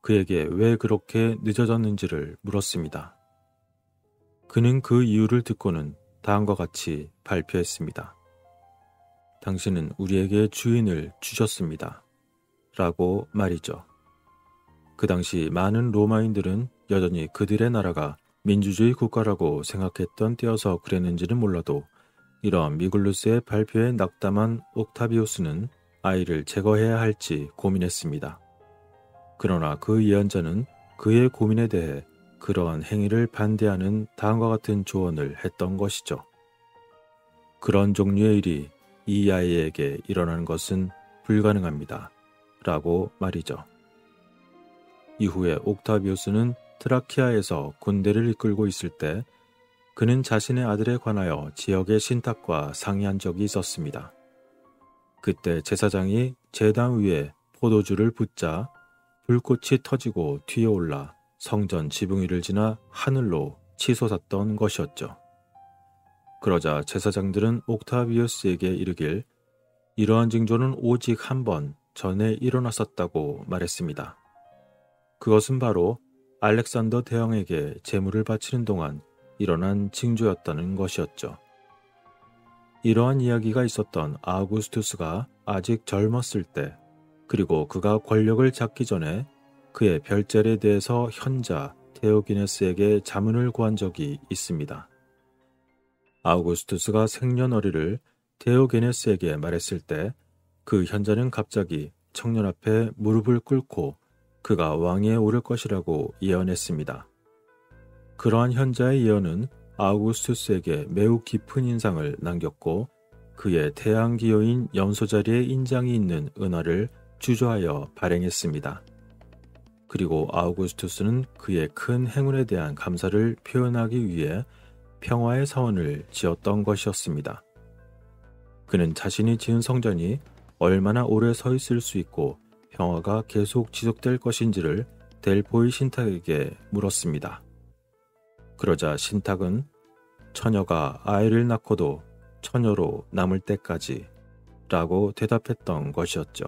Speaker 1: 그에게 왜 그렇게 늦어졌는지를 물었습니다. 그는 그 이유를 듣고는 다음과 같이 발표했습니다. 당신은 우리에게 주인을 주셨습니다. 라고 말이죠. 그 당시 많은 로마인들은 여전히 그들의 나라가 민주주의 국가라고 생각했던 때여서 그랬는지는 몰라도 이런 미굴루스의 발표에 낙담한 옥타비우스는 아이를 제거해야 할지 고민했습니다. 그러나 그 예언자는 그의 고민에 대해 그러한 행위를 반대하는 다음과 같은 조언을 했던 것이죠. 그런 종류의 일이 이 아이에게 일어나는 것은 불가능합니다. 라고 말이죠. 이후에 옥타비우스는 트라키아에서 군대를 이끌고 있을 때 그는 자신의 아들에 관하여 지역의 신탁과 상의한 적이 있었습니다. 그때 제사장이 제단 위에 포도주를 붓자 불꽃이 터지고 튀어올라 성전 지붕 위를 지나 하늘로 치솟았던 것이었죠. 그러자 제사장들은 옥타비우스에게 이르길 이러한 징조는 오직 한 번 전에 일어났었다고 말했습니다. 그것은 바로 알렉산더 대왕에게 제물을 바치는 동안 일어난 징조였다는 것이었죠. 이러한 이야기가 있었던 아우구스투스가 아직 젊었을 때, 그리고 그가 권력을 잡기 전에 그의 별자리에 대해서 현자 테오기네스에게 자문을 구한 적이 있습니다. 아우구스투스가 생년월일을 테오게네스에게 말했을 때 그 현자는 갑자기 청년 앞에 무릎을 꿇고 그가 왕위에 오를 것이라고 예언했습니다. 그러한 현자의 예언은 아우구스투스에게 매우 깊은 인상을 남겼고 그의 태양기호인 염소자리에 인장이 있는 은화를 주저하여 발행했습니다. 그리고 아우구스투스는 그의 큰 행운에 대한 감사를 표현하기 위해 평화의 사원을 지었던 것이었습니다. 그는 자신이 지은 성전이 얼마나 오래 서 있을 수 있고 평화가 계속 지속될 것인지를 델포이 신탁에게 물었습니다. 그러자 신탁은 처녀가 아이를 낳고도 처녀로 남을 때까지 라고 대답했던 것이었죠.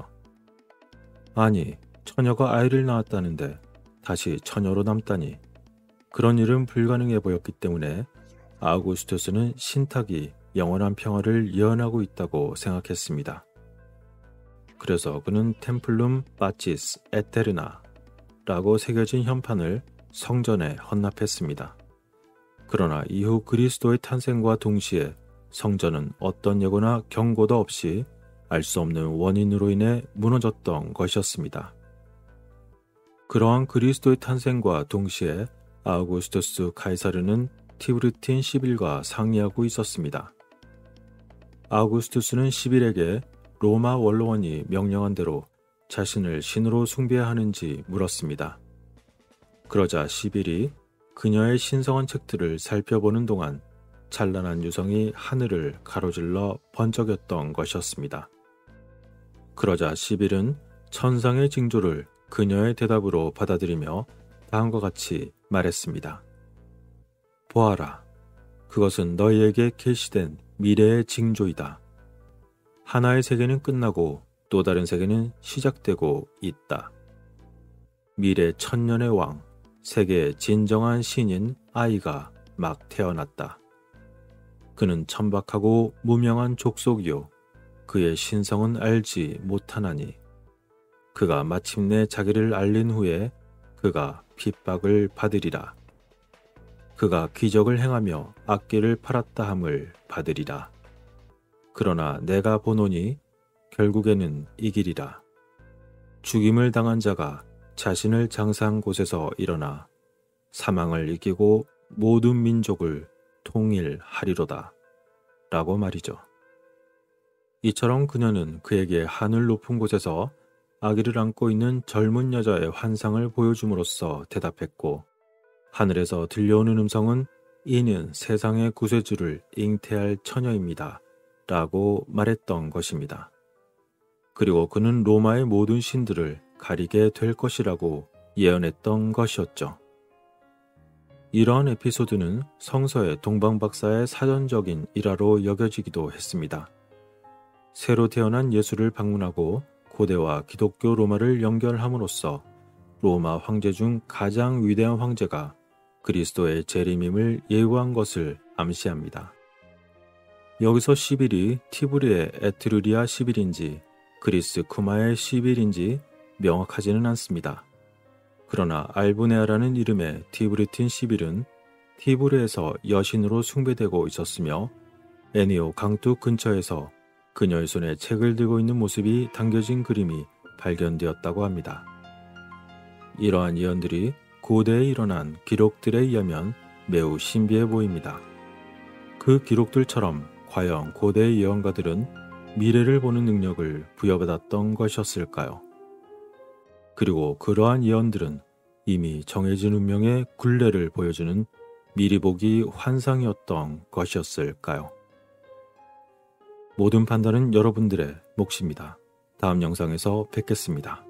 Speaker 1: 아니, 처녀가 아이를 낳았다는데 다시 처녀로 남다니. 그런 일은 불가능해 보였기 때문에 아우구스투스는 신탁이 영원한 평화를 예언하고 있다고 생각했습니다. 그래서 그는 템플룸 파치스 에테르나 라고 새겨진 현판을 성전에 헌납했습니다. 그러나 이후 그리스도의 탄생과 동시에 성전은 어떤 예고나 경고도 없이 알 수 없는 원인으로 인해 무너졌던 것이었습니다. 그러한 그리스도의 탄생과 동시에 아우구스투스 카이사르는 티브리틴 10일과 상의하고 있었습니다. 아우구스투스는 10일에게 로마 원로원이 명령한 대로 자신을 신으로 숭배해야 하는지 물었습니다. 그러자 10일이 그녀의 신성한 책들을 살펴보는 동안 찬란한 유성이 하늘을 가로질러 번쩍였던 것이었습니다. 그러자 10일은 천상의 징조를 그녀의 대답으로 받아들이며 다음과 같이 말했습니다. 보아라, 그것은 너희에게 계시된 미래의 징조이다. 하나의 세계는 끝나고 또 다른 세계는 시작되고 있다. 미래 천년의 왕, 세계의 진정한 신인 아이가 막 태어났다. 그는 천박하고 무명한 족속이요, 그의 신성은 알지 못하나니 그가 마침내 자기를 알린 후에 그가 핍박을 받으리라. 그가 기적을 행하며 악기를 팔았다 함을 받으리라. 그러나 내가 보노니 결국에는 이기리라. 죽임을 당한 자가 자신을 장사한 곳에서 일어나 사망을 이기고 모든 민족을 통일하리로다. 라고 말이죠. 이처럼 그녀는 그에게 하늘 높은 곳에서 아기를 안고 있는 젊은 여자의 환상을 보여줌으로써 대답했고, 하늘에서 들려오는 음성은 이는 세상의 구세주를 잉태할 처녀입니다. 라고 말했던 것입니다. 그리고 그는 로마의 모든 신들을 가리게 될 것이라고 예언했던 것이었죠. 이러한 에피소드는 성서의 동방박사의 사전적인 일화로 여겨지기도 했습니다. 새로 태어난 예수를 방문하고 고대와 기독교 로마를 연결함으로써 로마 황제 중 가장 위대한 황제가 그리스도의 재림임을 예고한 것을 암시합니다. 여기서 10일이 티브리의 에트루리아 10일인지 그리스 쿠마의 10일인지 명확하지는 않습니다. 그러나 알보네아라는 이름의 티브리틴 10일은 티브리에서 여신으로 숭배되고 있었으며 애니오 강둑 근처에서 그녀의 손에 책을 들고 있는 모습이 담겨진 그림이 발견되었다고 합니다. 이러한 예언들이 고대에 일어난 기록들에 의하면 매우 신비해 보입니다. 그 기록들처럼 과연 고대의 예언가들은 미래를 보는 능력을 부여받았던 것이었을까요? 그리고 그러한 예언들은 이미 정해진 운명의 굴레를 보여주는 미리 보기 환상이었던 것이었을까요? 모든 판단은 여러분들의 몫입니다. 다음 영상에서 뵙겠습니다.